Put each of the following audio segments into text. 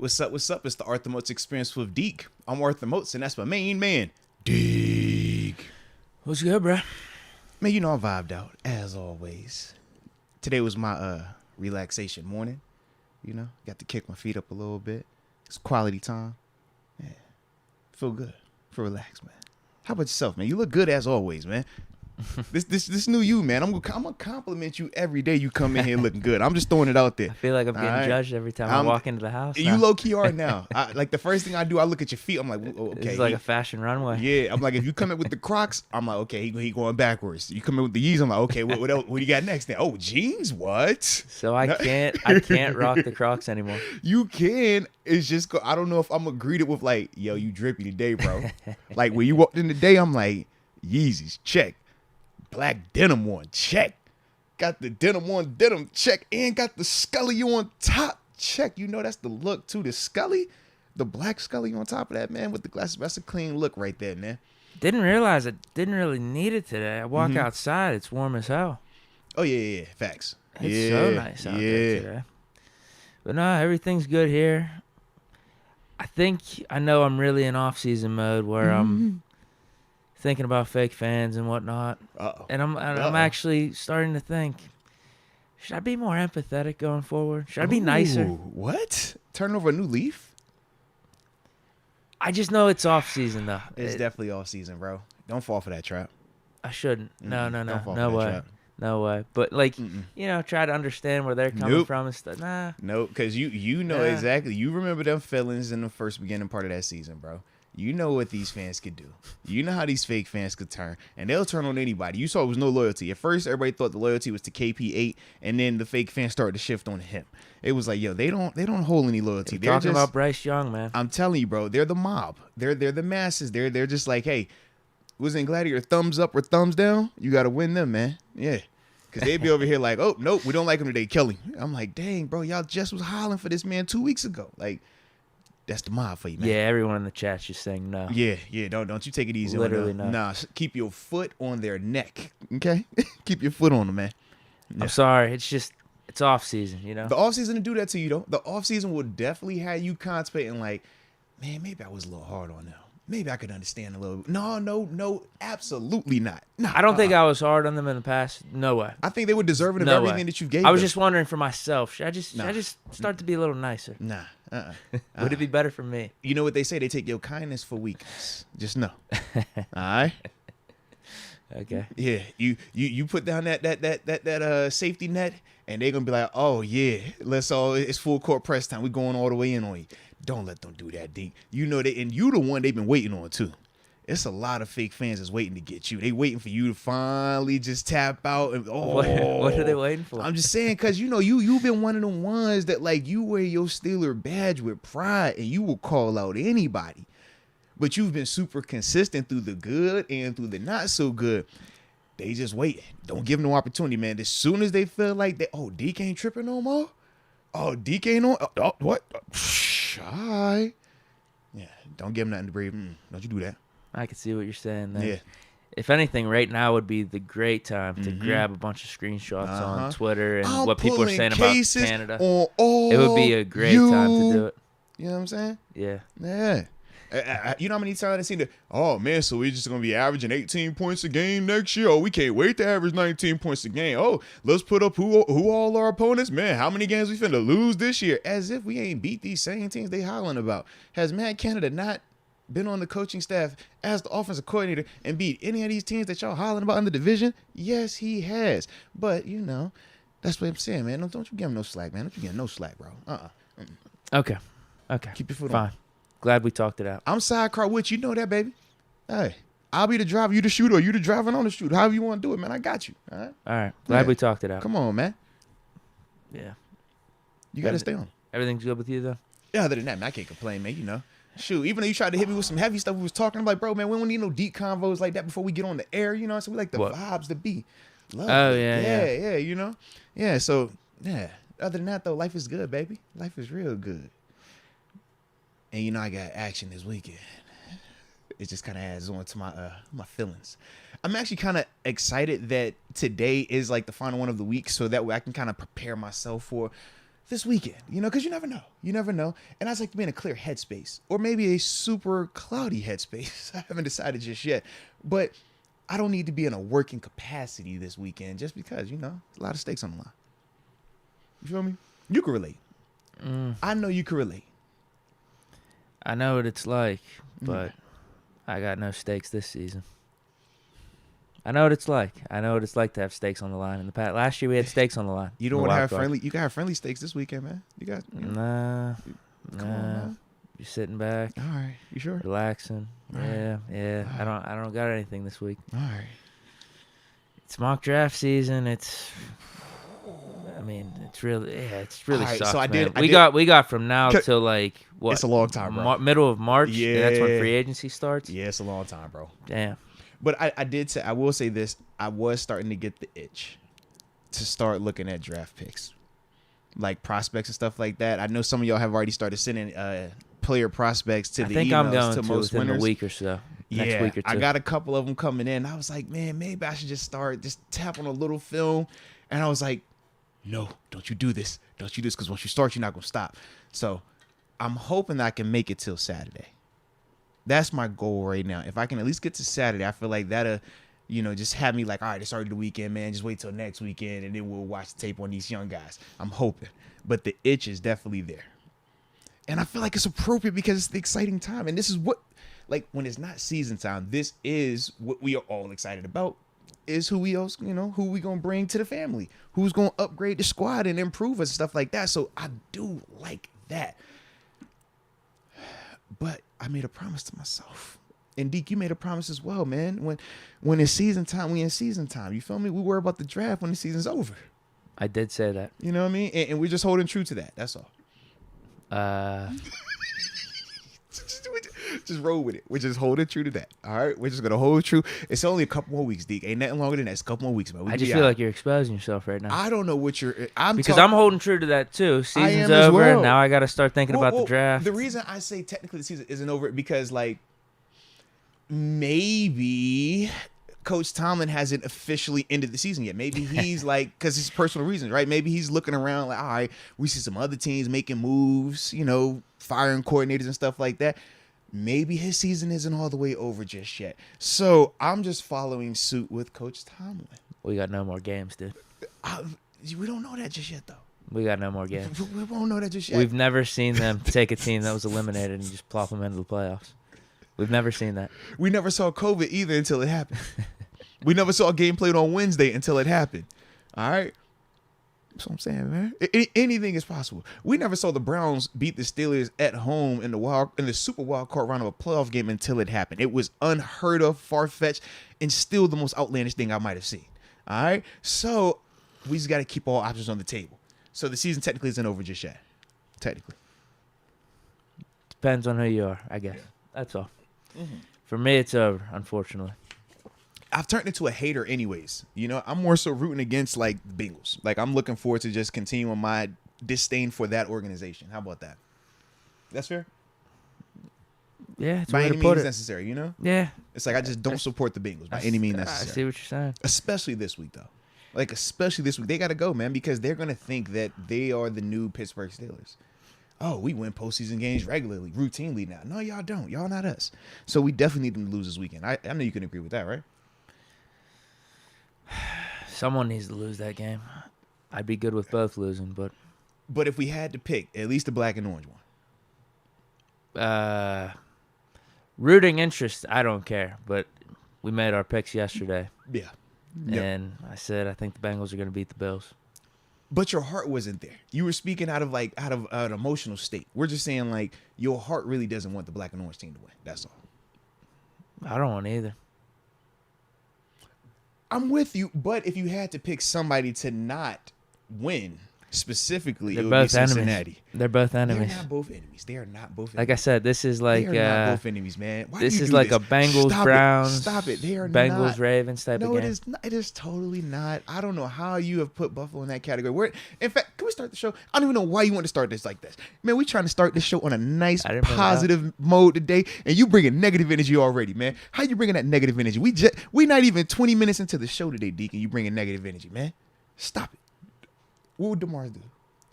What's up? What's up? It's the Arthur Moats Experience with Deke. I'm Arthur Moats, and that's my main man, Deke. What's good, bro? Man, you know I vibed out, as always. Today was my relaxation morning. You know, got to kick my feet up a little bit. It's quality time. Yeah, feel good. Feel relaxed, man. How about yourself, man? You look good as always, man. This new you, man. I'm gonna compliment you every day you come in here looking good. I'm just throwing it out there. I feel like I'm getting judged every time I walk into the house. You low key are now. Like the first thing I do, I look at your feet. I'm like, okay. It's like a fashion runway. Yeah, I'm like, if you come in with the Crocs, I'm like, okay, he going backwards. You come in with the Yeezys, I'm like, okay, what else, what do you got next? Then, oh, jeans, what? So I can't rock the Crocs anymore. You can. It's just, I don't know if I'm gonna greet it with like, yo, you drippy today, bro. Like when you walked in today, I'm like, Yeezys, check. Black denim on, check. Got the denim on denim, check. And got the Scully on top, check. You know that's the look too. The Scully, the black Scully on top of that, man, with the glasses. That's a clean look right there, man. Didn't realize it. Didn't really need it today. I walk outside. It's warm as hell. Oh, yeah. Facts. It's so nice out there today. But no, everything's good here. I know I'm really in off-season mode where I'm thinking about fake fans and whatnot. And I'm actually starting to think, should I be more empathetic going forward? Should I be nicer? What? Turn over a new leaf? I just know it's off season though. It's definitely off season, bro. Don't fall for that trap. I shouldn't. No. Don't fall No for that way. trap. No way. But like, try to understand where they're coming from and stuff. Nah. Nope, because you know exactly. You remember them feelings in the first beginning part of that season, bro. You know what these fans could do. You know how these fake fans could turn. And they'll turn on anybody. You saw it was no loyalty. At first, everybody thought the loyalty was to KP8, and then the fake fans started to shift on him. It was like, yo, they don't hold any loyalty. They're talking about Bryce Young, man. I'm telling you, bro, they're the mob. They're the masses. They're just like, hey, wasn't Gladiator thumbs up or thumbs down? You got to win them, man. Yeah. Because they'd be over here like, oh, nope, we don't like him today. Kill him. I'm like, dang, bro, y'all just was hollering for this man 2 weeks ago. Like, that's the mob for you, man. Yeah, everyone in the chat's just saying no. Yeah. Don't you take it easy. Literally on them. no. Nah, keep your foot on their neck, okay? Keep your foot on them, man. Yeah. I'm sorry. It's off season, you know? The off season to do that to you, though. The off season will definitely have you contemplating like, man, maybe I was a little hard on them. Maybe I could understand a little bit. No, absolutely not. No, I don't think I was hard on them in the past. No way. I think they were deserving of everything that you gave I was them. just wondering for myself. Should I just start to be a little nicer? Nah. Would it be better for me? You know what they say? They take your kindness for weakness. Just know. All right? Okay. Yeah. You put down that safety net, and they're gonna be like, oh yeah, it's full court press time. We're going all the way in on you. Don't let them do that, Deke. You know and you the one they've been waiting on too. It's a lot of fake fans that's waiting to get you. They waiting for you to finally just tap out. And what are they waiting for? I'm just saying, because you've been one of the ones that like you wear your Steeler badge with pride and you will call out anybody. But you've been super consistent through the good and through the not so good. They just wait. Don't give them no opportunity, man. As soon as they feel like Deke ain't tripping no more. Oh, Deke ain't on. Oh, what? Shy. Yeah, don't give him nothing to breathe. Don't you do that. I can see what you're saying there. Yeah. If anything, right now would be the great time to grab a bunch of screenshots on Twitter and what people are saying about Canada. It would be a great time to do it. You know what I'm saying? Yeah. Yeah. You know how many times I seen so we're just going to be averaging 18 points a game next year? Oh, we can't wait to average 19 points a game. Oh, let's put up who all our opponents. Man, how many games we finna lose this year? As if we ain't beat these same teams they hollering about. Has Matt Canada not been on the coaching staff as the offensive coordinator and beat any of these teams that y'all hollering about in the division? Yes, he has. But, that's what I'm saying, man. Don't you give him no slack, man. Don't you give him no slack, bro. Okay. Keep your foot Fine. on. Glad we talked it out. I'm sidecar with you. You know that, baby. Hey, I'll be the driver, you the shooter, or you the driving on the shooter. However you want to do it, man. I got you. All right. Glad we talked it out. Come on, man. Yeah. You got to stay on. Everything's good with you, though? Yeah, other than that, man, I can't complain, man. Shoot, even though you tried to hit me with some heavy stuff we was talking, I'm like, bro, man, we don't need no deep convos like that before we get on the air, So we like the vibes to be. Love it. Yeah, Yeah, so, yeah. Other than that, though, life is good, baby. Life is real good. And, I got action this weekend. It just kind of adds on to my feelings. I'm actually kind of excited that today is like the final one of the week so that way I can kind of prepare myself for this weekend, because you never know. You never know. And I'd like to be in a clear headspace or maybe a super cloudy headspace. I haven't decided just yet. But I don't need to be in a working capacity this weekend just because, there's a lot of stakes on the line. You feel me? You can relate. I know you can relate. I know what it's like, but I got no stakes this season. I know what it's like. I know what it's like to have stakes on the line in the past. Last year we had stakes on the line. You don't want to have friendly. You gotta have friendly stakes this weekend, man. You got. Nah. Come on, man. You're sitting back. All right. You sure? Relaxing. Yeah. I don't got anything this week. All right. It's mock draft season. It's really right, sucks, so I man. did- We got from now till like what? It's a long time, bro. Middle of March. Yeah. And that's when free agency starts. Yeah, it's a long time, bro. Damn. But I will say this. I was starting to get the itch to start looking at draft picks, like prospects and stuff like that. I know some of y'all have already started sending player prospects to the emails I'm going to most within winners. a week or so. Next week or two. I got a couple of them coming in. I was like, man, maybe I should just tap on a little film. And I was like, no, don't you do this. Don't you do this, because once you start, you're not going to stop. So I'm hoping I can make it till Saturday. That's my goal right now. If I can at least get to Saturday, I feel like that'll, just have me like, all right, it's already the weekend, man. Just wait till next weekend, and then we'll watch the tape on these young guys. I'm hoping. But the itch is definitely there. And I feel like it's appropriate because it's the exciting time. And this is what, like, when it's not season time, this is what we are all excited about, is who we else, who we going to bring to the family, who's going to upgrade the squad and improve us and stuff like that. So I do like that. But I made a promise to myself. And Deke, you made a promise as well, man. When it's season time, we in season time. You feel me? We worry about the draft when the season's over. I did say that. You know what I mean? And we're just holding true to that. That's all. Just roll with it. We're just holding true to that. All right? We're just going to hold true. It's only a couple more weeks, Deke. Ain't nothing longer than that. It's a couple more weeks, man. I just feel like you're exposing yourself right now. I don't know what you're... I'm holding true to that, too. Season's as over, well. and now I got to start thinking about the draft. The reason I say technically the season isn't over because, like, maybe Coach Tomlin hasn't officially ended the season yet. Maybe he's like, because it's personal reasons, right? Maybe he's looking around like, all right, we see some other teams making moves, firing coordinators and stuff like that. Maybe his season isn't all the way over just yet. So I'm just following suit with Coach Tomlin. We got no more games, dude. We don't know that just yet, though. We got no more games. We won't know that just yet. We've never seen them take a team that was eliminated and just plop them into the playoffs. We've never seen that. We never saw COVID either until it happened. We never saw a game played on Wednesday until it happened. All right? That's what I'm saying, man. Anything is possible. We never saw the Browns beat the Steelers at home in the Super Wild Card round of a playoff game until it happened. It was unheard of, far-fetched, and still the most outlandish thing I might have seen. All right? So we just got to keep all options on the table. So the season technically isn't over just yet. Technically. Depends on who you are, I guess. That's all. Mm-hmm. For me, it's over, unfortunately. I've turned into a hater anyways. I'm more so rooting against, like, the Bengals. Like, I'm looking forward to just continuing my disdain for that organization. How about that? That's fair? Yeah, it's by any means necessary, Yeah. It's like I just don't support the Bengals by any means necessary. I see what you're saying. Especially this week, though. Like, especially this week. They got to go, man, because they're going to think that they are the new Pittsburgh Steelers. Oh, we win postseason games regularly, routinely now. No, y'all don't. Y'all not us. So we definitely need them to lose this weekend. I know you can agree with that, right? Someone needs to lose that game. I'd be good with both losing, but... But if we had to pick, at least the black and orange one. Rooting interest, I don't care, but we made our picks yesterday. Yeah. And I said I think the Bengals are going to beat the Bills. But your heart wasn't there. You were speaking out of an emotional state. We're just saying, like, your heart really doesn't want the black and orange team to win. That's all. I don't want either. I'm with you, but if you had to pick somebody to not win specifically, it would be Cincinnati. Enemies. They're both enemies. They're not both enemies. They are not both enemies. Like I said, this is like they're not both enemies, man. Why this do you is do like this? a Bengals Browns. Stop it. They are Bengals not. Ravens type of game. No, it is not. It is totally not. I don't know how you have put Buffalo in that category. In fact, can we start the show? I don't even know why you want to start this like this. Man, we trying to start this show on a nice, positive mode today, and you bringing negative energy already, man. How you bringing that negative energy? We not even 20 minutes into the show today, Deke, and you bringing negative energy, man. Stop it. What would DeMar do?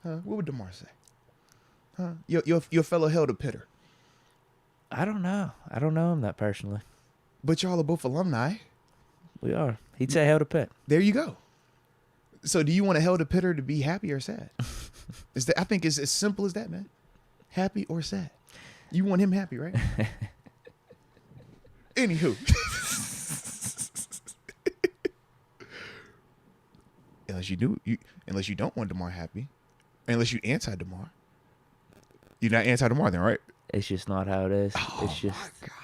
What would DeMar say? Your fellow Helder Pitter. I don't know. I don't know him that personally. But y'all are both alumni. We are. He'd say hell to Pitt. There you go. So do you want a Helder Pitter to be happy or sad? I think it's as simple as that, man. Happy or sad. You want him happy, right? Anywho. Unless you don't want DeMar happy, unless you anti-DeMar. You're not anti-DeMar then, right? It's just not how it is. It's just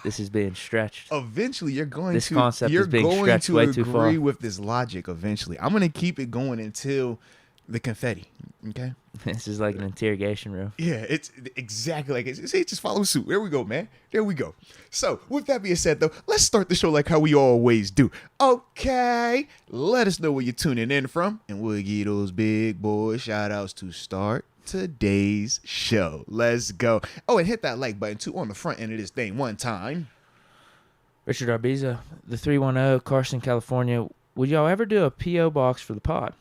this is being stretched. Eventually, you're going this to concept is being stretched way too far. agree with this logic. Eventually, I'm going to keep it going until the confetti. Okay. This is like an interrogation room. Yeah, it's exactly like it. See, just follow suit. There we go, man. There we go. So, with that being said, though, let's start the show like how we always do. Okay, let us know where you're tuning in from, and we'll give those big boy shout outs to start today's show. Let's go. Oh, and hit that like button too on the front end of this thing one time. Richard Arbiza, the 310, Carson, California. Would y'all ever do a P.O. box for the pod?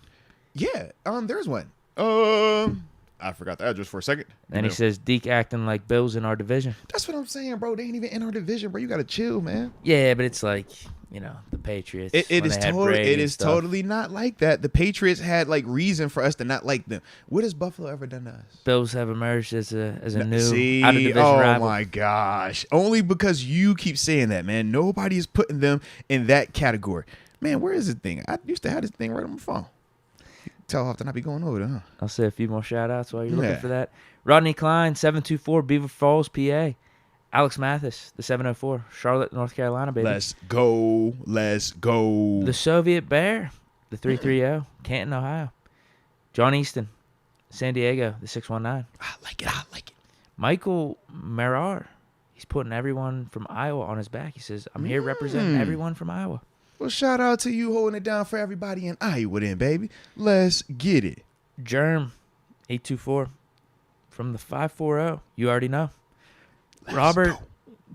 Yeah, there's one. I forgot the address for a second. And he says Deke acting like Bills in our division. That's what I'm saying, bro. They ain't even in our division, bro. You gotta chill, man. Yeah, but it's like, the Patriots. It is totally not like that. The Patriots had like reason for us to not like them. What has Buffalo ever done to us? Bills have emerged as a new out of division rival. Oh my gosh! Only because you keep saying that, man. Nobody is putting them in that category. Man, where is this thing? I used to have this thing right on my phone. Tell how often I be going over there, huh? I'll say a few more shout outs while you're looking for that. Rodney Klein, 724 Beaver Falls, PA. Alex Mathis, the 704, Charlotte, North Carolina, baby. Let's go. The Soviet Bear, the 330, Canton, Ohio. John Easton, San Diego, the 619. I like it. Michael Marar, he's putting everyone from Iowa on his back. He says, I'm here representing everyone from Iowa. Well, shout out to you holding it down for everybody in Iowa then, baby. Let's get it. Germ, 824, from the 540. You already know. Robert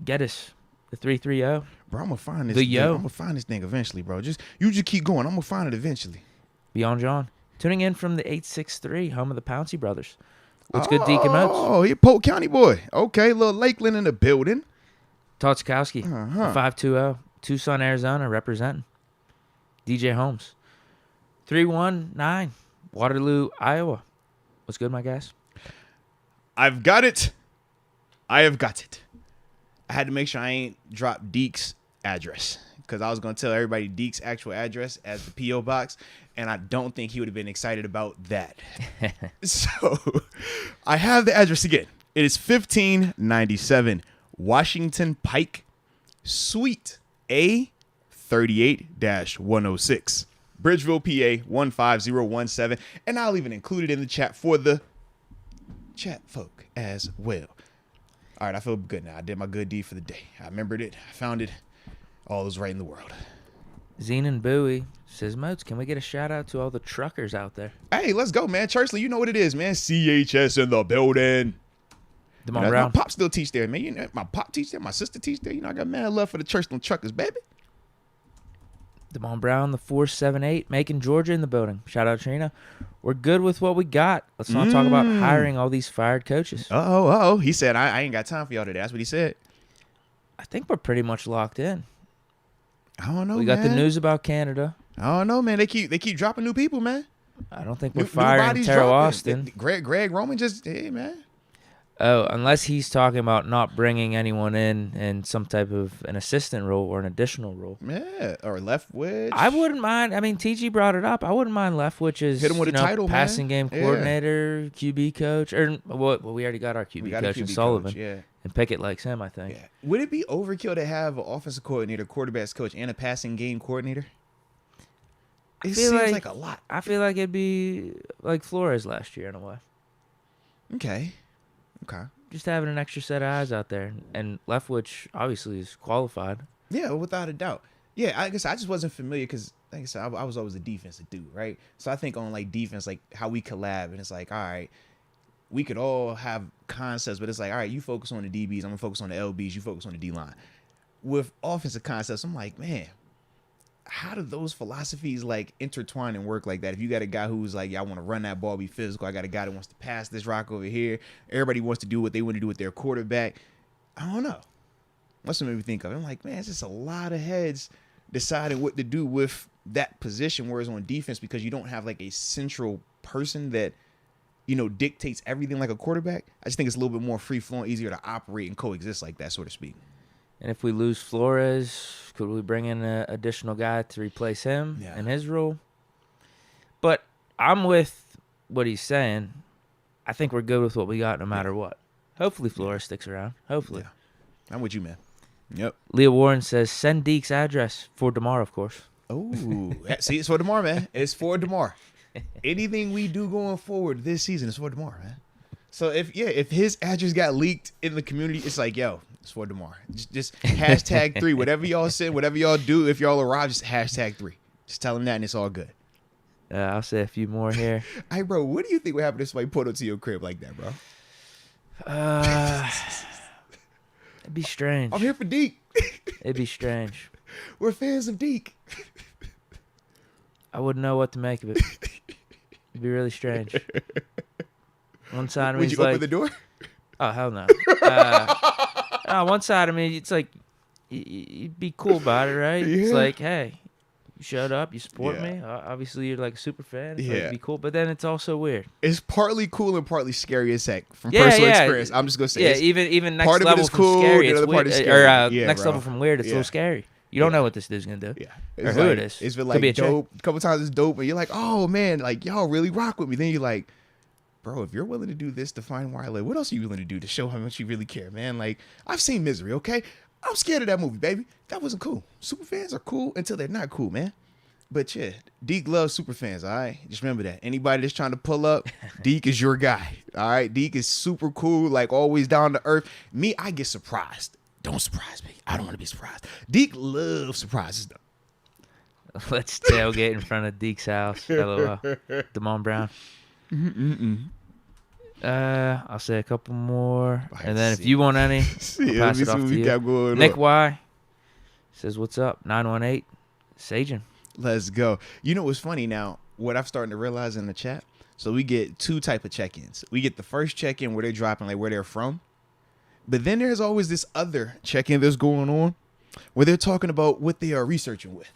Geddes, the 330. Bro, I'm gonna find this. I'm gonna find this thing eventually, bro. You just keep going. I'm gonna find it eventually. Beyond John, tuning in from the 863, home of the Pouncey brothers. What's good, Deke and Moats? Oh, you're Polk County boy. Okay, little Lakeland in the building. Todd Skowski, 520, Tucson, Arizona, representing. DJ Holmes, 319, Waterloo, Iowa. What's good, my guys? I've got it. I have got it. I had to make sure I ain't dropped Deke's address because I was going to tell everybody Deke's actual address as the P.O. box, and I don't think he would have been excited about that. So I have the address again. It is 1597 Washington Pike, Suite A 38-106, Bridgeville, PA 15017, and I'll even include it in the chat for the chat folk as well. All right, I feel good now. I did my good deed for the day. I remembered it. I found it. All is right in the world. Zenon Bowie says, Moats, can we get a shout out to all the truckers out there? Hey, let's go, man. Churchley, you know what it is, man. CHS in the building. Brown. My pop still teach there, man. My pop teach there. My sister teach there. I got mad love for the Churchland truckers, baby. Damon Brown, the 478, Macon, Georgia in the building. Shout out, Trina. We're good with what we got. Let's not talk about hiring all these fired coaches. Uh-oh. He said, I ain't got time for y'all today. That's what he said. I think we're pretty much locked in. I don't know, We got the news about Canada. I don't know, man. They keep dropping new people, man. I don't think we're firing Terrell Austin. Greg Roman just, hey, man. Oh, unless he's talking about not bringing anyone in some type of an assistant role or an additional role. Yeah, or Leftwich. I wouldn't mind. I mean, TG brought it up. I wouldn't mind Leftwich as hit him with a title, passing man. game coordinator, QB coach. Or well, we already got our QB coach in Sullivan. Yeah. And Pickett likes him, I think. Yeah. Would it be overkill to have an offensive coordinator, quarterbacks coach, and a passing game coordinator? It seems like a lot. I feel like it'd be like Flores last year in a way. Okay. Just having an extra set of eyes out there. And Leftwich obviously is qualified. Yeah, without a doubt. Yeah, I guess I just wasn't familiar because, like I said, I was always a defensive dude, right? So I think on, like, defense, like, how we collab, and it's like, all right, we could all have concepts, but it's like, all right, you focus on the DBs, I'm going to focus on the LBs, you focus on the D-line. With offensive concepts, I'm like, man, how do those philosophies like intertwine and work like that? If you got a guy who's like, yeah, I want to run that ball, be physical. I got a guy that wants to pass this rock over here. Everybody wants to do what they want to do with their quarterback. I don't know. That's what made me think of it. I'm like, man, it's just a lot of heads deciding what to do with that position. Whereas on defense, because you don't have like a central person that, you know, dictates everything like a quarterback, I just think it's a little bit more free flowing, easier to operate and coexist like that, so to speak. And if we lose Flores, could we bring in an additional guy to replace him in his role? But I'm with what he's saying. I think we're good with what we got no matter what. Hopefully Flores sticks around. Hopefully. Yeah. I'm with you, man. Yep. Leah Warren says, send Deke's address for tomorrow, of course. Oh, see, it's for tomorrow, man. It's for tomorrow. Anything we do going forward this season is for tomorrow, man. So if his address got leaked in the community, it's like, yo, it's for tomorrow. Just #3. Whatever y'all send, whatever y'all do, if y'all arrive, just #3. Just tell him that and it's all good. I'll say a few more here. Hey, bro, what do you think would happen if somebody pulled up to your crib like that, bro? It'd be strange. I'm here for Deke. It'd be strange. We're fans of Deke. I wouldn't know what to make of it. It'd be really strange. One side of me is like, would you open the door? Oh, hell no. One side of me, it's like, you'd be cool about it, right? Yeah. It's like, hey, you showed up, you support me. Obviously, you're like a super fan. It's like, it'd be cool. But then it's also weird. It's partly cool and partly scary as heck from personal experience. I'm just going to say even next part level of it is from cool, scary, the it's other part weird. is scary. Next level from weird, it's a little scary. You don't know what this dude's going to do. Yeah. Or who it is. It's been Could be like a dope. A couple times it's dope. And you're like, oh, man, like, y'all really rock with me. Then you're like, bro, if you're willing to do this to find where I live, what else are you willing to do to show how much you really care, man? Like, I've seen Misery, okay? I'm scared of that movie, baby. That wasn't cool. Super fans are cool until they're not cool, man. But yeah, Deke loves super fans, all right? Just remember that. Anybody that's trying to pull up, Deke is your guy, all right? Deke is super cool, like always down to earth. Me, I get surprised. Don't surprise me. I don't want to be surprised. Deke loves surprises, though. Let's tailgate in front of Deke's house. LOL. Damon Brown. I'll say a couple more. And then if you want any, I'll pass it off to you. Nick Y says, what's up? 918. Sagen. Let's go. You know what's funny now? What I'm starting to realize in the chat. So we get two type of check-ins. We get the first check-in where they're dropping like where they're from. But then there's always this other check-in that's going on where they're talking about what they are researching with.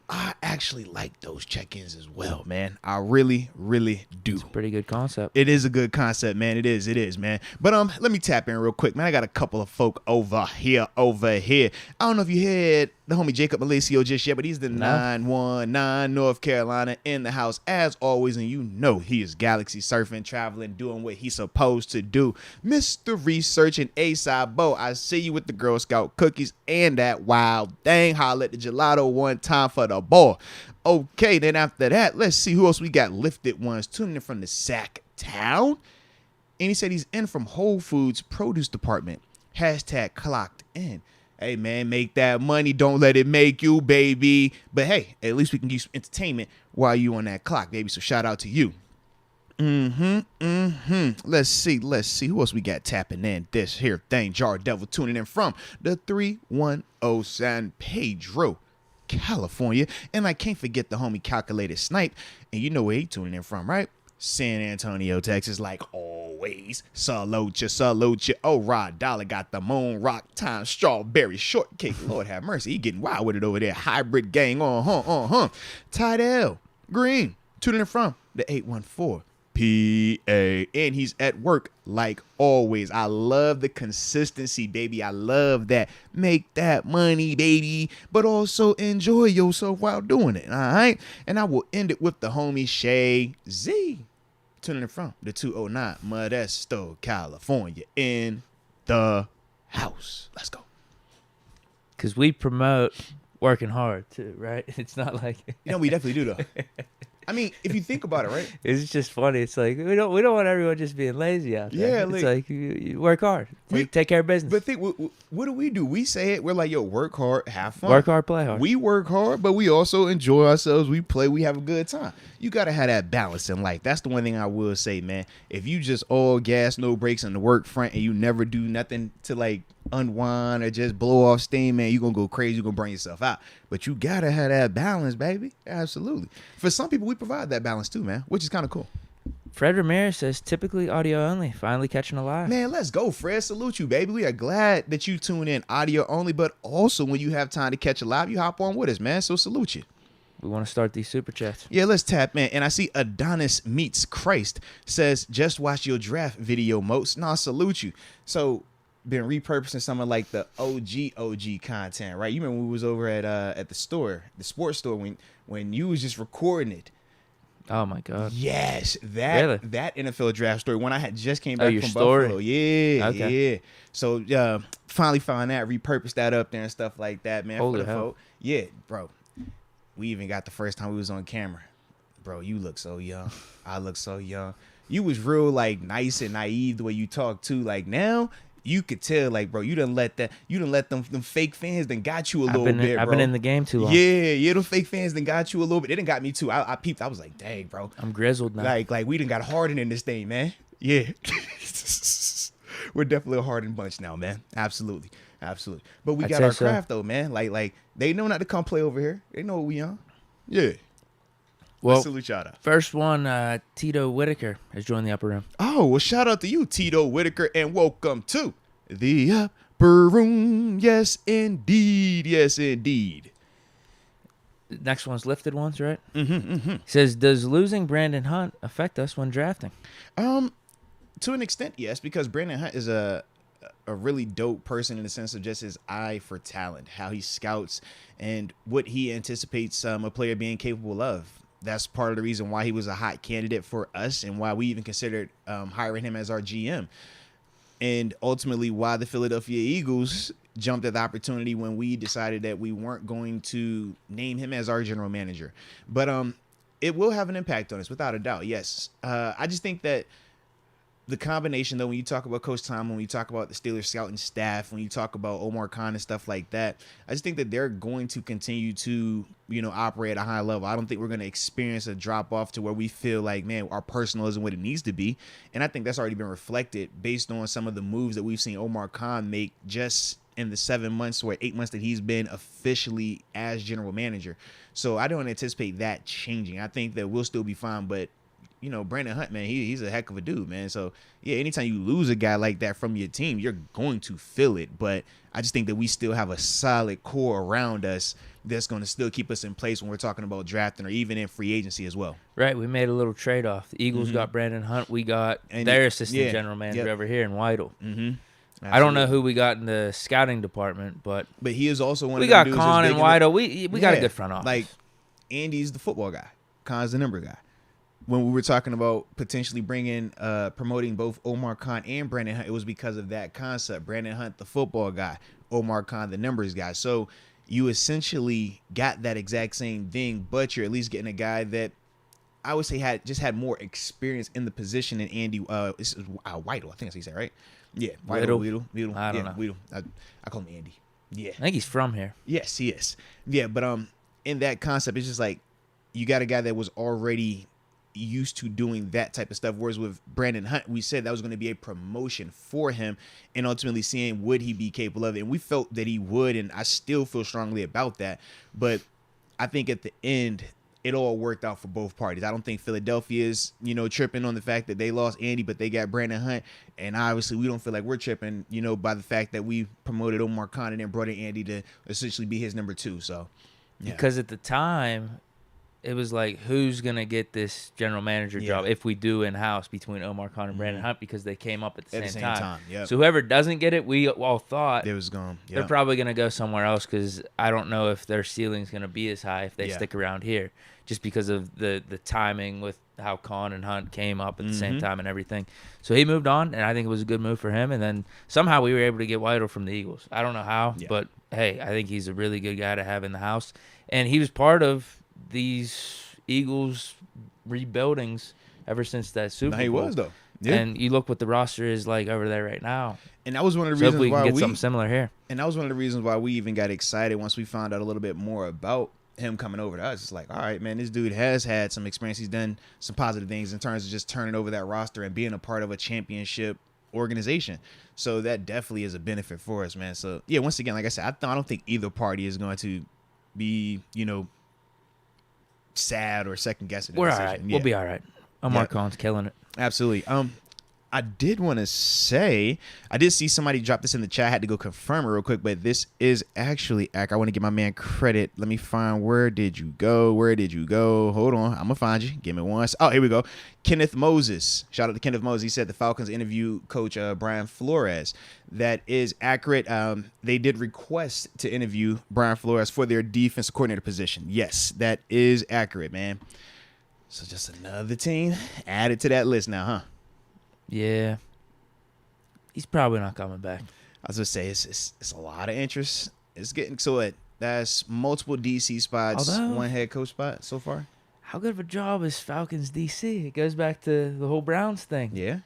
I actually like those check-ins as well, man. I really, really do. It's a pretty good concept. It is a good concept, man. It is, man. But let me tap in real quick, man. I got a couple of folk over here. I don't know if you heard the homie Jacob Malacio just yet, but he's the 919 North Carolina in the house as always, and you know he is galaxy surfing, traveling, doing what he's supposed to do. Mr. Research and A-Side Bo, I see you with the Girl Scout cookies and that wild thing. Holla at the gelato one time for the ball. Okay, then after that, let's see who else we got. Lifted Ones tuning in from the Sac Town. And he said he's in from Whole Foods Produce Department. # clocked in. Hey, man, make that money. Don't let it make you, baby. But, hey, at least we can give you some entertainment while you on that clock, baby. So, shout out to you. Let's see. Who else we got tapping in this here thing? Jar Devil tuning in from the 310 San Pedro, California. And I can't forget the homie Calculated Snipe. And you know where he tuning in from, right? San Antonio, Texas, like always. Salute you. Oh, Rod Dollar got the moon rock time strawberry shortcake. Lord have mercy. He getting wild with it over there. Hybrid gang. Tidal Green tuning in from the 814 PA. And he's at work like always. I love the consistency, baby. I love that. Make that money, baby, but also enjoy yourself while doing it. All right. And I will end it with the homie Shay Z tuning in from the 209 Modesto, California in the house. Let's go. Because we promote working hard too, right? It's not like we definitely do though. I mean, if you think about it, right? It's just funny. It's like we don't want everyone just being lazy out there. Yeah, it's like you work hard. Take care of business. But think, what do? We say it. We're like, yo, work hard, have fun. Work hard, play hard. We work hard, but we also enjoy ourselves. We play. We have a good time. You got to have that balance in life. That's the one thing I will say, man. If you just all gas, no brakes on the work front and you never do nothing to like unwind or just blow off steam, man, you're going to go crazy. You're going to burn yourself out. But you got to have that balance, baby. Absolutely. For some people, we provide that balance too, man, which is kind of cool. Fred Ramirez says, typically audio only, finally catching a live. Man, let's go, Fred. Salute you, baby. We are glad that you tune in audio only, but also when you have time to catch a live, you hop on with us, man. So salute you. We want to start these super chats. Yeah, let's tap in. And I see Adonis Meets Christ says, just watch your draft video, Moats. No, salute you. So, been repurposing some of like the OG content, right? You remember when we was over at the store, the sports store, when you was just recording it. Oh my God! Yes, that NFL draft story when I had just came back from Buffalo. Yeah, okay. Yeah. So finally found that, repurposed that up there and stuff like that, man. Holy for the hell. folk. Yeah, bro. We even got the first time we was on camera. Bro, you look so young. I look so young. You was real like nice and naive the way you talk too. Like now, you could tell, like, bro, you done let them fake fans then got you a little bit, bro. I've been in the game too long. Yeah, them fake fans then got you a little bit. They done got me too. I peeped. I was like, dang, bro. I'm grizzled now. Like we done got hardened in this thing, man. Yeah. We're definitely a hardened bunch now, man. Absolutely. But we got our craft though, man. Like they know not to come play over here. They know what we on. Yeah. Well, salute y'all. First one, Tito Whitaker has joined the upper room. Oh, well, shout out to you, Tito Whitaker, and welcome to the upper room. Yes, indeed. Yes, indeed. Next one's lifted ones, right? Mm-hmm. Says, does losing Brandon Hunt affect us when drafting? To an extent, yes, because Brandon Hunt is a really dope person in the sense of just his eye for talent, how he scouts, and what he anticipates a player being capable of. That's part of the reason why he was a hot candidate for us and why we even considered hiring him as our GM. And ultimately why the Philadelphia Eagles jumped at the opportunity when we decided that we weren't going to name him as our general manager. But it will have an impact on us, without a doubt, yes. I just think that the combination, though, when you talk about Coach Tom, when you talk about the Steelers scouting staff, when you talk about Omar Khan and stuff like that, I just think that they're going to continue to, operate at a high level. I don't think we're going to experience a drop off to where we feel like, man, our personnel isn't what it needs to be. And I think that's already been reflected based on some of the moves that we've seen Omar Khan make just in the 7 months or 8 months that he's been officially as general manager. So I don't anticipate that changing. I think that we'll still be fine, but Brandon Hunt, man, he's a heck of a dude, man. So, yeah, anytime you lose a guy like that from your team, you're going to feel it. But I just think that we still have a solid core around us that's going to still keep us in place when we're talking about drafting or even in free agency as well. Right. We made a little trade-off. The Eagles got Brandon Hunt. We got their assistant general manager over here in Weidel. Mm-hmm. I don't know who we got in the scouting department, but he is also one we of the got Khan and Weidel. We got a good front office. Like, Andy's the football guy. Khan's the number guy. When we were talking about potentially promoting both Omar Khan and Brandon Hunt, it was because of that concept. Brandon Hunt, the football guy, Omar Khan, the numbers guy. So you essentially got that exact same thing, but you're at least getting a guy that I would say had more experience in the position than Andy. This is Weidel. I think that's what he said, right? Yeah, Weidel. I don't know. Weidel. I call him Andy. Yeah, I think he's from here. Yes, he is. Yeah, but in that concept, it's just like you got a guy that was already used to doing that type of stuff, whereas with Brandon Hunt, we said that was going to be a promotion for him and ultimately seeing would he be capable of it, and we felt that he would, and I still feel strongly about that. But I think at the end it all worked out for both parties. I don't think Philadelphia is tripping on the fact that they lost Andy but they got Brandon Hunt, and obviously we don't feel like we're tripping by the fact that we promoted Omar Khan and then brought in Andy to essentially be his number two. So because at the time it was like, who's going to get this general manager job if we do in-house between Omar Khan and Brandon Hunt, because they came up at the same time. Yep. So whoever doesn't get it, we all thought it was gone. Yep. They're probably going to go somewhere else, because I don't know if their ceiling's going to be as high if they stick around here, just because of the timing with how Khan and Hunt came up at the same time and everything. So he moved on, and I think it was a good move for him. And then somehow we were able to get Weidel from the Eagles. I don't know how, but, hey, I think he's a really good guy to have in the house. And he was part of these Eagles rebuildings ever since that Super Bowl. He was, though. Yeah. And you look what the roster is like over there right now. And that was one of the reasons we why can get something similar here. And that was one of the reasons why we even got excited once we found out a little bit more about him coming over to us. It's like, all right, man, this dude has had some experience. He's done some positive things in terms of just turning over that roster and being a part of a championship organization. So that definitely is a benefit for us, man. So yeah, once again, like I said, I don't think either party is going to be, sad or second guessing. We're all right. We'll be all right. Omar Khan's killing it. Absolutely. I did want to say, I did see somebody drop this in the chat. I had to go confirm it real quick, but this is actually I want to give my man credit. Let me find, where did you go? Hold on. I'm going to find you. Give me one. Oh, here we go. Kenneth Moses. Shout out to Kenneth Moses. He said the Falcons interview coach Brian Flores. That is accurate. They did request to interview Brian Flores for their defensive coordinator position. Yes, that is accurate, man. So just another team added to that list now, huh? Yeah. He's probably not coming back. I was going to say, it's a lot of interest. It's getting to it. That's multiple DC spots, one head coach spot so far. How good of a job is Falcons DC? It goes back to the whole Browns thing. Yeah.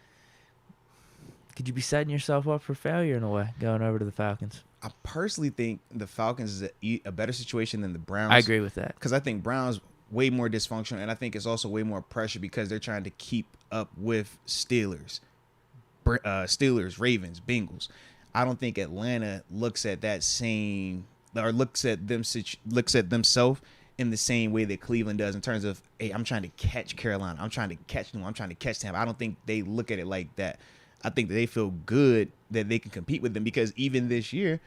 Could you be setting yourself up for failure in a way, going over to the Falcons? I personally think the Falcons is a better situation than the Browns. I agree with that. Because I think Browns way more dysfunctional, and I think it's also way more pressure because they're trying to keep up with Ravens, Bengals. I don't think Atlanta looks at that same, or looks at themselves in the same way that Cleveland does in terms of, hey, I'm trying to catch Carolina, I'm trying to catch them, I'm trying to catch them. I don't think they look at it like that. I think that they feel good that they can compete with them because even this year,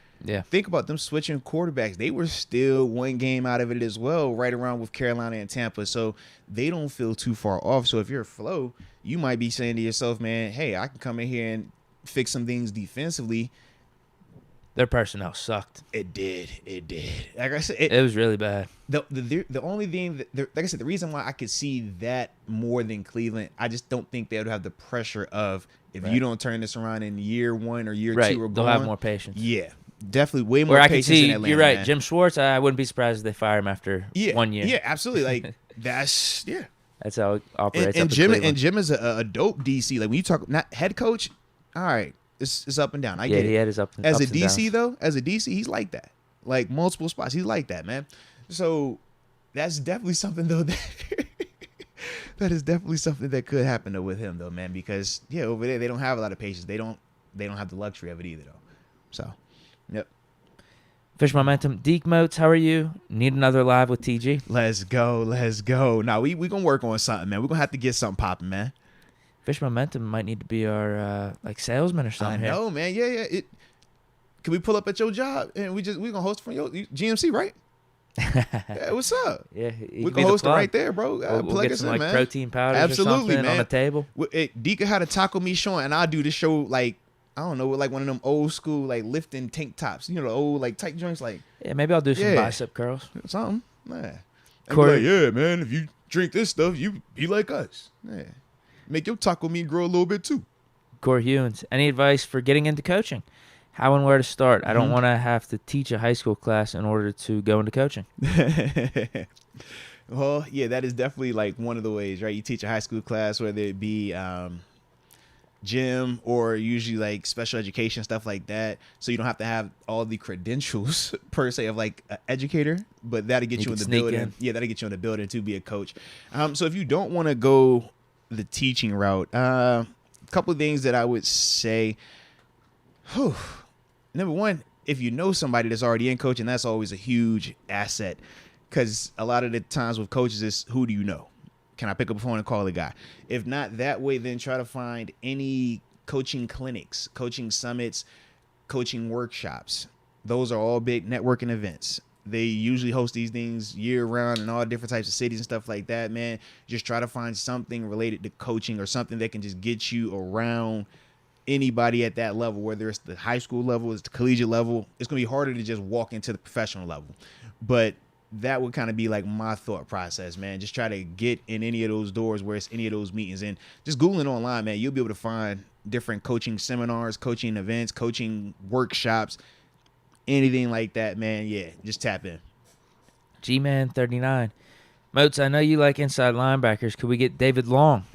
think about them switching quarterbacks. They were still one game out of it as well, right around with Carolina and Tampa. So they don't feel too far off. So if you're Flo, you might be saying to yourself, man, hey, I can come in here and fix some things defensively. Their personnel sucked. It did. Like I said, it was really bad. The only thing that, like I said, the reason why I could see that more than Cleveland, I just don't think they would have the pressure of if you don't turn this around in year one or year two or they'll have more patience. Yeah, definitely way more patience in Atlanta. You're right, man. Jim Schwartz. I wouldn't be surprised if they fire him after 1 year. Yeah, absolutely. Like that's how it operates. And Jim is a dope DC. Like when you talk not head coach, all right. It's up and down. I get it. He had his ups as a and DC downs. though, as a DC, he's like that. Like multiple spots, he's like that, man. So that's definitely something though that is definitely something that could happen though with him though, man. Because over there they don't have a lot of patience. They don't have the luxury of it either though. So, yep. Fish Momentum. Deke Moats, how are you? Need another live with TG? Let's go. Now we gonna work on something, man. We're gonna have to get something popping, man. Fish Momentum might need to be our salesman or something. I know, man. Yeah. Can we pull up at your job and we gonna host from your GMC, right? Yeah, what's up? Yeah, we can host it right there, bro. We'll get some man. protein powders Absolutely, or something man. on the table. Deke had a taco meat show, and I do the show like I don't know, with like one of them old school like lifting tank tops. You know, the old like tight joints. Like maybe I'll do some bicep curls. Something, man. Corey, like, man, if you drink this stuff, you be like us. Yeah. Make your taco meat grow a little bit too. Corey Hewins, any advice for getting into coaching? How and where to start? I don't want to have to teach a high school class in order to go into coaching. Well, yeah, that is definitely like one of the ways, right? You teach a high school class, whether it be gym or usually like special education, stuff like that. So you don't have to have all the credentials per se of like an educator, but that'll get you in the building. Yeah, that'll get you in the building to be a coach. So if you don't want to go the teaching route, a couple of things that I would say. Number one, if you know somebody that's already in coaching, that's always a huge asset, because a lot of the times with coaches is, who do you know? Can I pick up a phone and call the guy? If not that way, then try to find any coaching clinics, coaching summits, coaching workshops. Those are all big networking events. They usually host these things year round in all different types of cities and stuff like that, man. Just try to find something related to coaching or something that can just get you around anybody at that level, whether it's the high school level, it's the collegiate level. It's going to be harder to just walk into the professional level. But that would kind of be like my thought process, man. Just try to get in any of those doors where it's any of those meetings. And just Googling online, man, you'll be able to find different coaching seminars, coaching events, coaching workshops, anything like that, man. Yeah, just tap in. G-Man39. Moats, I know you like inside linebackers. Could we get David Long?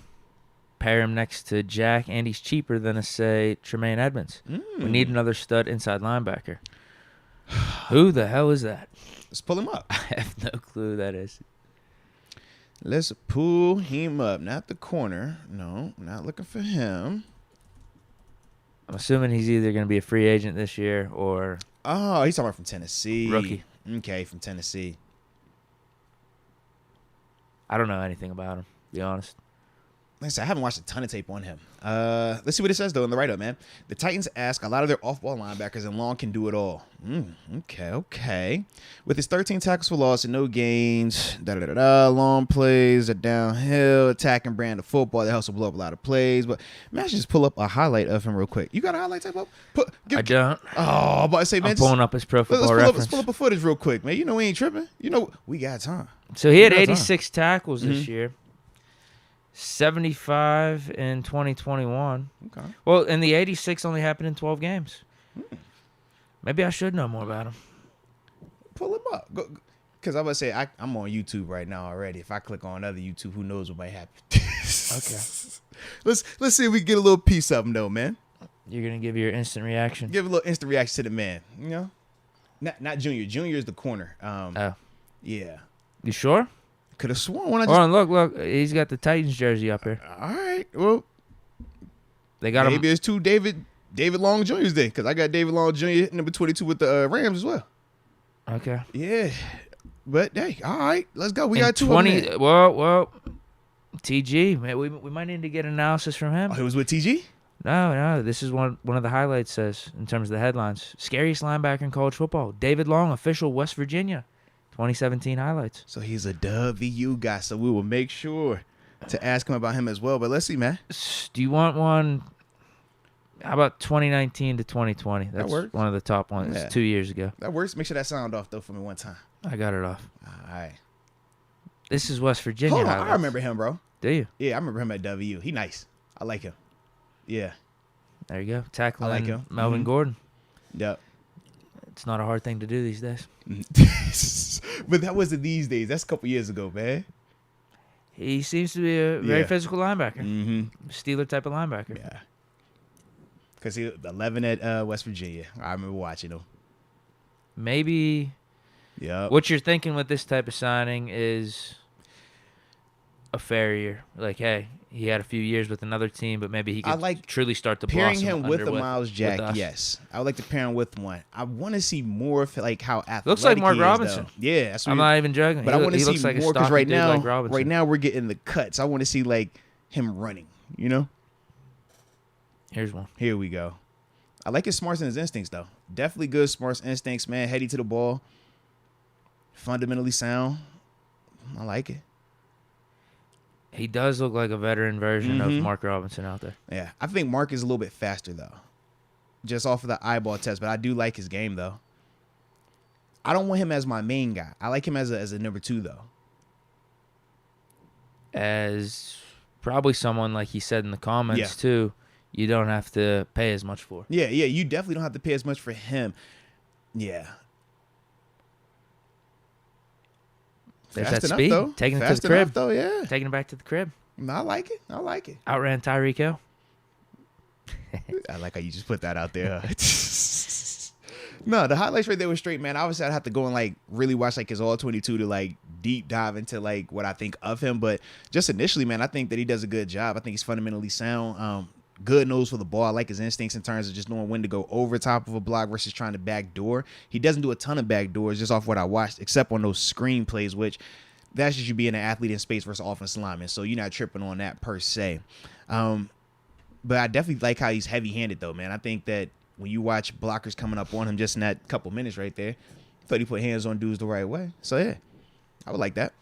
Pair him next to Jack, and he's cheaper than, say, Tremaine Edmunds. We need another stud inside linebacker. Who the hell is that? Let's pull him up. I have no clue who that is. Let's pull him up. Not the corner. No, not looking for him. I'm assuming he's either going to be a free agent this year or... Oh, he's talking about from Tennessee. Rookie. Okay, from Tennessee. I don't know anything about him, to be honest. Like I said, I haven't watched a ton of tape on him. Let's see what it says, though, in the write-up, man. The Titans ask a lot of their off-ball linebackers, and Long can do it all. Okay. With his 13 tackles for loss and no gains, long plays, a downhill, attacking brand of football that helps to blow up a lot of plays. But man, I should just pull up a highlight of him real quick. You got a highlight tape up? I don't. Oh, I'm about to say, man. I'm pulling up his Pro Football Reference. Let's pull up a footage real quick, man. You know we ain't tripping. You know we got time. So he had 86 tackles this year. 75 in 2021. Okay. Well, and the 86 only happened in 12 games. Maybe I should know more about him. Pull him up. Because I'm about to say, I'm on YouTube right now already. If I click on other YouTube, who knows what might happen. Okay. Let's see if we can get a little piece of him, though, man. You're going to give your instant reaction? Give a little instant reaction to the man, you know? Not Junior. Junior is the corner. Yeah. You sure? Could have sworn when I just... Hold on, look. He's got the Titans jersey up here. All right. Well, they got maybe it's two David Long Jr.'s then, because I got David Long Jr. number 22 with the Rams as well. Okay. Yeah. But, hey, all right. Let's go. We got 20. Well, TG. Man, we might need to get analysis from him. Oh, it was with TG? No. This is one of the highlights says, in terms of the headlines. Scariest linebacker in college football. David Long, official West Virginia. 2017 highlights. So he's a WU guy, so we will make sure to ask him about him as well. But let's see, man. Do you want one? How about 2019 to 2020? That's one of the top ones. Yeah. 2 years ago. That works. Make sure that sound off, though, for me one time. I got it off. All right. This is West Virginia Hold on. highlights. I remember him, bro. Do you? Yeah, I remember him at W. He nice. I like him. Yeah. There you go. Tackling I like him. Melvin Gordon. Yep. It's not a hard thing to do these days. But that wasn't these days. That's a couple years ago, man. He seems to be a very physical linebacker. Steeler type of linebacker. Yeah. Because he was 11 at West Virginia. I remember watching him. Maybe what you're thinking with this type of signing is a fair year. Like, hey, he had a few years with another team, but maybe he could truly start to blossom. Pairing him with a Miles Jack, yes. I would like to pair him with one. I want to see more of like how athletic looks like Mark he is, Robinson. Though. Yeah, that's what I'm not even joking. But I want to see like more because right now we're getting the cuts. I want to see like him running. You know. Here's one. Here we go. I like his smarts and his instincts though. Definitely good smarts, instincts, man. Heady to the ball. Fundamentally sound. I like it. He does look like a veteran version of Mark Robinson out there. Yeah, I think Mark is a little bit faster, though. Just off of the eyeball test, but I do like his game, though. I don't want him as my main guy. I like him as a number 2, though. As probably someone, like he said in the comments, too, you don't have to pay as much for. Yeah, you definitely don't have to pay as much for him. Yeah. There's Fast that enough, speed. Though. Taking it Fast to the crib. Enough, though, yeah. Taking it back to the crib. I like it. Outran Tyreek Hill. I like how you just put that out there. No, the highlights right there were straight, man. Obviously, I'd have to go and like really watch like his all 22 to like deep dive into like what I think of him. But just initially, man, I think that he does a good job. I think he's fundamentally sound. Good nose for the ball. I like his instincts in terms of just knowing when to go over top of a block versus trying to backdoor. He doesn't do a ton of backdoors just off what I watched, except on those screen plays, which that's just you being an athlete in space versus offensive lineman. So you're not tripping on that per se. But I definitely like how he's heavy-handed, though, man. I think that when you watch blockers coming up on him just in that couple minutes right there, I thought he put hands on dudes the right way. So, yeah, I would like that.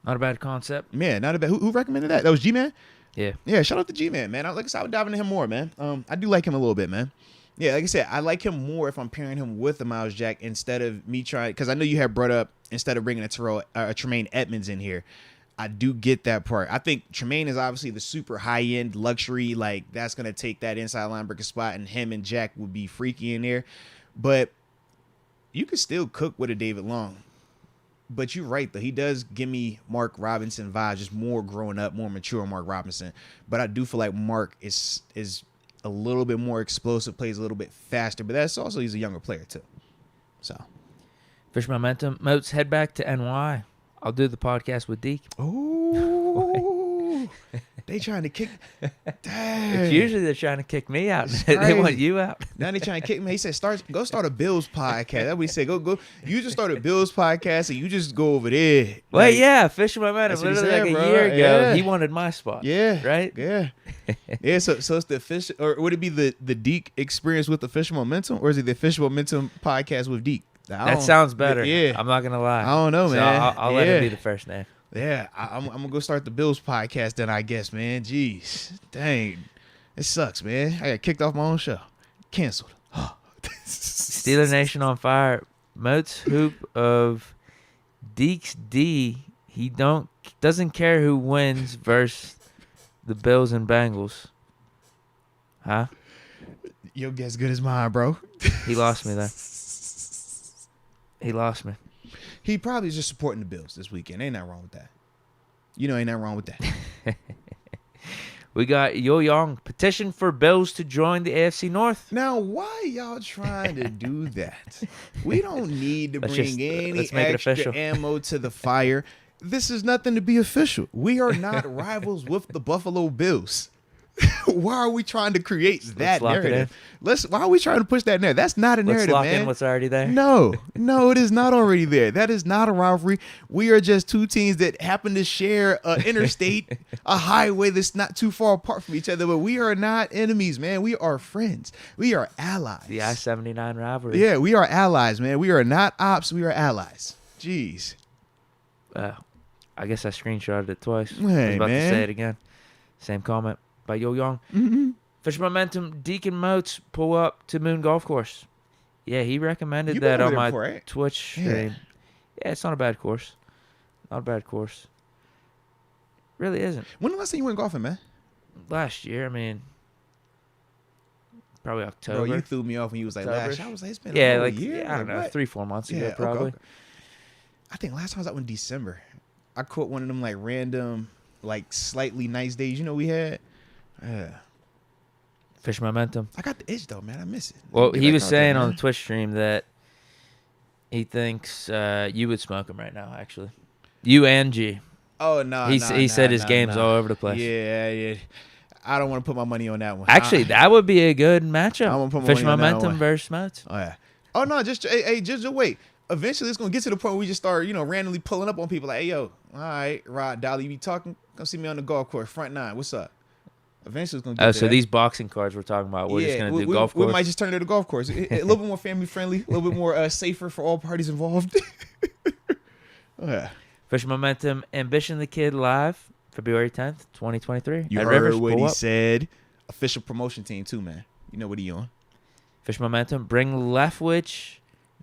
Not a bad concept. Man, not a bad. Who recommended that? That was G-Man? Yeah. Yeah, shout out to G-Man, man. Like I said, I would dive into him more, man. I do like him a little bit, man. Yeah, like I said, I like him more if I'm pairing him with the Miles Jack instead of me trying, because I know you had brought up instead of bringing a Tremaine Edmunds in here. I do get that part. I think Tremaine is obviously the super high-end luxury, like that's going to take that inside linebacker spot, and him and Jack would be freaky in there. But you could still cook with a David Long. But you're right, though. He does give me Mark Robinson vibes, just more grown up, more mature Mark Robinson. But I do feel like Mark is a little bit more explosive, plays a little bit faster. But that's also he's a younger player, too. So. Fish momentum. Moats, head back to NY. I'll do the podcast with Deke. Ooh. They trying to kick. Dang. It's usually they're trying to kick me out. They want you out. Now they trying to kick me. He said, go start a Bills podcast. That's what he said. Go. You just start a Bills podcast and you just go over there. Well, yeah, Fisher Momentum. Literally said, like bro. a year ago, Yeah. he wanted my spot. Yeah. Right? Yeah. Yeah. So it's the official, or would it be the Deke experience with official momentum, or is it the official momentum podcast with Deke? That sounds better. Yeah. I'm not gonna lie. I don't know, So man. I'll let it be the first name. Yeah, I'm gonna go start the Bills podcast then, I guess, man. Jeez, dang, it sucks, man. I got kicked off my own show, canceled. Steeler Nation on fire. Moats hoop of Deke's D. He doesn't care who wins versus the Bills and Bengals. Huh? Your guess good as mine, bro. He lost me though. He lost me. He probably is just supporting the Bills this weekend. Ain't nothing wrong with that. You know, ain't nothing wrong with that. We got Yo Young petition for Bills to join the AFC North. Now, why y'all trying to do that? We don't need to bring any extra ammo to the fire. This is nothing to be official. We are not rivals with the Buffalo Bills. Why are we trying to create that narrative? Why are we trying to push that narrative? That's not a narrative, Let's lock man. in what's already there. No, it is not already there. That is not a rivalry. We are just two teams that happen to share an interstate, a highway that's not too far apart from each other. But we are not enemies, man. We are friends. We are allies. The I-79 rivalry. Yeah, we are allies, man. We are not ops. We are allies. Jeez. I guess I screenshotted it twice. Hey, I was about man. to say it again. Same comment by Yo Young. Mm-hmm. Fish Momentum, Deke and Moats pull up to Moon Golf Course. Yeah, he recommended You've been that over on there my before, right? Twitch stream. Yeah, it's not a bad course. Not a bad course. Really isn't. When the last time you went golfing, man? Last year, I mean, probably October. Bro, you threw me off when you was like October. last year. I was like, it's been Yeah, a year. I don't know, what? 3-4 months ago, Yeah, probably. okay. I think last time I was out in December. I caught one of them like random, like slightly nice days. You know we had. Yeah. Fish Momentum. I got the itch though, man. I miss it. Well, Get he back was out saying there, on man. the Twitch stream that he thinks you would smoke him right now, actually. You and G. Oh no. He said his game's all over the place. Yeah. I don't want to put my money on that one. Actually, that would be a good matchup. I won't put my Fish money on that Momentum one. versus Moats. Oh yeah. Oh no, just wait. Eventually, it's gonna get to the point where we just start, randomly pulling up on people like, "Hey, yo, all right, Rod, Dolly, you be talking? Come see me on the golf course, front nine. What's up?" Eventually, it's gonna get. Oh, to so that. these boxing cards we're talking about, we're just gonna do golf course. We might just turn it to golf course. A little bit more family friendly, a little bit more safer for all parties involved. Oh, yeah. Fish Momentum, Ambition the Kid live, February 10th, 2023. You at heard Rivers, what pull he up. said. Official promotion team too, man. You know what he on. Fish Momentum, bring Leftwich,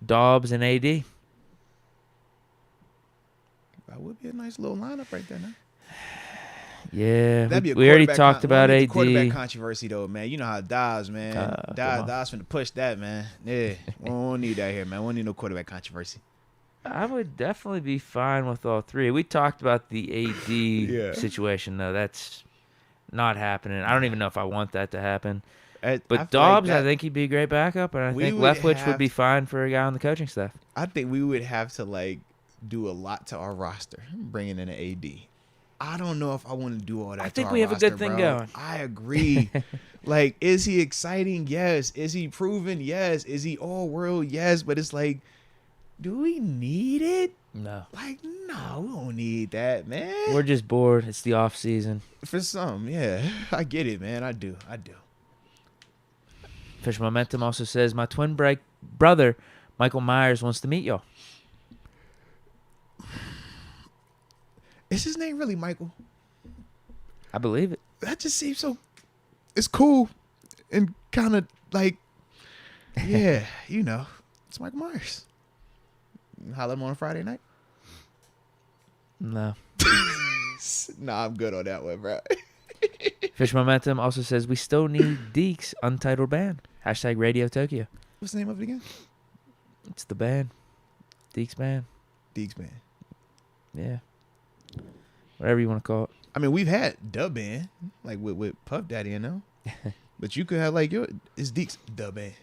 Dobbs, and AD. That would be a nice little lineup right there, man. Yeah, That'd be a we already quarterback talked about AD. Quarterback controversy though, man. You know how Dobbs, man. Come Dobbs finna push that, man. Yeah, we don't need that here, man. We don't need no quarterback controversy. I would definitely be fine with all three. We talked about the AD Yeah. situation, though. That's not happening. I don't even know if I want that to happen. I But feel Dobbs, like I think he'd be a great backup, and I We think would Leftwich have would be fine for a guy on the coaching staff. I think we would have to do a lot to our roster, bringing in an AD. I don't know if I want to do all that. I to think our we have a roster, good thing bro. going. I agree. Is he exciting? Yes. Is he proven? Yes. Is he all world? Yes. But it's like, do we need it? No. No, we don't need that, man. We're just bored. It's the off season. For some, yeah. I get it, man. I do. Fish Momentum also says, my twin brother, Michael Myers, wants to meet y'all. Is his name really Michael? I believe it. That just seems so. It's cool, and kind of yeah, it's Michael Myers. Holler at him on a Friday night. No. Nah, I'm good on that one, bro. Fish Momentum also says, we still need Deke's untitled band. Hashtag Radio Tokyo. What's the name of it again? It's the band. Deke's band. Deke's Band. Yeah. Whatever you want to call it. I mean, we've had Dub Band, with Puff Daddy, but you could have it's Deke's Dub Band.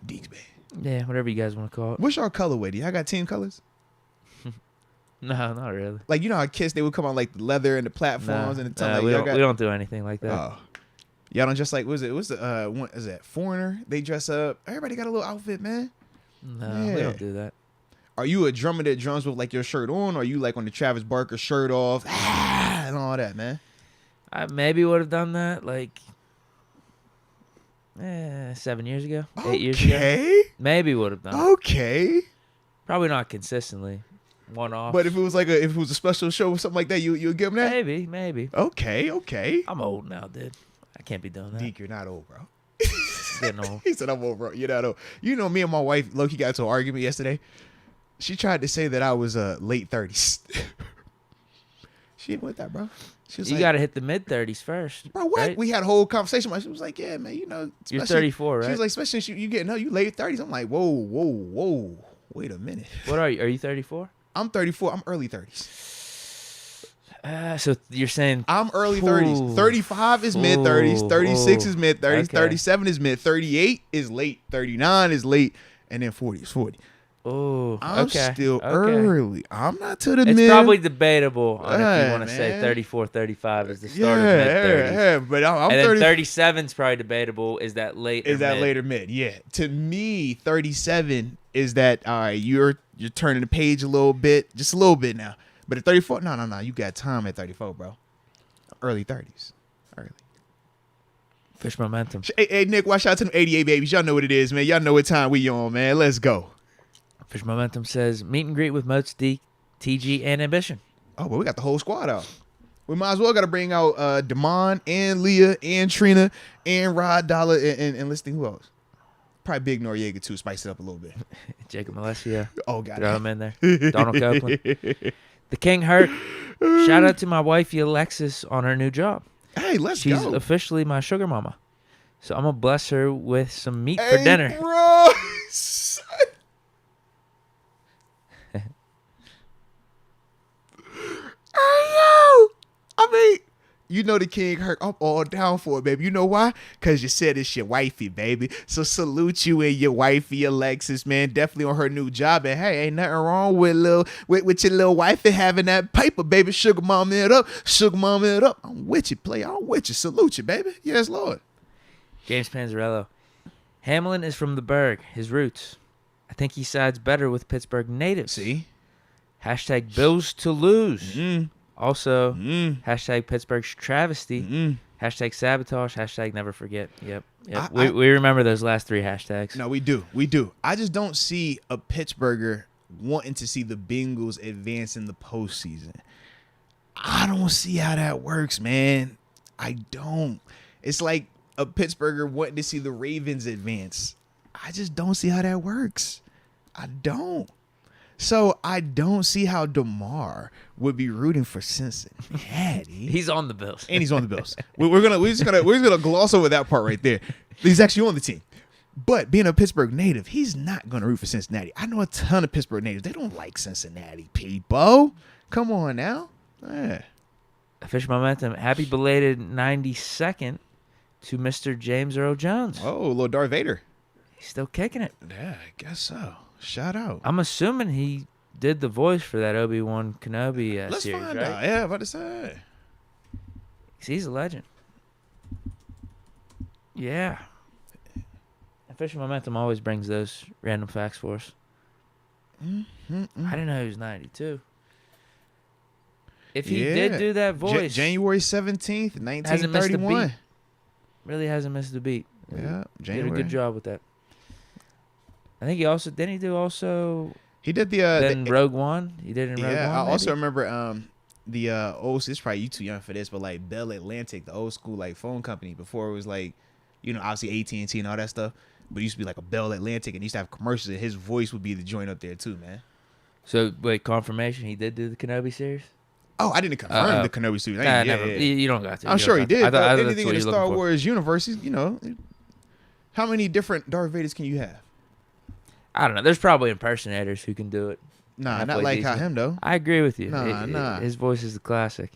Deke's Band. Yeah, whatever you guys want to call it. What's your colorway? Do y'all got team colors? No, not really. Like, you know how Kiss, they would come on like the leather and the platforms and the tongue. we Like, we don't do anything like that. Oh. Y'all don't just like, what's the one, is that Foreigner? They dress up. Everybody got a little outfit, man. No, we don't do that. Are you a drummer that drums with like your shirt on, or are you like on the Travis Barker shirt off and all that, man? I maybe would have done that like 7 years ago, 8 years ago. Maybe would have done it. Okay. Probably not consistently. One off. But if it was a special show or something like that, you'd give them that? Maybe. Okay. I'm old now, dude. I can't be doing that. Deke, you're not old, bro. Getting old. He said, I'm old, bro. You're not old. You know, me and my wife, Loki, got into an argument yesterday. She tried to say that I was late 30s. She didn't want that, bro. She was you got to hit the mid-30s first. Bro, what? Right? We had a whole conversation. She was like, yeah, man, you know. You're 34, right? She was like, especially you getting up, you late 30s. I'm like, whoa. Wait a minute. What are you? Are you 34? I'm 34. I'm early 30s. So you're saying I'm early 30s. 35 is mid 30s. 36 is mid 30s. Okay. 37 is mid. 38 is late. 39 is late. And then 40 is 40. Oh, I'm okay. still Okay. early. I'm not to the It's mid. probably debatable on if you want to man. say 34, 35 is the start of mid-30s. Yeah, but I'm and 30. then 37 is probably debatable. Is that late or Is that mid? later mid? Yeah. To me, 37 is that, all right, you're turning the page a little bit, just a little bit now. But at 34, no. You got time at 34, bro. Early 30s. Early. Fish momentum. Hey, Nick, watch out to them 88 babies. Y'all know what it is, man. Y'all know what time we on, man. Let's go. Fish momentum says meet and greet with Moats, Deke, TG, and Ambition. Oh, well, we got the whole squad out. We might as well got to bring out Damon and Leah and Trina and Rod Dollar and let's think who else. Probably Big Noriega too. Spice it up a little bit. Jacob Alessio. Oh, God. Throw him in there. Donald Copeland. The King Hurt. Shout out to my wifey Alexis on her new job. Hey, let's She's go. officially my sugar mama. So I'm going to bless her with some meat for dinner. Bro. I mean, you know the King Hurt. I'm all down for it, baby. You know why? Because you said it's your wifey, baby. So salute you and your wifey, Alexis, man. Definitely on her new job. And hey, ain't nothing wrong with your little wifey having that paper, baby. Sugar mama it up. I'm with you, play. I'm with you. Salute you, baby. Yes, Lord. James Panzarello. Hamlin is from the Berg, his roots. I think he sides better with Pittsburgh natives. See? Hashtag Bills to lose. Mm. Also, hashtag Pittsburgh's travesty. Hashtag sabotage. Hashtag never forget. Yep. We remember those last three hashtags. No, we do. I just don't see a Pittsburgher wanting to see the Bengals advance in the postseason. I don't see how that works, man. I don't. It's like a Pittsburgher wanting to see the Ravens advance. I just don't see how that works. I don't. So I don't see how DeMar would be rooting for Cincinnati. He's on the Bills. And he's on the Bills. We're just gonna gloss over that part right there. He's actually on the team. But being a Pittsburgh native, he's not gonna root for Cincinnati. I know a ton of Pittsburgh natives. They don't like Cincinnati people. Come on now. Yeah. Fish momentum. Happy belated 92nd to Mr. James Earl Jones. Oh, little Darth Vader. He's still kicking it. Yeah, I guess so. Shout out. I'm assuming he did the voice for that Obi-Wan Kenobi Let's series, find right? out. Yeah, about to say. He's a legend. Yeah. Official Momentum always brings those random facts for us. I didn't know he was 92. If he did do that voice, January 17th, 1931. Really hasn't missed a beat. Yeah, Did January. a good job with that. I think he also didn't he do also. He did then Rogue One. He did in Rogue One. Yeah, I also maybe? remember the old. It's probably you too young for this, but like Bell Atlantic, the old school like phone company before it was like, you know, obviously AT&T and all that stuff. But it used to be like a Bell Atlantic, and he used to have commercials, and his voice would be the joint up there too, man. So wait, confirmation he did do the Kenobi series. Oh, I didn't confirm the Kenobi series. Never. You don't got to. I'm sure he did. I thought anything in the Star Wars universe, you know, how many different Darth Vaders can you have? I don't know. There's probably impersonators who can do it. Nah, not like how him though. I agree with you. Nah. His voice is the classic.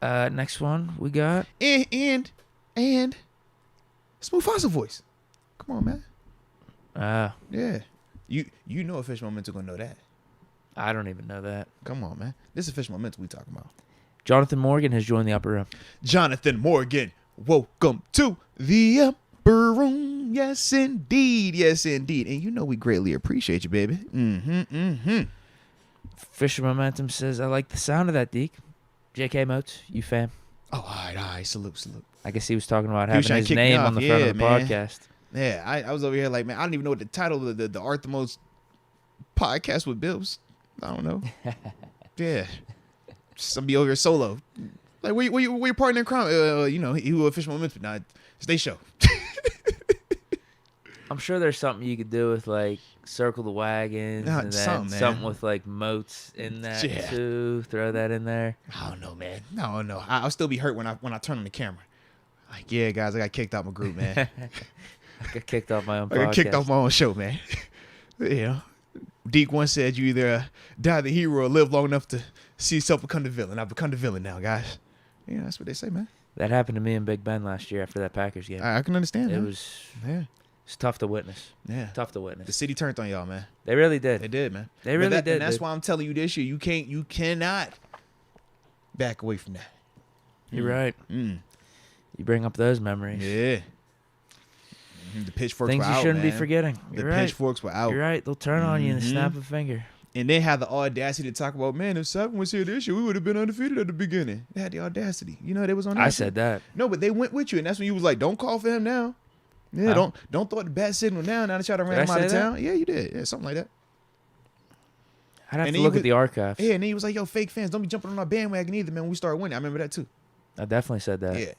Next one we got and Smooth Fossil voice. Come on, man. Yeah, you know, Fish Momentum gonna know that. I don't even know that. Come on, man. This is official momentum we talking about. Jonathan Morgan has joined the upper room. Jonathan Morgan, welcome to the upper room. Yes, indeed. Yes, indeed. And you know we greatly appreciate you, baby. Fisher Momentum says, I like the sound of that, Deke. J.K. Moats, you fan? Oh, all right. Salute. I guess he was talking about He was having trying to his kick me name off. on the Yeah, front of the man. podcast. Yeah, I was over here like, man, I don't even know what the title of the Arthamos podcast with Bills. I don't know. Yeah. Some be over here solo. Like, where you partner in crime? He will official momentum. Nah, it's they show. I'm sure there's something you could do with, like, Circle the Wagons and then something with, like, Moats in that, too. Throw that in there. I don't know, man. No. I'll still be hurt when I turn on the camera. Like, yeah, guys, I got kicked out my group, man. I got kicked off my own podcast. I got kicked off my own show, man. Deke once said you either die the hero or live long enough to see yourself become the villain. I've become the villain now, guys. Yeah, that's what they say, man. That happened to me and Big Ben last year after that Packers game. I can understand. It was tough to witness. Yeah. Tough to witness. The city turned on y'all, man. They really did. They did, man. They really did. And that's why I'm telling you this year, you cannot back away from that. You're right. You bring up those memories. Yeah. The pitchforks Things were you out, shouldn't be man. forgetting. The pitchforks were out. You're right. They'll turn on you in the snap of a finger. And they had the audacity to talk about, man, if Sutton was here this year, we would have been undefeated at the beginning. They had the audacity. You know, they was on that. I said that. No, but they went with you, and that's when you was like, don't call for him now. Yeah, don't throw the bad signal now. Now that y'all done ran him out of town. Yeah, you did. Yeah, something like that. I'd have to look at the archives. Yeah, and then he was like, yo, fake fans, don't be jumping on our bandwagon either, man, when we start winning. I remember that, too. I definitely said that. Yeah,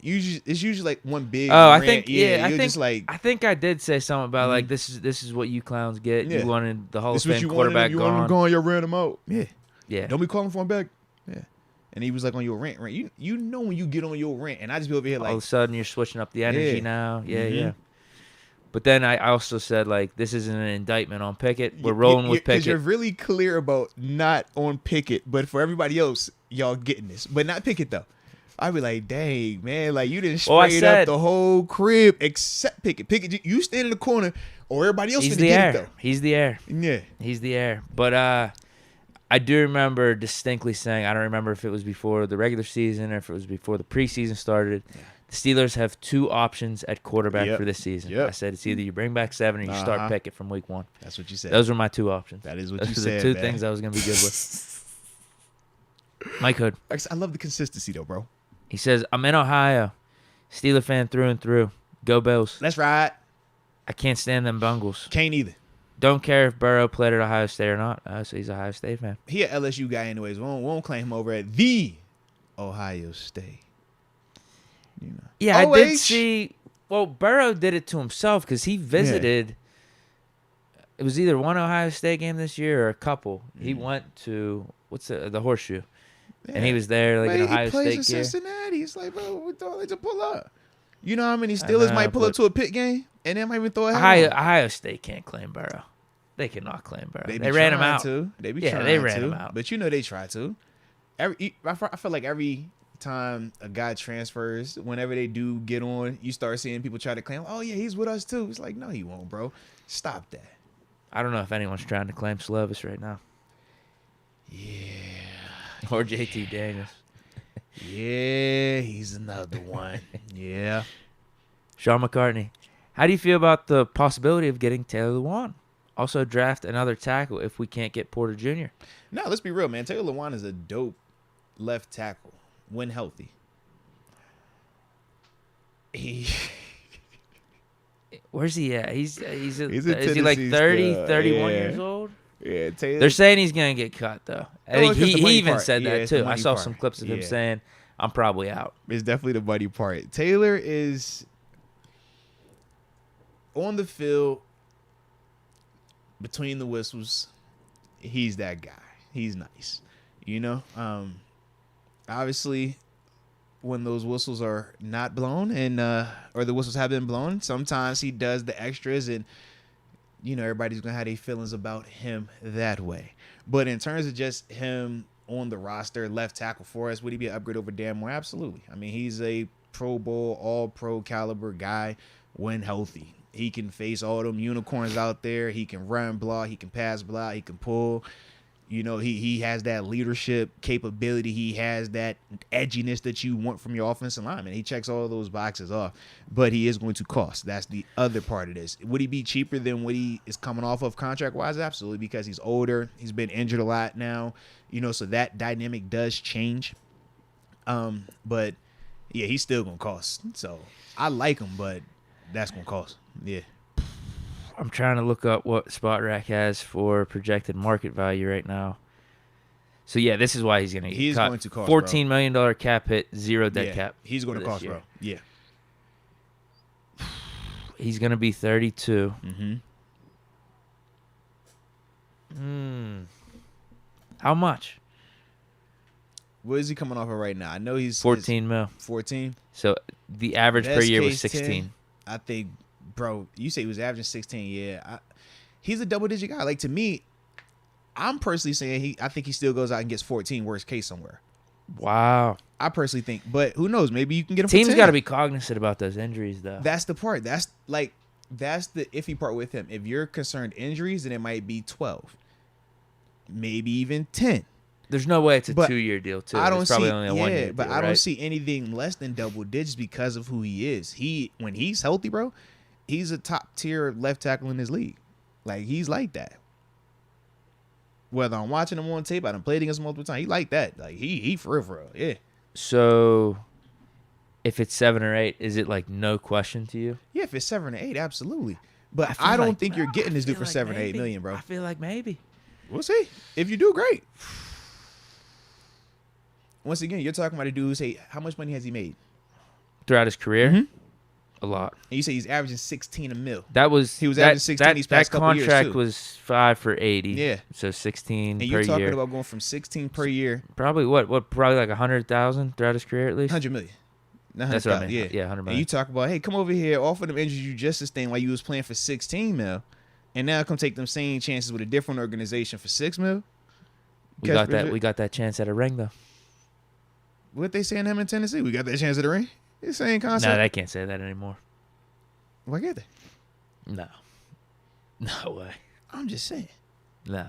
it's usually like one big rant. I think I did say something about like this is what you clowns get. Yeah. You wanted the Hall of This is Fame what quarterback you wanted him gone, you ran him out. Yeah. Don't be calling for him back. Yeah. And he was like on your rant. You know when you get on your rant, and I just be over here like all of a sudden you're switching up the energy now. Yeah. But then I also said like this isn't an indictment on Pickett. We're rolling with Pickett. Because you're really clear about not on Pickett, but for everybody else, y'all getting this. But not Pickett though. I'd be like, dang, man, like you didn't spray up the whole crib except Pickett. Pickett, you stand in the corner or everybody else finna get it though. He's the heir. Yeah. He's the heir. But I do remember distinctly saying, I don't remember if it was before the regular season or if it was before the preseason started. Yeah. The Steelers have two options at quarterback for this season. I said it's either you bring back 7 or you start Pickett from week 1. That's what you said. Those were my two options. That is what you said, Those were the two things I was going to be good with. Mike Hood. I love the consistency though, bro. He says, I'm in Ohio. Steeler fan through and through. Go Bills. Let's ride. I can't stand them Bungles. Can't either. Don't care if Burrow played at Ohio State or not. So he's a Ohio State fan. He an LSU guy anyways. We won't claim him over at the Ohio State. You know. Yeah, I did see. Well, Burrow did it to himself because he visited. It was either one Ohio State game this year or a couple. He went to the Horseshoe. Yeah. And he was there like an Ohio State kid. He plays in Cincinnati. It's like, bro, we throw it to pull up. You know how many Steelers might pull up to a Pitt game and then might even throw a Ohio State can't claim Burrow. They cannot claim Burrow. They ran him out. They ran him out. But you know they try to. I feel like every time a guy transfers, whenever they do get on, you start seeing people try to claim, oh, yeah, he's with us too. It's like, no, he won't, bro. Stop that. I don't know if anyone's trying to claim Slovis right now. Yeah. Or JT Daniels. Yeah, he's another one. Yeah. Sean McCartney. How do you feel about the possibility of getting Taylor Lewan? Also draft another tackle if we can't get Porter Jr. No, let's be real, man. Taylor Lewan is a dope left tackle when healthy. Where's he at? Is he like 30, 31 years old? Yeah, Taylor. They're saying he's going to get cut, though. I think he even said that, too. I saw some clips of him saying, I'm probably out. It's definitely the money part. Taylor is on the field between the whistles. He's that guy. He's nice. You know? Obviously, when those whistles are not blown or the whistles have been blown, sometimes he does the extras and you know, everybody's going to have their feelings about him that way. But in terms of just him on the roster, left tackle for us, would he be an upgrade over Dan Moore? Absolutely. I mean, he's a Pro Bowl, all-pro caliber guy when healthy. He can face all them unicorns out there. He can run block. He can pass block. He can pull. You know, he has that leadership capability. He has that edginess that you want from your offensive lineman. He checks all those boxes off, but he is going to cost. That's the other part of this. Would he be cheaper than what he is coming off of contract-wise? Absolutely, because he's older. He's been injured a lot now, you know, so that dynamic does change. But, yeah, he's still going to cost. So, I like him, but that's going to cost. Yeah. I'm trying to look up what Spot Rack has for projected market value right now. So, yeah, this is why he's going to get cut. Going to cost, $14 million cap hit, 0 dead cap. He's going to cost, bro. Yeah. He's going to be 32. How much? What is he coming off of right now? I know he's 14 mil. 14. So, the average per year was 16. 10, I think. Bro, you say he was averaging 16. Yeah, he's a double-digit guy. Like, to me, I'm personally saying I think he still goes out and gets 14, worst case somewhere. Wow. I personally think. But who knows? Maybe you can get him Team's for 10. got to be cognizant about those injuries, though. That's the part. That's the iffy part with him. If you're concerned injuries, then it might be 12. Maybe even 10. There's no way it's a 2-year deal, too. I don't it's probably see, only a 1-year deal, but I don't see anything less than double digits because of who he is. When he's healthy, bro, he's a top tier left tackle in this league. Like, he's like that. Whether I'm watching him on tape, I done played against him multiple times. He like that. Like, he for real, yeah. So, if it's 7 or 8, is it like no question to you? Yeah, if it's 7 or 8, absolutely. But I don't think you're getting this dude for 7 or 8 million, bro. I feel like maybe. We'll see. If you do, great. Once again, you're talking about a dude who say, how much money has he made? Throughout his career? A lot. And you say he's averaging 16 a mil. He was averaging 16 these past couple years, too. That contract was 5 for 80. Yeah. So 16 and per year. you're talking about going from 16 per year. Probably probably like 100,000 throughout his career at least? 100 million. That's what I mean. Yeah, 100 million. And you talk about, hey, come over here, off of them injuries you just sustained while you was playing for 16 mil, and now come take them same chances with a different organization for 6 mil. We got that chance at a ring, though. What they saying him in Tennessee? We got that chance at a ring? It's the same concept. No, they can't say that anymore. Why can't they? No. No way. I'm just saying. No.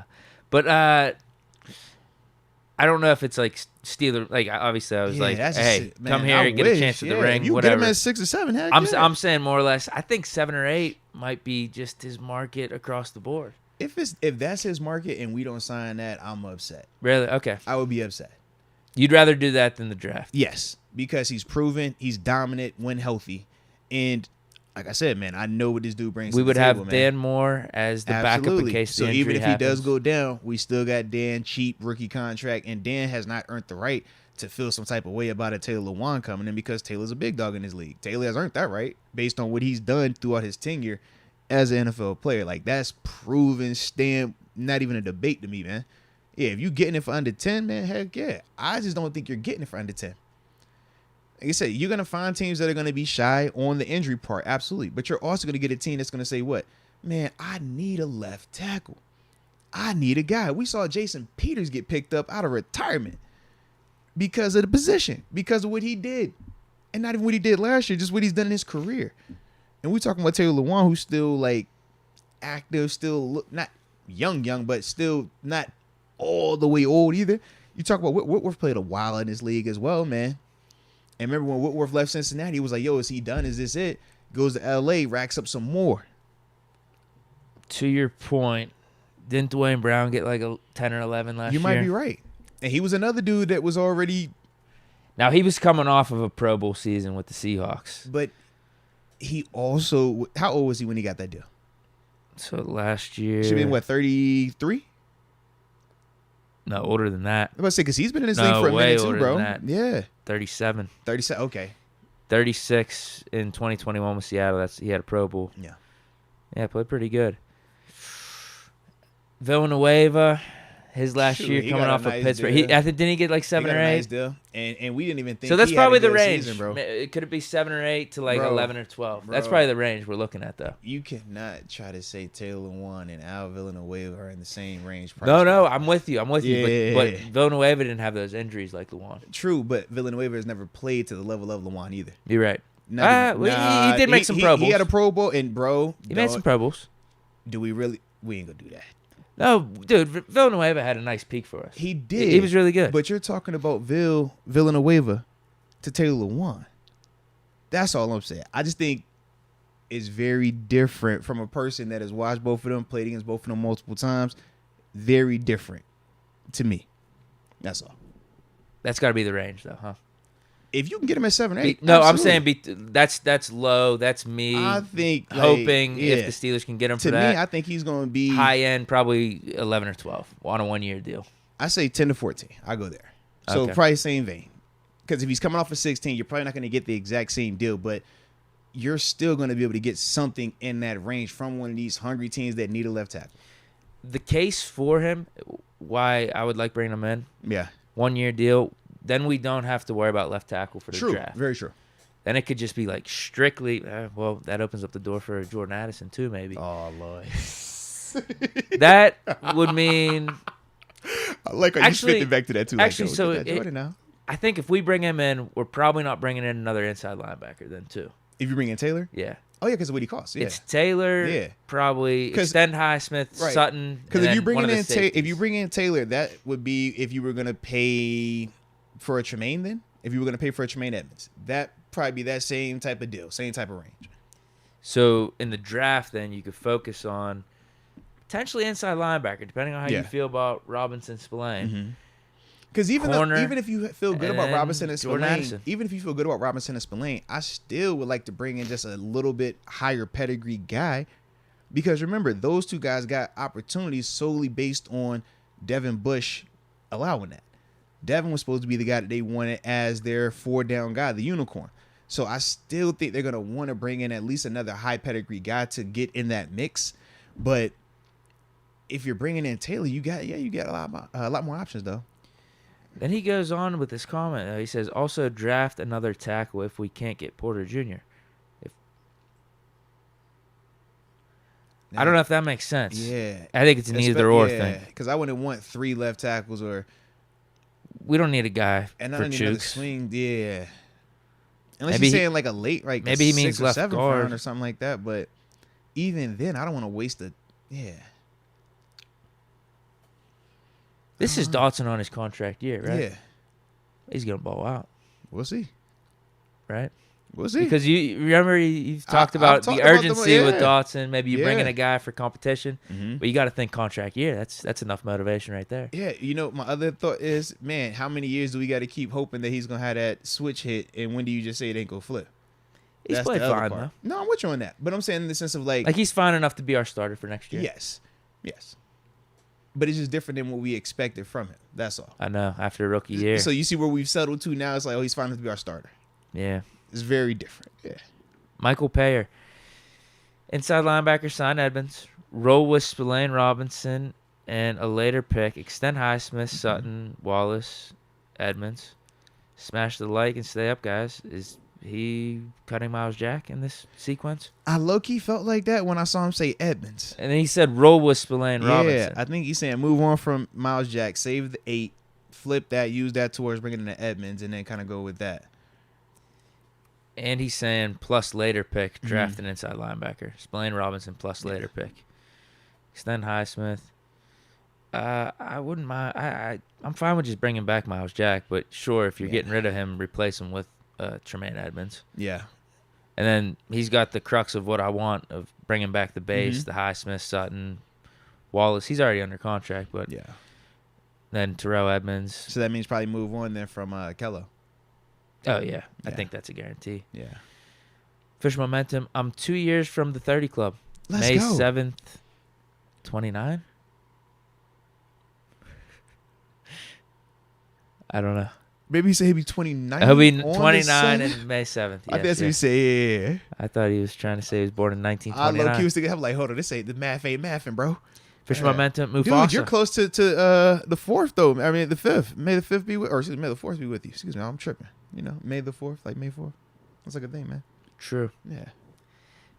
But I don't know if it's like Steeler. Like, obviously, I was hey, come here and get a chance at the ring. You whatever. Get him at 6 or 7. Heck I'm saying more or less. I think 7 or 8 might be just his market across the board. If that's his market and we don't sign that, I'm upset. Really? Okay. I would be upset. You'd rather do that than the draft? Yes, because he's proven, he's dominant when healthy, and like I said, man, I know what this dude brings. We to would the table, have man. Dan Moore as the backup in case the injury even if happens. he does go down, we still got Dan, cheap rookie contract, and Dan has not earned the right to feel some type of way about a Taylor Lewan coming in because Taylor's a big dog in his league. Taylor has earned that right based on what he's done throughout his tenure as an NFL player. Like, that's proven, stamp, not even a debate to me, man. Yeah, if you getting it for under 10, man, heck yeah. I just don't think you're getting it for under 10. Like I said, you're going to find teams that are going to be shy on the injury part, absolutely. But you're also going to get a team that's going to say, what? Man, I need a left tackle. I need a guy. We saw Jason Peters get picked up out of retirement because of the position, because of what he did. And not even what he did last year, just what he's done in his career. And we're talking about Taylor Lewan, who's still, like, active, still not young, but still not all the way old either. You talk about Whitworth played a while in this league as well, man. And remember when Whitworth left Cincinnati, he was like, yo, is he done? Is this it? Goes to L.A., racks up some more. To your point, didn't Dwayne Brown get like a 10 or 11 last year? You might be right. And he was another dude that was already... Now, he was coming off of a Pro Bowl season with the Seahawks. But he also... How old was he when he got that deal? So last year... Should have been, what, 33? No, older than that. I was about to say, because he's been in this league for a minute too, bro. Yeah. 37. 37, okay. 36 in 2021 with Seattle. He had a Pro Bowl. Yeah. Yeah, played pretty good. Villanueva, his last year coming off of Pittsburgh. Didn't he get like 7 or 8? Nice deal. And we didn't even think so that's probably the range. Season, bro. Could it be 7 or 8 to like 11 or 12? That's probably the range we're looking at, though. You cannot try to say Taylor Lewan and Al Villanueva are in the same range. No, I'm with you. Yeah. But Villanueva didn't have those injuries like Lewan. True, but Villanueva has never played to the level of Lewan either. You're right. He did make some Pro Bowls. He had a Pro Bowl, and bro, he made some Pro Bowls. Do we really? We ain't gonna do that. No, dude, Villanueva had a nice peak for us. He did. He was really good. But you're talking about Villanueva to Taylor Lewan. That's all I'm saying. I just think it's very different from a person that has watched both of them, played against both of them multiple times. Very different to me. That's all. That's got to be the range, though, huh? If you can get him at 7 or 8. No, absolutely. I'm saying that's low. That's me. I think hoping if the Steelers can get him for that. To me, I think he's going to be high end, probably 11 or 12 on a 1-year deal. I say 10 to 14. I go there. So probably same vein. Because if he's coming off of 16, you're probably not going to get the exact same deal, but you're still going to be able to get something in that range from one of these hungry teams that need a left tackle. The case for him, why I would like bringing him in. Yeah. 1-year deal. Then we don't have to worry about left tackle for the draft. Very true. Then it could just be like strictly, that opens up the door for Jordan Addison too, maybe. Oh, Lord. That would mean. I like how you spit it back to that too. Actually, I think if we bring him in, we're probably not bringing in another inside linebacker then too. If you bring in Taylor? Yeah. Oh, yeah, because of what he costs. Yeah. It's Taylor, probably extend Highsmith, Sutton. Because if you bring in Taylor, that would be if you were going to pay for a Tremaine then? If you were going to pay for a Tremaine Edmunds. That probably be that same type of deal, same type of range. So in the draft then, you could focus on potentially inside linebacker, depending on how you feel about Robinson, Spillane. Because even if you feel good about Robinson and Spillane, I still would like to bring in just a little bit higher pedigree guy. Because remember, those two guys got opportunities solely based on Devin Bush allowing that. Devin was supposed to be the guy that they wanted as their 4-down guy, the unicorn. So I still think they're going to want to bring in at least another high pedigree guy to get in that mix. But if you're bringing in Taylor, you got a lot more options, though. Then he goes on with this comment. He says, also draft another tackle if we can't get Porter Jr. I don't know if that makes sense. Yeah. I think it's an either-or thing. Because I wouldn't want 3 left tackles or... We don't need a guy and for Chooks. Swing, yeah. Unless you're saying like a late, like maybe he means left guard round or something like that. But even then, I don't want to waste the. Yeah. This is Dotson on his contract year, right? Yeah. He's gonna ball out. We'll see. Right. We'll see. Because you remember you've talked about the urgency with Dotson. Maybe you bring in a guy for competition, but you got to think contract year. That's enough motivation right there. Yeah, my other thought is, man, how many years do we got to keep hoping that he's gonna have that switch hit, and when do you just say it ain't gonna flip? He's played fine though. No, I'm with you on that, but I'm saying in the sense of like he's fine enough to be our starter for next year. Yes. But it's just different than what we expected from him. That's all. I know after a rookie year. So you see where we've settled to now. It's like, he's fine enough to be our starter. Yeah. It's very different. Yeah. Michael Payer. Inside linebacker, sign Edmunds. Roll with Spillane Robinson and a later pick. Extend Highsmith, Sutton, Wallace, Edmunds. Smash the like and stay up, guys. Is he cutting Miles Jack in this sequence? I low-key felt like that when I saw him say Edmunds. And then he said roll with Spillane Robinson. Yeah, I think he's saying move on from Miles Jack, save the 8, flip that, use that towards bringing in the Edmunds, and then kind of go with that. And he's saying plus later pick, draft an inside linebacker. Spillane Robinson plus later pick. Extend Highsmith. I wouldn't mind. I'm fine with just bringing back Miles Jack, but sure, if you're getting rid of him, replace him with Tremaine Edmunds. Yeah. And then he's got the crux of what I want of bringing back the base, the Highsmith, Sutton, Wallace. He's already under contract, but then Terrell Edmunds. So that means probably move on then from Kello. Oh, yeah. I think that's a guarantee. Yeah. Fish Momentum. I'm 2 years from the 30 Club. Let's May go. 7th, 29? I don't know. Maybe he said he'll be 29. He'll be 29 and May 7th. I think that's what he said. Yeah. I thought he was trying to say he was born in 1929. I low-key was thinking, I'm like, hold on, this ain't the math ain't mathing, bro. Fish Momentum, Mufasa. Dude, you're close to the 4th, though. I mean, the 5th. May the 5th be with, or excuse me, May the 4th be with you. Excuse me, I'm tripping. May the 4th, like May 4th. That's like a thing, man. True. Yeah.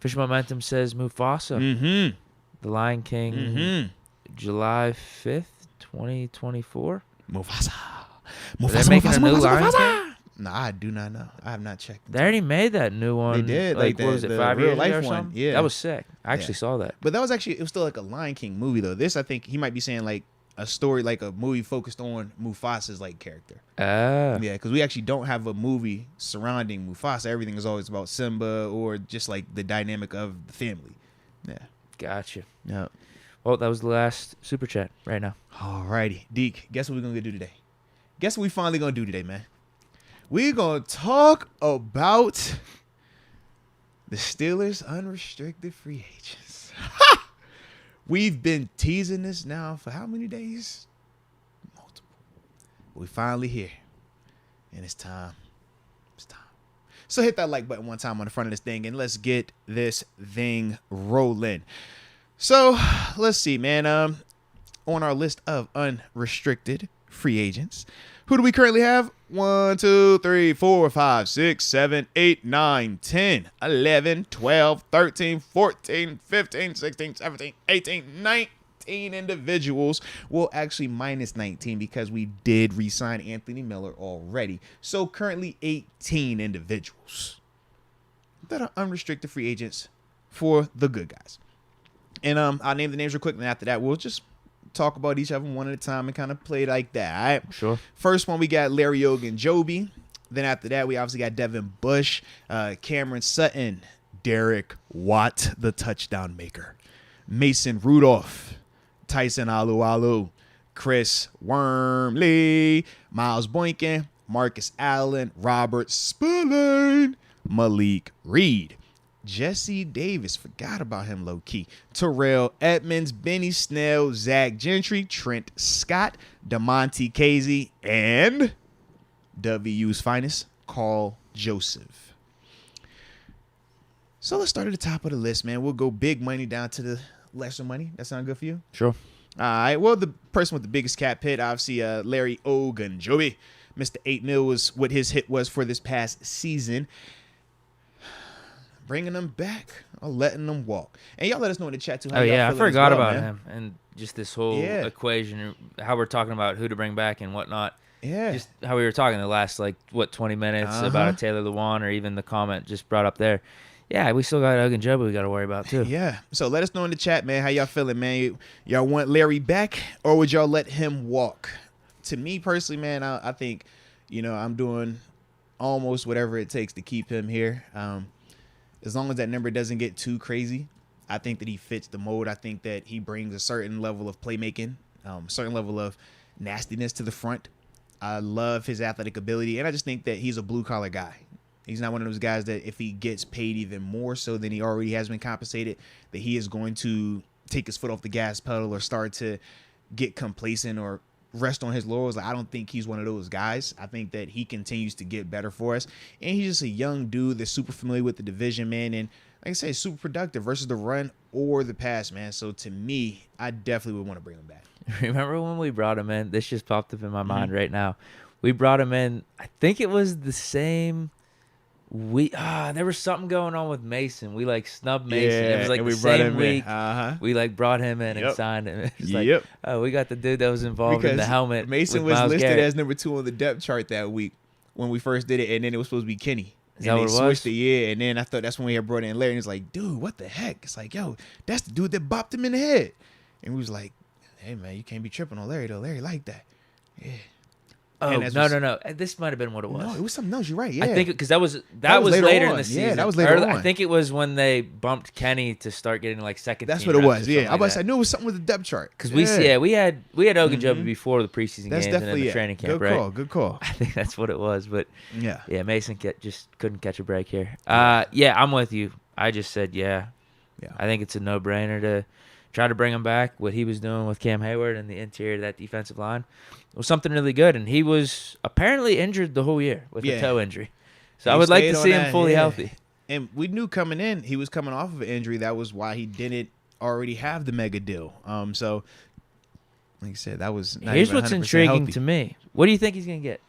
Fish Momentum says Mufasa. Mm-hmm. The Lion King. Mm-hmm. July 5th, 2024. Mufasa. They're making a new Lion King? No, I do not know. I have not checked. They already made that new one. They did. Like, what was it, 5 years ago or something? Yeah. That was sick. I actually saw that. But that was actually, it was still like a Lion King movie, though. This, I think, he might be saying, like, a story, like a movie focused on Mufasa's, like, character. Ah. Yeah, because we actually don't have a movie surrounding Mufasa. Everything is always about Simba or just, like, the dynamic of the family. Yeah. Gotcha. Yeah. Well, that was the last super chat right now. All righty. Deke, guess what we're going to do today? Guess what we finally going to do today, man? We're going to talk about the Steelers' unrestricted free agents. We've been teasing this now for how many days? Multiple. We finally here. And it's time. It's time. So hit that like button one time on the front of this thing and let's get this thing rolling. So let's see, man. On our list of unrestricted free agents, who do we currently have? 1, 2, 3, 4, 5, 6, 7, 8, 9, 10, 11, 12, 13, 14, 15, 16, 17, 18, 19 individuals. Well, actually minus 19 because we did re-sign Anthony Miller already. So currently 18 individuals that are unrestricted free agents for the good guys. And I'll name the names real quick, and after that, we'll just talk about each of them one at a time and kind of play like that. All right? Sure. First one, we got Larry Ogunjobi. Then after that, we obviously got Devin Bush, Cameron Sutton, Derek Watt, the touchdown maker, Mason Rudolph, Tyson Alualu, Chris Wormley, Miles Boykin, Marcus Allen, Robert Spillane, Malik Reed, Jesse Davis, forgot about him low-key, Terrell Edmunds, Benny Snell, Zach Gentry, Trent Scott, DeMonte Casey, and WU's finest, Carl Joseph. So let's start at the top of the list, man. We'll go big money down to the lesser money. That sound good for you? Sure. All right. Well, the person with the biggest cap hit, obviously, Larry Ogunjobi. Mr. 8 mil was what his hit was for this past season. Bringing them back or letting them walk. And y'all let us know in the chat, too. How I forgot about him. And just this whole equation, how we're talking about who to bring back and whatnot. Yeah. Just how we were talking the last, 20 minutes about a Taylor Lewan, or even the comment just brought up there. Yeah, we still got Ogunjobi we got to worry about, too. Yeah. So let us know in the chat, man, how y'all feeling, man. Y'all want Larry back, or would y'all let him walk? To me, personally, man, I think, I'm doing almost whatever it takes to keep him here. As long as that number doesn't get too crazy, I think that he fits the mold. I think that he brings a certain level of playmaking, certain level of nastiness to the front. I love his athletic ability, and I just think that he's a blue-collar guy. He's not one of those guys that if he gets paid even more so than he already has been compensated, that he is going to take his foot off the gas pedal or start to get complacent or rest on his laurels. I don't think he's one of those guys. I think that he continues to get better for us. And he's just a young dude that's super familiar with the division, man. And like I said, super productive versus the run or the pass, man. So to me, I definitely would want to bring him back. Remember when we brought him in? This just popped up in my mind right now. We brought him in. I think it was the same week. There was something going on with Mason. We snubbed Mason. It was the same week. We brought him in and signed him. It was we got the dude that was involved in the helmet. Mason was listed as number 2 on the depth chart that week when we first did it, and then it was supposed to be Kenny. Is that what it was? Switched it, and then I thought that's when we had brought in Larry, and it's like, dude, what the heck? It's like, yo, that's the dude that bopped him in the head. And we was like, hey, man, you can't be tripping on Larry, though. Larry like that. Yeah. Oh, no. This might have been what it was. No, it was something else. You're right. Yeah. I think because that was later in the season. Yeah, that was later on. I think it was when they bumped Kenny to start getting second That's team what it was. Yeah. I knew it was something with the depth chart. Because we had Ogunjobi before the preseason games and in the training camp, right? Good call. I think that's what it was. But yeah, Mason just couldn't catch a break here. I'm with you. I just said yeah. I think it's a no-brainer to try to bring him back. What he was doing with Cam Hayward and the interior of that defensive line was something really good. And he was apparently injured the whole year with a toe injury. So I would like to see him fully healthy. And we knew coming in, he was coming off of an injury. That was why he didn't already have the mega deal. So, like I said, that was not Here's even what's 100% intriguing healthy. to me. What do you think he's going to get?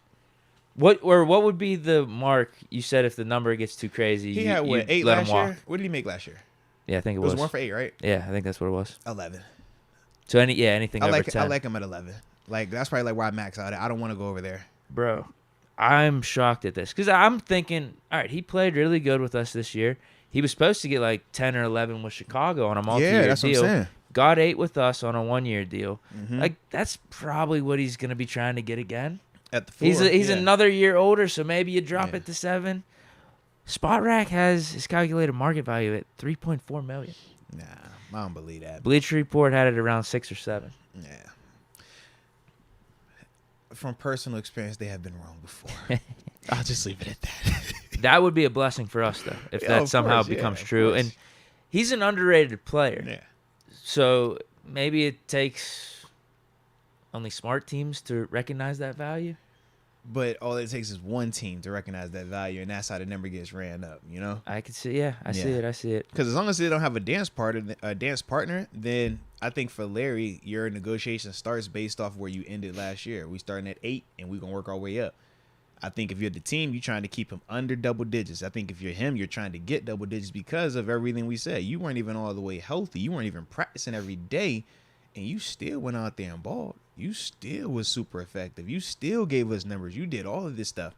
What would be the mark you said if the number gets too crazy? He had, 8 let last him walk? year? What did he make last year? Yeah, I think it was 1 for 8, right? Yeah, I think that's what it was. 11. So anything over 10. I like him at 11. That's probably where I max out at. I don't want to go over there. Bro, I'm shocked at this because I'm thinking, all right, he played really good with us this year. He was supposed to get like 10 or 11 with Chicago on a multi-year that's deal. what I'm saying. Got 8 with us on a 1-year deal. Mm-hmm. Like that's probably what he's going to be trying to get again. At the floor, he's another year older, so maybe you drop it to 7. Spot Rack has his calculated market value at $3.4 million. Nah, I don't believe that. Bleacher Report had it around 6 or 7. Yeah. From personal experience, they have been wrong before. I'll just leave it at that. That would be a blessing for us, though, if that somehow becomes true. And he's an underrated player. Yeah. So maybe it takes only smart teams to recognize that value. But all it takes is one team to recognize that value, and that's how the number gets ran up, you know? I can see, I see it. Because as long as they don't have a dance partner, then I think for Larry, your negotiation starts based off where you ended last year. We starting at 8, and we're going to work our way up. I think if you're the team, you're trying to keep him under double digits. I think if you're him, you're trying to get double digits because of everything we said. You weren't even all the way healthy. You weren't even practicing every day, and you still went out there and balled. You still was super effective. You still gave us numbers. You did all of this stuff.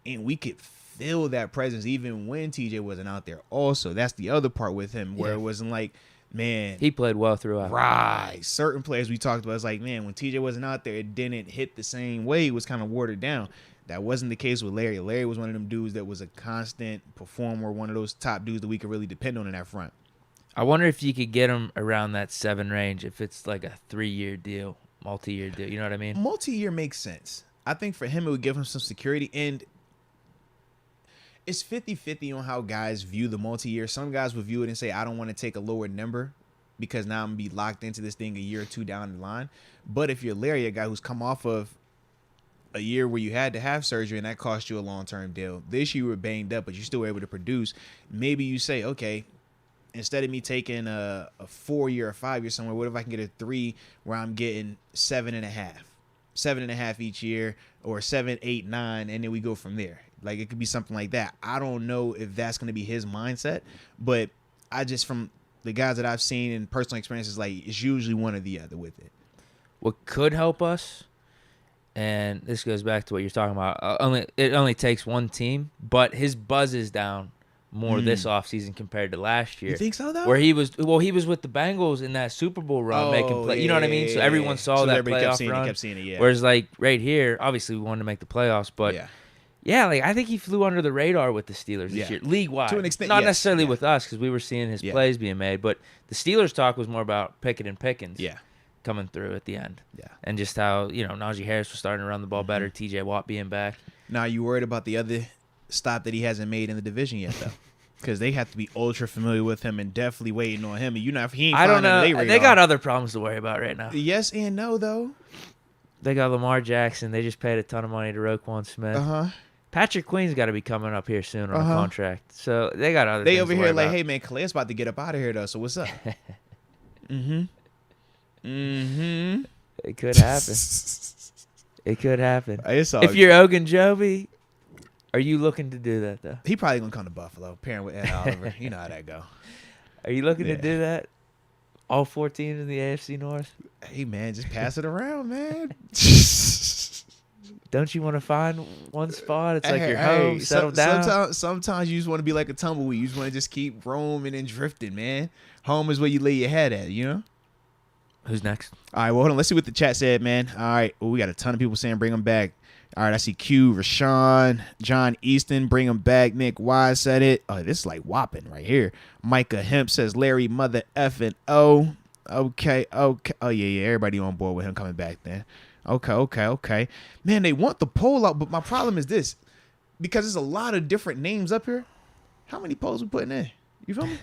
And we could feel that presence even when TJ wasn't out there. Also, that's the other part with him where it wasn't like, man. He played well throughout. Right. Certain players we talked about, it's like, man, when TJ wasn't out there, it didn't hit the same way. It was kind of watered down. That wasn't the case with Larry. Larry was one of them dudes that was a constant performer, one of those top dudes that we could really depend on in that front. I wonder if you could get him around that 7 range if it's like a 3-year deal. Multi-year deal, you know what I mean? Multi-year makes sense. I think for him, it would give him some security. And it's 50-50 on how guys view the multi-year. Some guys would view it and say, I don't want to take a lower number because now I'm going to be locked into this thing a year or 2 down the line. But if you're Larry, a guy who's come off of a year where you had to have surgery and that cost you a long-term deal, this year you were banged up, but you still were able to produce, maybe you say, okay, instead of me taking a 4-year or 5-year somewhere, what if I can get a 3 where I'm getting 7.5 each year, or 7, 8, 9, and then we go from there. Like it could be something like that. I don't know if that's going to be his mindset, but I just, from the guys that I've seen in personal experiences, like it's usually one or the other with it. What could help us, and this goes back to what you're talking about, it only takes one team, but his buzz is down more this offseason compared to last year. You think so, though? Where he was with the Bengals in that Super Bowl run, making play. You know what I mean? So everyone saw that playoff run. Kept seeing it, yeah. Whereas, like, right here, obviously we wanted to make the playoffs, but like I think he flew under the radar with the Steelers this year, league-wide. To an extent, not necessarily with us because we were seeing his plays being made, but the Steelers talk was more about Pickett and Pickens coming through at the end. Yeah. And just how, Najee Harris was starting to run the ball better, TJ Watt being back. Now, you worried about the other stop that he hasn't made in the division yet, though? Because they have to be ultra familiar with him and definitely waiting on him. And he ain't. I don't know. They got other problems to worry about right now. Yes and no, though. They got Lamar Jackson. They just paid a ton of money to Roquan Smith. Patrick Queen's got to be coming up here soon on a contract. So they got other. They over here like, hey man, Khaled's about to get up out of here though. So what's up? It could happen. It could happen. If you're Ogunjobi, are you looking to do that though? He probably gonna come to Buffalo, pairing with Ed Oliver. You know how that go. Are you looking to do that? All 4 teams in the AFC North? Hey man, just pass it around, man. Don't you want to find one spot? It's like your home, settle down. Sometimes you just want to be like a tumbleweed. You just want to just keep roaming and drifting, man. Home is where you lay your head at, you know? Who's next? All right, well, hold on. Let's see what the chat said, man. All right, well, we got a ton of people saying bring him back. All right, I see Q, Rashawn, John Easton, bring him back. Nick Wise said it. Oh, this is like whopping right here. Micah Hemp says Larry mother effing O. Okay. Oh, yeah. Everybody on board with him coming back then. Okay. Man, they want the poll out, but my problem is this. Because there's a lot of different names up here. How many polls we putting in? You feel me?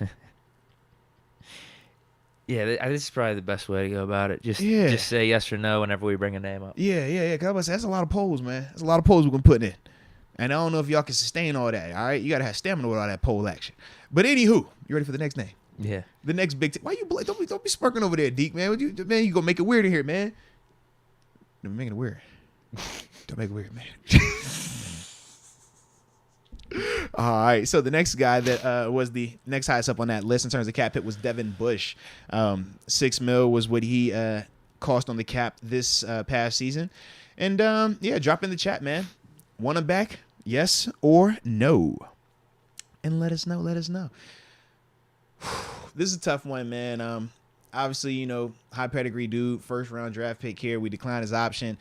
Yeah, this is probably the best way to go about it. Just say yes or no whenever we bring a name up. Yeah. Because I was saying, that's a lot of polls, man. That's a lot of polls we're going to put in. And I don't know if y'all can sustain all that, all right? You got to have stamina with all that poll action. But anywho, you ready for the next name? Yeah. The next big Why you don't be smirking over there, Deke, man. You going to make it weird in here, man. Don't make it weird. Don't make it weird, man. All right, so the next guy that was the next highest up on that list in terms of cap hit was Devin Bush. $6 million was what he cost on the cap this past season. And, drop in the chat, man. Want him back? Yes or no? And let us know. This is a tough one, man. Obviously, high pedigree dude, first round draft pick here. We declined his option.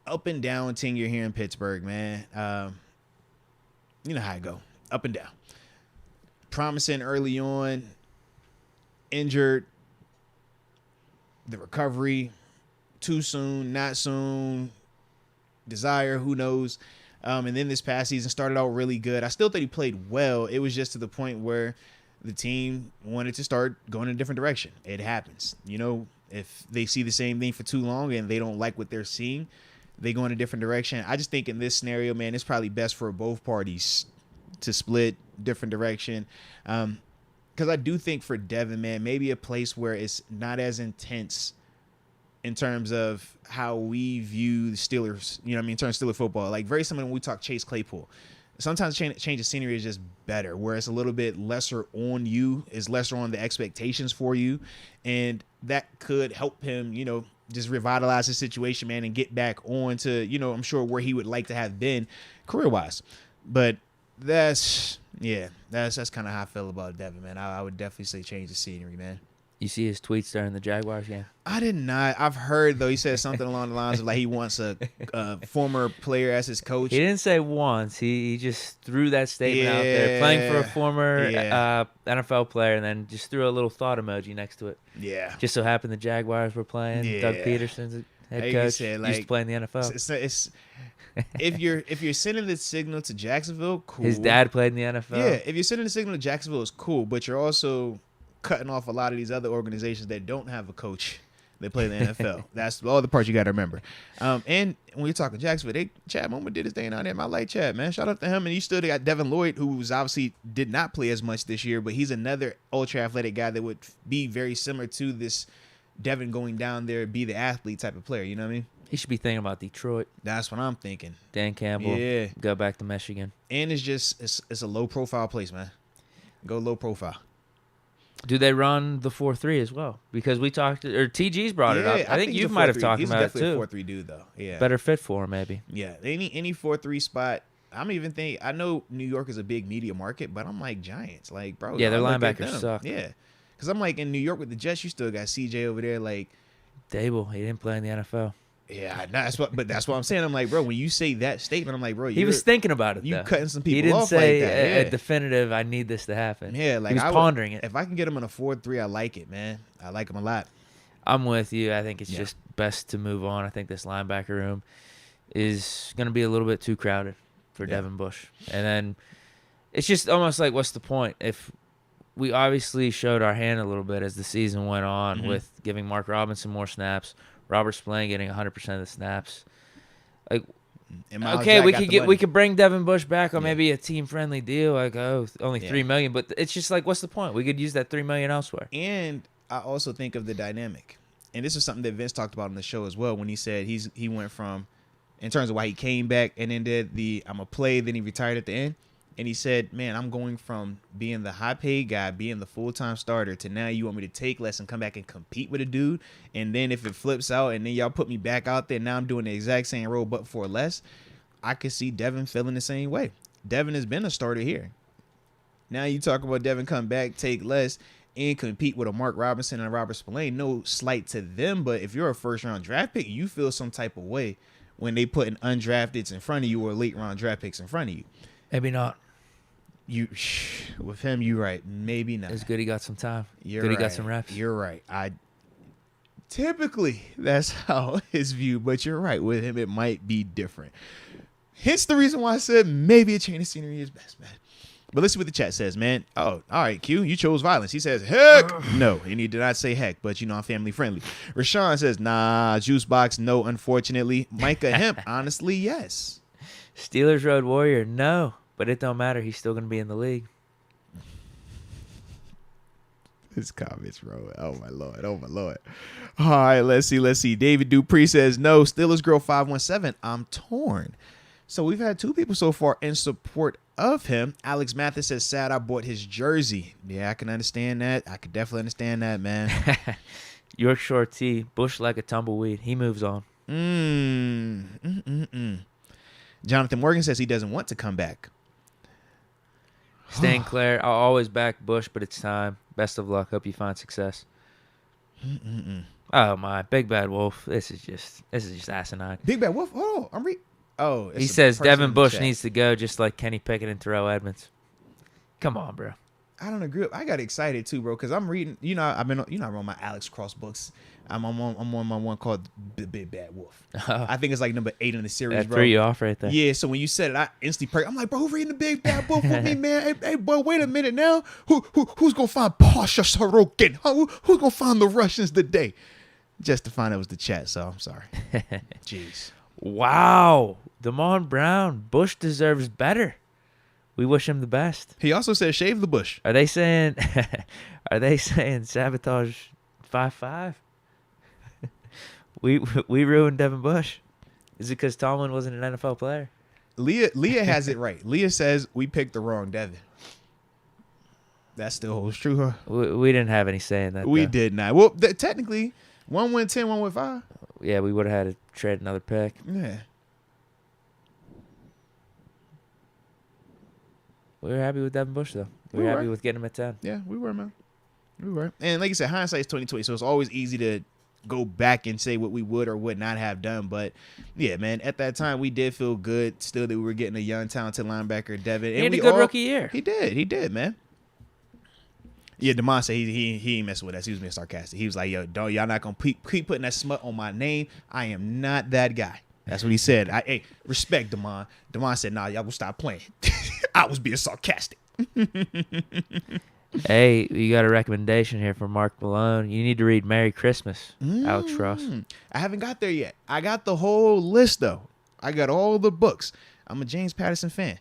Up and down tenure here in Pittsburgh, man. You know how it go. Up and down. Promising early on. Injured. The recovery. Too soon, not soon. Desire, who knows. And then this past season started out really good. I still think he played well. It was just to the point where the team wanted to start going in a different direction. It happens. If they see the same thing for too long and they don't like what they're seeing, they go in a different direction. I just think in this scenario, man, it's probably best for both parties to split different direction. Because I do think for Devin, man, maybe a place where it's not as intense in terms of how we view the Steelers, in terms of Steelers football. Like, very similar when we talk Chase Claypool. Sometimes change of scenery is just better, where it's a little bit lesser on you, is lesser on the expectations for you. And that could help him, just revitalize his situation, man, and get back on to, I'm sure where he would like to have been career-wise. But that's kind of how I feel about Devin, man. I would definitely say change the scenery, man. You see his tweets during the Jaguars game? I did not. I've heard, though, he said something along the lines of like he wants a former player as his coach. He didn't say once. He just threw that statement out there, playing for a former NFL player, and then just threw a little thought emoji next to it. Yeah. Just so happened the Jaguars were playing. Yeah. Doug Peterson's head coach. Said, used to play in the NFL. It's if you're sending the signal to Jacksonville, cool. His dad played in the NFL. Yeah, if you're sending the signal to Jacksonville, it's cool, but you're also cutting off a lot of these other organizations that don't have a coach that play in the NFL. That's all the parts you got to remember. And when you're talking Jacksonville, Chad Moment did his thing out there. I like Chad, man. Shout out to him. And you still got Devin Lloyd, who was obviously did not play as much this year, but he's another ultra athletic guy that would be very similar to this Devin going down there, be the athlete type of player. You know what I mean? He should be thinking about Detroit. That's what I'm thinking. Dan Campbell. Yeah. Go back to Michigan. And it's a low profile place, man. Go low profile. Do they run the 4-3 as well? Because we talked, or TG's brought it up. I think you might have talked about it too. He's definitely a 4-3 dude, though. Yeah, better fit for him, maybe. Yeah, any 4-3 spot. I'm even thinking. I know New York is a big media market, but I'm like Giants, like bro. Yeah, their linebackers suck. Yeah, because I'm like in New York with the Jets, you still got CJ over there, like Dable. He didn't play in the NFL. Yeah, that's what I'm saying. I'm like, bro, when you say that statement, I'm like, bro, he was thinking about it. You cutting some people off like that. He didn't say a definitive. I need this to happen. Yeah, like he was pondering it. If I can get him in a 4-3, I like it, man. I like him a lot. I'm with you. I think it's just best to move on. I think this linebacker room is going to be a little bit too crowded for Devin Bush, and then it's just almost like, what's the point? If we obviously showed our hand a little bit as the season went on with giving Mark Robinson more snaps. Robert Spillane getting 100% of the snaps. Like, okay, we could bring Devin Bush back on maybe a team friendly deal. Like, only $3 million, but it's just like, what's the point? We could use that $3 million elsewhere. And I also think of the dynamic, and this is something that Vince talked about on the show as well when he said he went from, in terms of why he came back and then did the I'm a play, then he retired at the end. And he said, man, I'm going from being the high-paid guy, being the full-time starter, to now you want me to take less and come back and compete with a dude. And then if it flips out and then y'all put me back out there, now I'm doing the exact same role but for less, I could see Devin feeling the same way. Devin has been a starter here. Now you talk about Devin come back, take less, and compete with a Mark Robinson and a Robert Spillane. No slight to them, but if you're a first-round draft pick, you feel some type of way when they put an undrafteds in front of you or late-round draft picks in front of you. Maybe not. With him, you're right. Maybe not. It's good he got some time. You're right. He got some reps. You're right. Typically, that's how it's viewed, but you're right. With him, it might be different. Hence the reason why I said maybe a change of scenery is best, man. But let's see what the chat says, man. Oh, all right, Q, you chose violence. He says, heck. No, and he did not say heck, but, I'm family friendly. Rashawn says, nah, juice box, no, unfortunately. Micah Hemp, honestly, yes. Steelers Road Warrior, no. But it don't matter. He's still going to be in the league. His comments, bro. Oh, my Lord. All right, let's see. David Dupree says, no, Steelers Girl 517. I'm torn. So we've had two people so far in support of him. Alex Mathis says, sad I bought his jersey. Yeah, I can understand that. I could definitely understand that, man. Yorkshire T, Bush like a tumbleweed. He moves on. Jonathan Morgan says he doesn't want to come back. Staying clear. I'll always back Bush, but it's time. Best of luck. Hope you find success. Oh my, Big Bad Wolf. This is just asinine. Big Bad Wolf. Oh, He says Devin Bush needs to go, just like Kenny Pickett and Terrell Edmunds. Come on, bro. I don't agree. I got excited too, bro, because I'm reading. I wrote my Alex Cross books. I'm on my one called Big Bad Wolf. I think it's like number 8 in the series, That bro. threw you off right there. Yeah, so when you said it, I instantly perked. I'm like, bro, who reading the Big Bad Wolf with me, man? Hey, boy, wait a minute now. Who's gonna find Pasha Sorokin? Who's gonna find the Russians today? Just to find out it was the chat, so I'm sorry. Jeez. Wow, Damon Brown. Bush deserves better. We wish him the best. He also said shave the bush. Are they saying? Are they saying sabotage 5-5? We ruined Devin Bush. Is it because Tomlin wasn't an NFL player? Leah has it right. Leah says we picked the wrong Devin. That still holds true, huh? We didn't have any say in that. We though. did not. Well, technically, one went 10, one went 5. Yeah, we would have had to trade another pick. Yeah. We were happy with Devin Bush, though. We were happy with getting him at 10. Yeah, we were, man. We were. And like you said, hindsight is 20/20, so it's always easy to go back and say what we would or would not have done. But, yeah, man, at that time, we did feel good still that we were getting a young, talented linebacker, Devin. He had a good rookie year. He did, man. Yeah, Damon said he ain't messing with us. He was being sarcastic. He was like, yo, y'all not going to keep putting that smut on my name. I am not that guy. That's what he said. Hey, respect Damon. Damon said, nah, y'all will stop playing. I was being sarcastic. Hey, you got a recommendation here from Mark Malone. You need to read Merry Christmas, Alex Ross. I haven't got there yet. I got the whole list, though. I got all the books. I'm a James Patterson fan.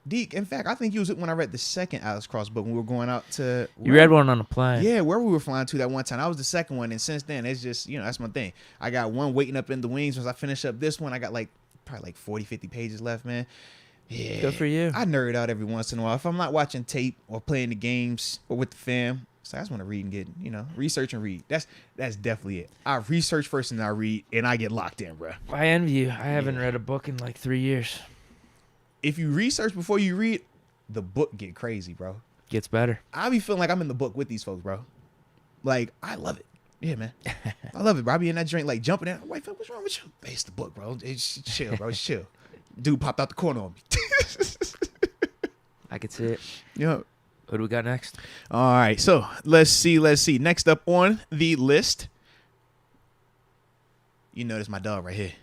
Deke, in fact, I think you was when I read the second Alex Cross book when we were going out to... You read one on a plane. Yeah, where we were flying to that one time. I was the second one, and since then, it's just, that's my thing. I got one waiting up in the wings. Once I finish up this one, I got probably 40, 50 pages left, man. Yeah. Good for you. I nerd out every once in a while. If I'm not watching tape or playing the games or with the fam, so I just want to read and get, research and read. That's definitely it. I research first and I read, and I get locked in, bro. I envy you. I haven't read a book in like 3 years. If you research before you read, the book get crazy, bro. Gets better. I be feeling like I'm in the book with these folks, bro. Like, I love it. Yeah, man. I love it, bro. I be in that drink, like, jumping in. Wait, what's wrong with you? It's the book, bro. It's chill, bro. It's chill. Dude popped out the corner on me. I could see it. Yeah. What do we got next? All right, so let's see. Next up on the list, you notice my dog right here.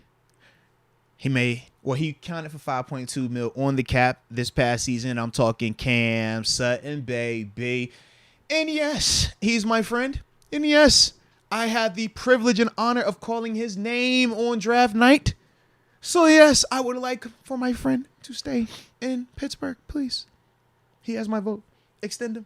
He counted for 5.2 mil on the cap this past season. I'm talking Cam Sutton, baby. And yes, he's my friend. And yes, I had the privilege and honor of calling his name on draft night. So yes, I would like for my friend to stay in Pittsburgh, please. He has my vote. Extend him.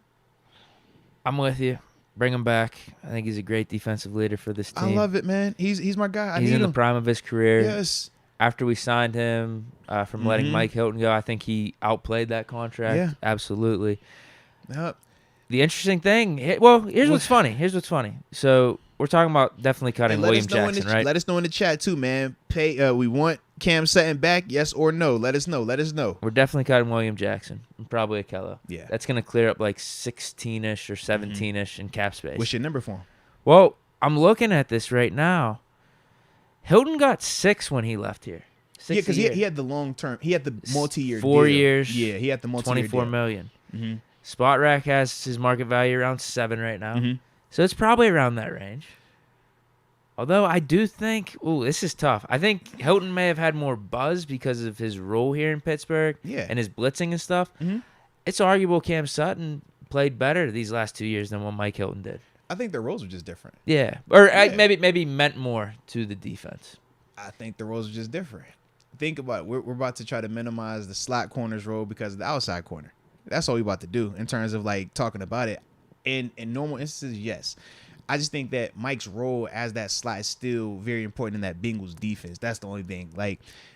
I'm with you. Bring him back. I think he's a great defensive leader for this team. I love it, man. He's my guy. He's in the prime of his career. Yes. After we signed him from letting Mike Hilton go, I think he outplayed that contract. Yeah. Absolutely. Yep. The interesting thing, here's what's funny. So we're talking about definitely cutting William Jackson, right? Let us know in the chat too, man. We want Cam Sutton back, yes or no? Let us know. We're definitely cutting William Jackson and probably Akello. Yeah. That's going to clear up like 16-ish or 17-ish in cap space. What's your number for him? Well, I'm looking at this right now. Hilton got 6 when he left here. Yeah, because he had the long term. He had the multi-year 4 deal. years. Yeah, he had the multi-year $24 million. Spot Rack has his market value around 7 right now. So it's probably around that range. Although I do think, this is tough. I think Hilton may have had more buzz because of his role here in Pittsburgh and his blitzing and stuff. It's arguable Cam Sutton played better these last 2 years than what Mike Hilton did. I think their roles were just different. Yeah. Or maybe meant more to the defense. I think the roles were just different. Think about it. We're about to try to minimize the slot corner's role because of the outside corner. That's all we're about to do in terms of like talking about it. In normal instances, yes. I just think that Mike's role as that slot is still very important in that Bengals defense. That's the only thing.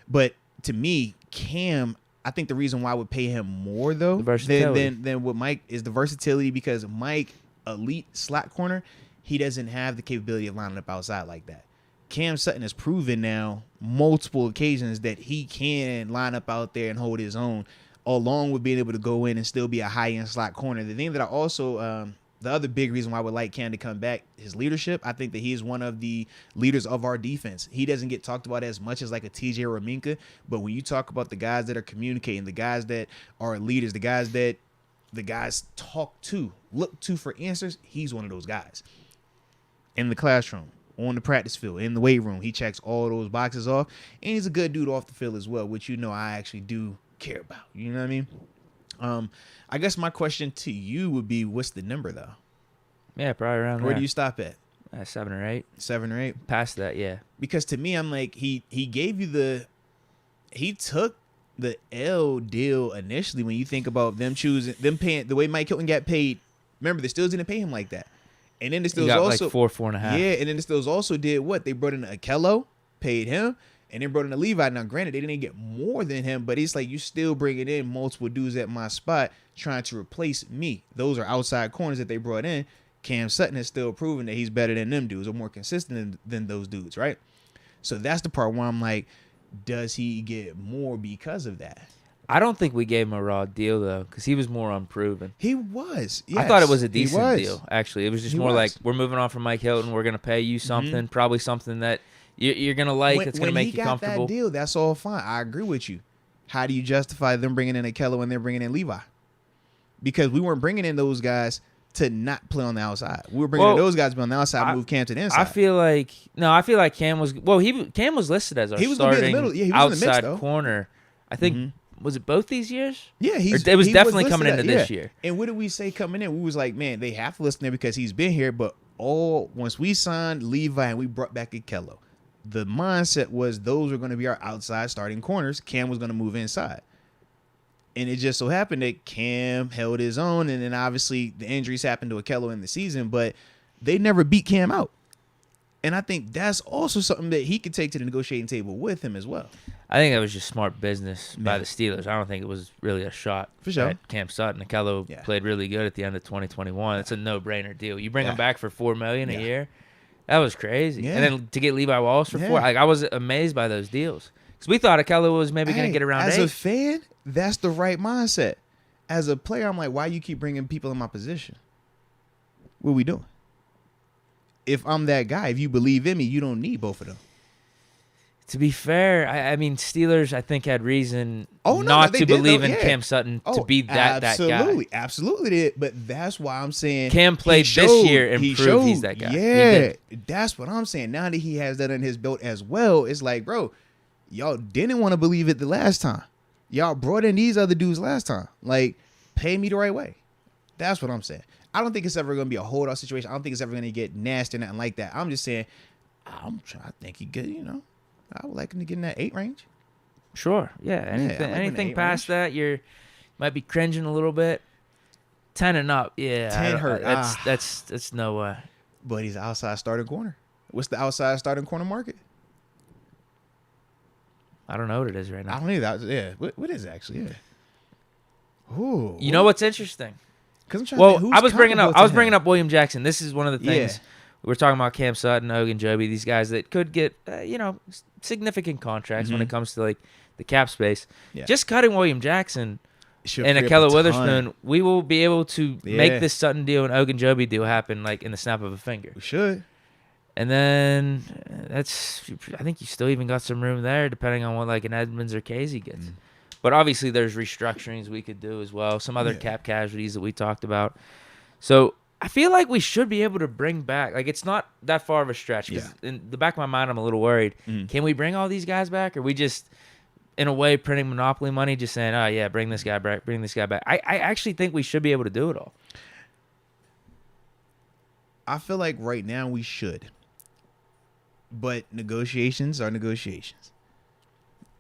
But to me, Cam, I think the reason why I would pay him more though than what Mike is the versatility, because Mike, elite slot corner, he doesn't have the capability of lining up outside like that. Cam Sutton has proven now multiple occasions that he can line up out there and hold his own, along with being able to go in and still be a high-end slot corner. The thing that I also the other big reason why I would like Cam to come back, his leadership. I think that he is one of the leaders of our defense. He doesn't get talked about as much as like a TJ or a Minka, but when you talk about the guys that are communicating, the guys that are leaders, the guys that the guys talk to, look to for answers, he's one of those guys. In the classroom, on the practice field, in the weight room, he checks all those boxes off, and he's a good dude off the field as well, which I actually do care about. You know what I mean? I guess my question to you would be, what's the number though? Yeah, probably around there. Where do you stop at? 7 or 8. 7 or 8? Past that, yeah. Because to me, I'm like, he gave you he took the L deal initially when you think about them paying the way Mike Hilton got paid. Remember, the Steelers didn't pay him like that. And then the Steelers also like 4.5. Yeah, and then the Steelers also did what? They brought in Akello, paid him, and then brought in a Levi. Now, granted, they didn't get more than him, but it's like you still bringing in multiple dudes at my spot trying to replace me. Those are outside corners that they brought in. Cam Sutton has still proven that he's better than them dudes or more consistent than those dudes, right? So that's the part where I'm like, does he get more because of that? I don't think we gave him a raw deal, though, because he was more unproven. He was. Yes, I thought it was a decent deal, actually. It was just more like, we're moving on from Mike Hilton. We're going to pay you something, probably something that you're going to like, that's going to make you comfortable. When he got that deal, that's all fine. I agree with you. How do you justify them bringing in Akello and they're bringing in Levi? Because we weren't bringing in those guys to not play on the outside. We were bringing in those guys to be on the outside, move Cam to the inside. I feel like Cam was Cam was listed as our starting outside corner. I think was it both these years? Yeah, it was definitely coming into this year. And what did we say coming in? We was like, man, they have to listen there because he's been here. But once we signed Levi and we brought back Akello, the mindset was those were going to be our outside starting corners. Cam was going to move inside. And it just so happened that Cam held his own, and then obviously the injuries happened to Akello in the season, but they never beat Cam out. And I think that's also something that he could take to the negotiating table with him as well. I think that was just smart business by the Steelers. I don't think it was really a shot for sure at Cam Sutton. Akello played really good at the end of 2021. It's a no-brainer deal. You bring him back for $4 million a year. That was crazy. Yeah. And then to get Levi Wallace for $4 million, I was amazed by those deals. Because we thought Akello was maybe going to get around 8. As a fan, that's the right mindset. As a player, I'm like, why you keep bringing people in my position? What are we doing? If I'm that guy, if you believe in me, you don't need both of them. To be fair, I mean, Steelers, I think, had reason not to believe in Cam Sutton to be that guy. Absolutely did. But that's why I'm saying Cam played this year and proved he's that guy. Yeah, that's what I'm saying. Now that he has that in his belt as well, it's like, bro, y'all didn't want to believe it the last time. Y'all brought in these other dudes last time. Like, pay me the right way. That's what I'm saying. I don't think it's ever going to be a holdout situation. I don't think it's ever going to get nasty or nothing like that. I'm just saying, I think he good, I would like him to get in that 8 range. Sure. Yeah. Anything past that, you might be cringing a little bit. 10 and up. Yeah. 10 hurt. That's no way. But he's outside starting corner. What's the outside starting corner market? I don't know what it is right now. I don't either. Yeah. What is it actually? Yeah. Ooh. You know what's interesting? I was bringing up William Jackson. This is one of the things we were talking about. Cam Sutton, Ogunjobi, these guys that could get significant contracts when it comes to like the cap space. Yeah. Just cutting William Jackson and Akello Witherspoon, we will be able to make this Sutton deal and Ogunjobi deal happen like in the snap of a finger. We should. And then I think you still even got some room there depending on what like an Edmunds or Casey gets. But obviously there's restructurings we could do as well. Some other cap casualties that we talked about. So I feel like we should be able to bring back, like it's not that far of a stretch. Because in the back of my mind, I'm a little worried. Can we bring all these guys back? Or are we just, in a way, printing monopoly money, just saying, oh yeah, bring this guy back, bring this guy back. I actually think we should be able to do it all. I feel like right now we should. But negotiations are negotiations.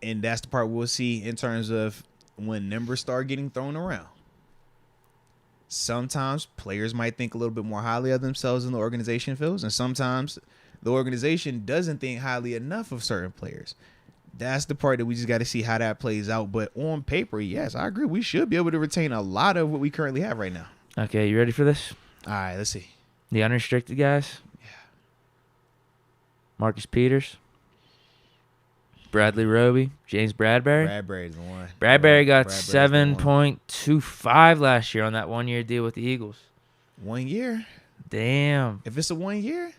And that's the part we'll see in terms of when numbers start getting thrown around. Sometimes players might think a little bit more highly of themselves than the organization feels. And sometimes the organization doesn't think highly enough of certain players. That's the part that we just got to see how that plays out. But on paper, yes, I agree. We should be able to retain a lot of what we currently have right now. Okay, you ready for this? All right, let's see. The unrestricted guys? Marcus Peters. Bradley Roby. James Bradbury. Bradbury's the one. Bradbury got Bradbury's the one. 7.25 last year on that 1-year deal with the Eagles. 1 year? Damn. If it's a 1 year,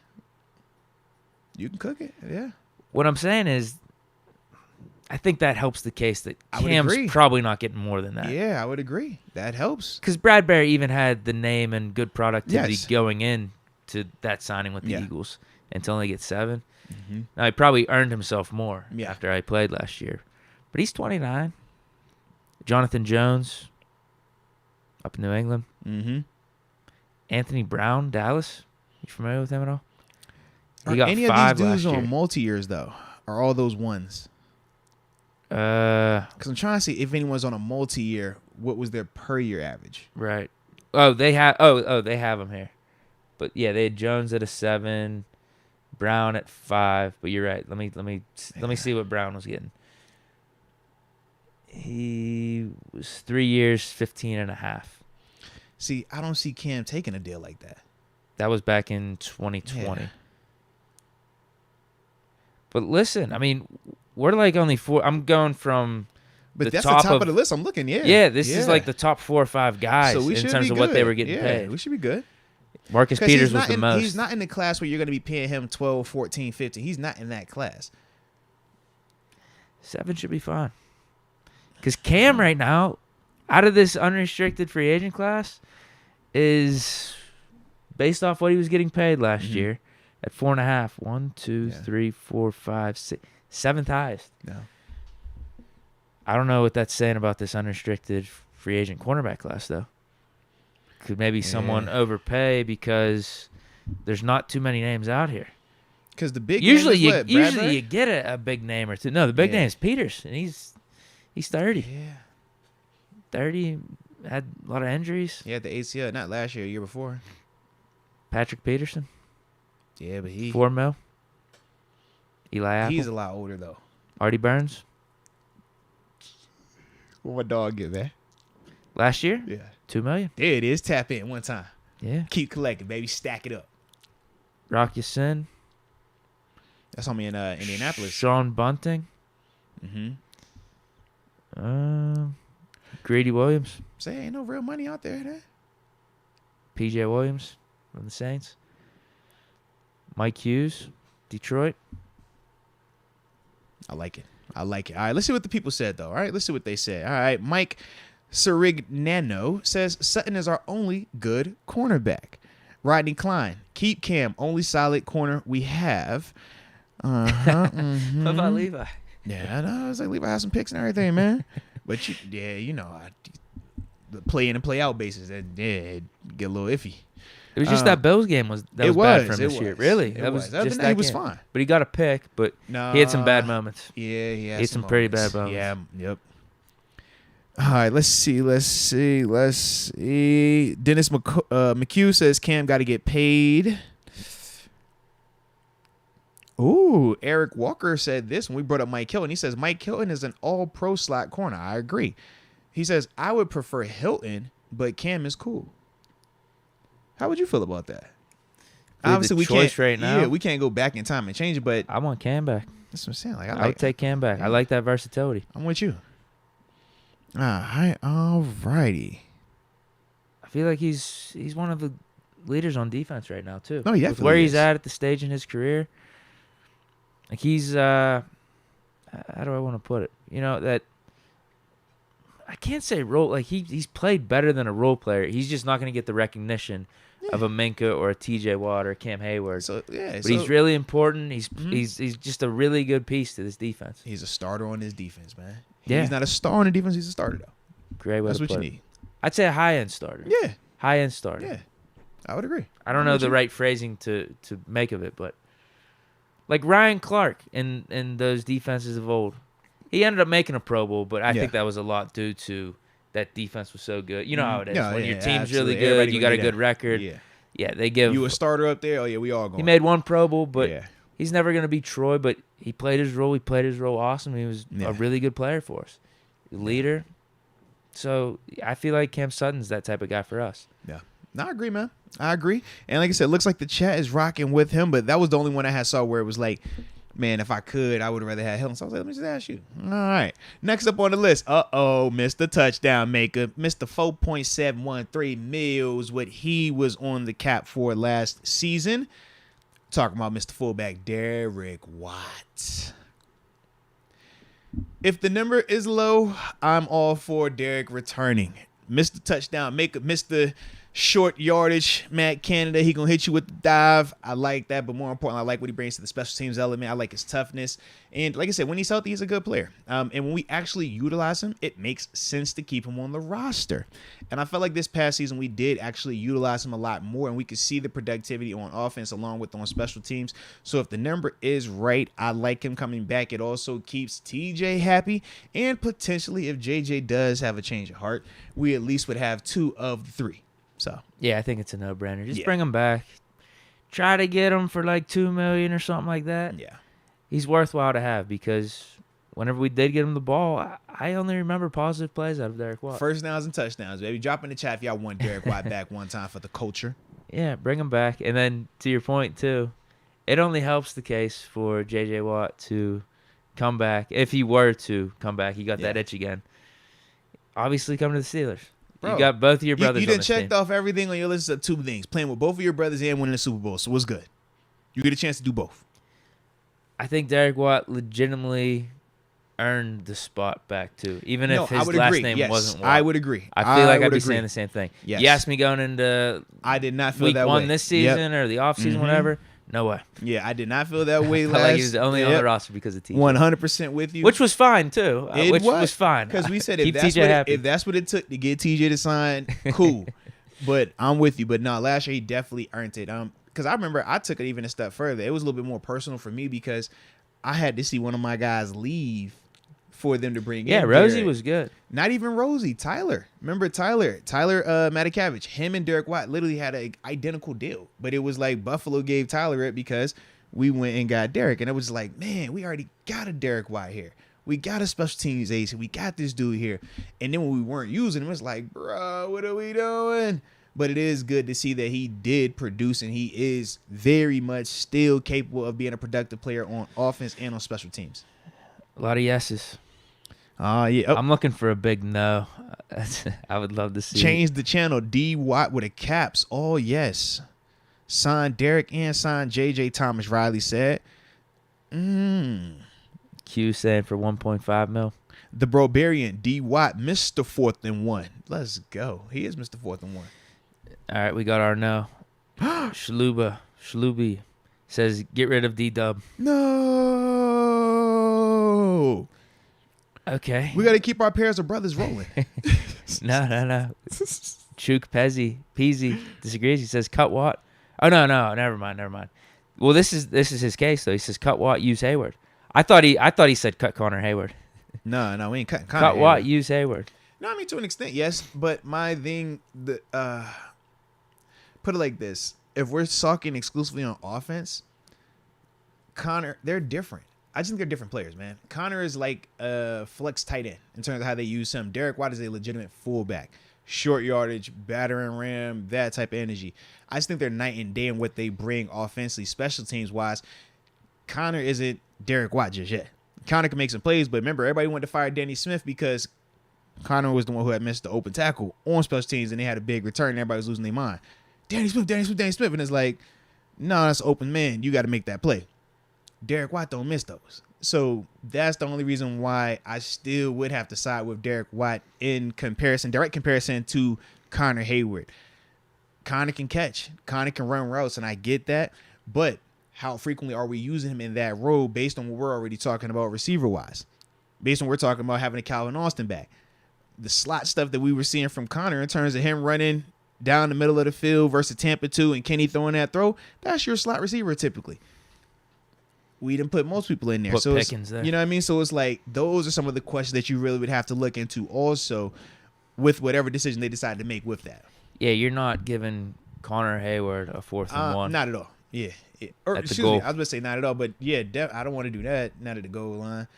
you can cook it. Yeah. What I'm saying is, I think that helps the case that Cam's probably not getting more than that. Yeah, I would agree. That helps. Because Bradbury even had the name and good productivity Yes. going in to that signing with the Eagles until only get 7. Mm-hmm. Now, he probably earned himself more Yeah. after I played last year. But he's 29. Jonathan Jones up in New England. Mm-hmm. Anthony Brown, Dallas. You familiar with him at all? Are any of these dudes on multi-years, though? Are all those ones? Because I'm trying to see if anyone's on a multi-year, what was their per-year average? Right. Oh, they have. They have him here. But yeah, they had Jones at a 7, Brown at 5. But you're right. Let me see what Brown was getting. He was 3 years, 15.5. See, I don't see Cam taking a deal like that. That was back in 2020. Yeah. But listen, I mean, we're like only 4. I'm going from. But that's the top of the list. I'm looking. Yeah. Yeah, this is like the top 4 or 5 guys so in terms of what they were getting paid. We should be good. Marcus Peters was the most. He's not in the class where you're going to be paying him 12, 14, 15. He's not in that class. 7 should be fine. Because Cam right now, out of this unrestricted free agent class, is based off what he was getting paid last year at 4.5. 1, 2, 3, 4, 5, 6, 7th highest. No. I don't know what that's saying about this unrestricted free agent cornerback class, though. Could maybe someone overpay because there's not too many names out here. Because the big usually name you get a big name or two. No, the big name is Peters, and he's 30. Yeah. 30, had a lot of injuries. He had the ACL, not last year, year before. Patrick Peterson. Yeah, but he 4 mil. Eli Apple. He's a lot older though. Artie Burns. What my dog get, man? Last year? Yeah. 2 million. There it is. Tap in one time. Yeah. Keep collecting, baby. Stack it up. Rock Ya-Sin. That's on me in Indianapolis. Sean Bunting. Mm-hmm. Grady Williams. Say ain't no real money out there, man. PJ Williams from the Saints. Mike Hughes, Detroit. I like it. All right, let's see what the people said, though. All right, let's see what they said. All right, Mike Sirignano says, Sutton is our only good cornerback. Rodney Klein, keep Cam, only solid corner we have. Mm-hmm. What about Levi? Yeah, I know. I was like, Levi has some picks and everything, man. But, the play in and play out basis, that get a little iffy. It was just that Bills game was bad for him this year. Really, that was just that. He was fine, but he got a pick. But he had some bad moments. Yeah, he had some pretty bad moments. Yeah, yep. All right, let's see. Dennis McHugh says Cam got to get paid. Ooh, Eric Walker said this when we brought up Mike Hilton. He says Mike Hilton is an all-pro slot corner. I agree. He says I would prefer Hilton, but Cam is cool. How would you feel about that? Obviously, we can't right now. Yeah, we can't go back in time and change it, but I want Cam back. That's what I'm saying. Like I would take Cam back. I like that versatility. I'm with you. All righty. I feel like he's one of the leaders on defense right now too. No, he definitely where is. he's at the stage in his career. Like he's how do I want to put it? That I can't say role like he's played better than a role player. He's just not going to get the recognition of a Minka or a TJ Watt or Cam Hayward. But he's really important. He's just a really good piece to this defense. He's a starter on this defense, man. Yeah. He's not a star on the defense. He's a starter though. Great way That's to what put you it. need. I'd say a high-end starter. Yeah. High-end starter. Yeah. I would agree. I don't know the right phrasing to make of it, but like Ryan Clark in those defenses of old. He ended up making a Pro Bowl, but I think that was a lot due to that defense was so good. You know how it is. When your team's really good, Everybody you got a good that. record. Yeah, they give you a starter up there. Oh yeah, we all going. He made one Pro Bowl, but he's never going to be Troy. But he played his role. He played his role awesome. He was a really good player for us, leader. So I feel like Cam Sutton's that type of guy for us. Yeah, No, I agree, man. I agree. And like I said, it looks like the chat is rocking with him, but that was the only one I had saw where it was like, man, if I could, I would have rather had Hilton. So I was like, let me just ask you. All right. Next up on the list, Mr. Touchdown Maker, Mr. 4.713 mils, what he was on the cap for last season. Talking about Mr. Fullback Derek Watt. If the number is low, I'm all for Derek returning. Mr. Touchdown Maker, Mr. Short yardage, Matt Canada. He gonna hit you with the dive. I like that, but more importantly, I like what he brings to the special teams element. I like his toughness, and like I said, when he's healthy, he's a good player. And when we actually utilize him, it makes sense to keep him on the roster. And I felt like this past season we did actually utilize him a lot more, and we could see the productivity on offense along with on special teams. So if the number is right, I like him coming back. It also keeps TJ happy, and potentially if JJ does have a change of heart, we at least would have 2 of the 3. So yeah, I think it's a no-brainer. Just bring him back. Try to get him for like $2 million or something like that. Yeah, he's worthwhile to have because whenever we did get him the ball, I only remember positive plays out of Derek Watt. First downs and touchdowns, baby. Drop in the chat if y'all want Derek Watt back one time for the culture. Yeah, bring him back. And then to your point too, it only helps the case for J.J. Watt to come back. If he were to come back, he got that itch again. Obviously, come to the Steelers. Bro, you got both of your brothers. You done checked off everything on your list of 2 things: playing with both of your brothers and winning the Super Bowl. So what's good? You get a chance to do both. I think Derek Watt legitimately earned the spot back too, even if his last name wasn't Watt. I would agree. I feel like I'd be saying the same thing. Yes. You asked me going into I did not feel week that 1 way. this season or the off season, whatever. No way. Yeah, I did not feel that way I felt like he was only on the roster because of TJ. 100% with you. Which was fine too. It was fine. Because we said Keep if that's what it took to get TJ to sign, cool. But I'm with you. But no, last year he definitely earned it. Because I remember I took it even a step further. It was a little bit more personal for me because I had to see one of my guys leave for them to bring in. Yeah, Rosie Derek. was good. Not even Rosie, Tyler. Remember Tyler Matakavich. Him and Derek Watt literally had an identical deal. But it was like Buffalo gave Tyler it because we went and got Derek. And it was like, man, we already got a Derek Watt here. We got a special teams ace. We got this dude here. And then when we weren't using him, it's like, bro, what are we doing? But it is good to see that he did produce and he is very much still capable of being a productive player on offense and on special teams. A lot of yeses. Yeah. Oh. I'm looking for a big no. I would love to see. Change the channel. D Watt with a caps. Oh, yes. Sign Derek and sign JJ, Thomas Riley said. Q saying for 1.5 mil. The Brobarian, D Watt, Mr. 4th and 1. Let's go. He is Mr. 4th and 1. All right, we got our no. Shlubi says get rid of D-Dub. No. Okay. We got to keep our pairs of brothers rolling. No. Chuk Peasy disagrees. He says cut Watt. Oh no, never mind. Well, this is his case though. He says cut Watt, use Hayward. I thought he said cut Connor Hayward. No, we ain't cutting Connor. Cut Watt, use Hayward. No, I mean to an extent, yes. But my thing, put it like this: if we're talking exclusively on offense, Connor, they're different. I just think they're different players, man. Connor is like a flex tight end in terms of how they use him. Derek Watt is a legitimate fullback. Short yardage, battering ram, that type of energy. I just think they're night and day in what they bring offensively, special teams wise. Connor isn't Derek Watt just yet. Connor can make some plays, but remember, everybody wanted to fire Danny Smith because Connor was the one who had missed the open tackle on special teams, and they had a big return, and everybody was losing their mind. Danny Smith. And it's like, no, that's an open man. You got to make that play. Derek Watt don't miss those. So that's the only reason why I still would have to side with Derek Watt in comparison, direct comparison to Connor Hayward. Connor can catch. Connor can run routes, and I get that. But how frequently are we using him in that role based on what we're already talking about receiver-wise? Based on what we're talking about having a Calvin Austin back. The slot stuff that we were seeing from Connor in terms of him running down the middle of the field versus Tampa 2 and Kenny throwing that throw, that's your slot receiver typically. We didn't put most people in there. Put so Pickens there. You know what I mean? So it's like those are some of the questions that you really would have to look into also with whatever decision they decide to make with that. Yeah, you're not giving Connor Hayward a 4th and 1. Not at all. Yeah. At Excuse the me. goal. I was going to say not at all, but yeah, I don't want to do that. Not at the goal line.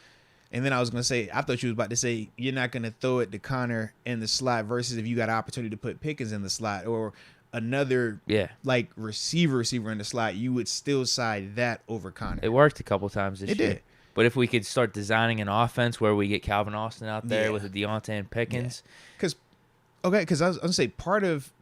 And then I was going to say, I thought you was about to say you're not going to throw it to Connor in the slot versus if you got an opportunity to put Pickens in the slot or another like receiver in the slot, you would still side that over Connor. It worked a couple times this year. It did. But if we could start designing an offense where we get Calvin Austin out there with a Deontay and Pickens. Because I was going to say part of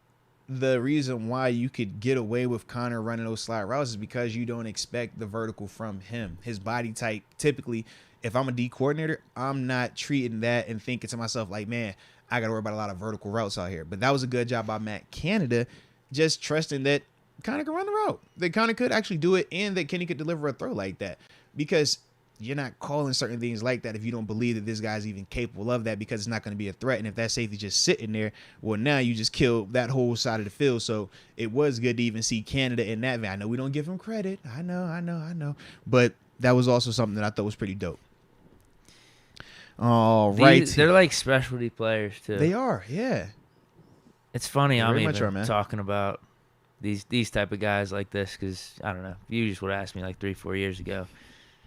the reason why you could get away with Connor running those slot routes is because you don't expect the vertical from him. His body type, typically, if I'm a D coordinator, I'm not treating that and thinking to myself like, man, I got to worry about a lot of vertical routes out here. But that was a good job by Matt Canada, just trusting that Connor could run the route. That Connor could actually do it and that Kenny could deliver a throw like that. Because you're not calling certain things like that if you don't believe that this guy's even capable of that, because it's not going to be a threat. And if that safety just sitting there, well, now you just killed that whole side of the field. So it was good to even see Canada in that vein. I know we don't give him credit. I know. But that was also something that I thought was pretty dope. All right. They're like specialty players, too. They are, yeah. It's funny I'm even talking about these type of guys like this because, I don't know, you just would have asked me like 3-4 years ago.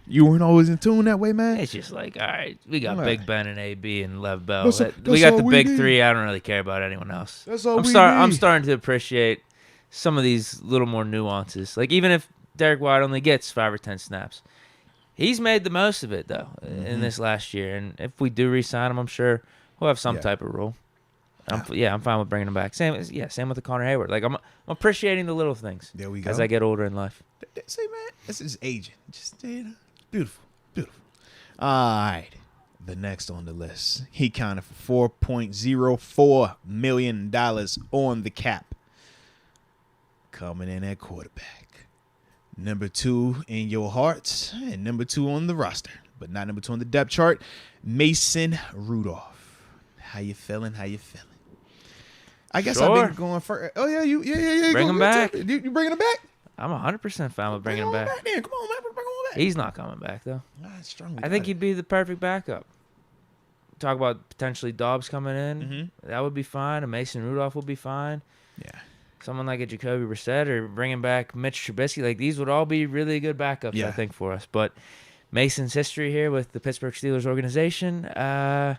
You weren't always in tune that way, man? It's just like, all right, we got Big Ben and AB and Lev Bell. We got the big three. I don't really care about anyone else. That's all I'm starting to appreciate some of these little more nuances. Like, even if Derek White only gets 5 or 10 snaps, he's made the most of it, though, in this last year. And if we do re-sign him, I'm sure we'll have some type of role. I'm fine with bringing him back. Same with the Connor Hayward. Like, I'm appreciating the little things there we go. as I get older in life. Say, man, this is aging. Just, beautiful. All right. The next on the list. He counted for $4.04 million on the cap. Coming in at quarterback. Number 2 in your hearts and number 2 on the roster, but not number 2 on the depth chart. Mason Rudolph. How you feeling? I guess I've been going for. Oh yeah, you bring him back. You bringing him back? I'm 100% fine with bringing him back. Come on, man, bring him back. He's not coming back though. I think he'd be the perfect backup. Talk about potentially Dobbs coming in. Mm-hmm. That would be fine. A Mason Rudolph would be fine. Yeah. Someone like a Jacoby Brissett or bringing back Mitch Trubisky. Like, these would all be really good backups, I think, for us. But Mason's history here with the Pittsburgh Steelers organization, I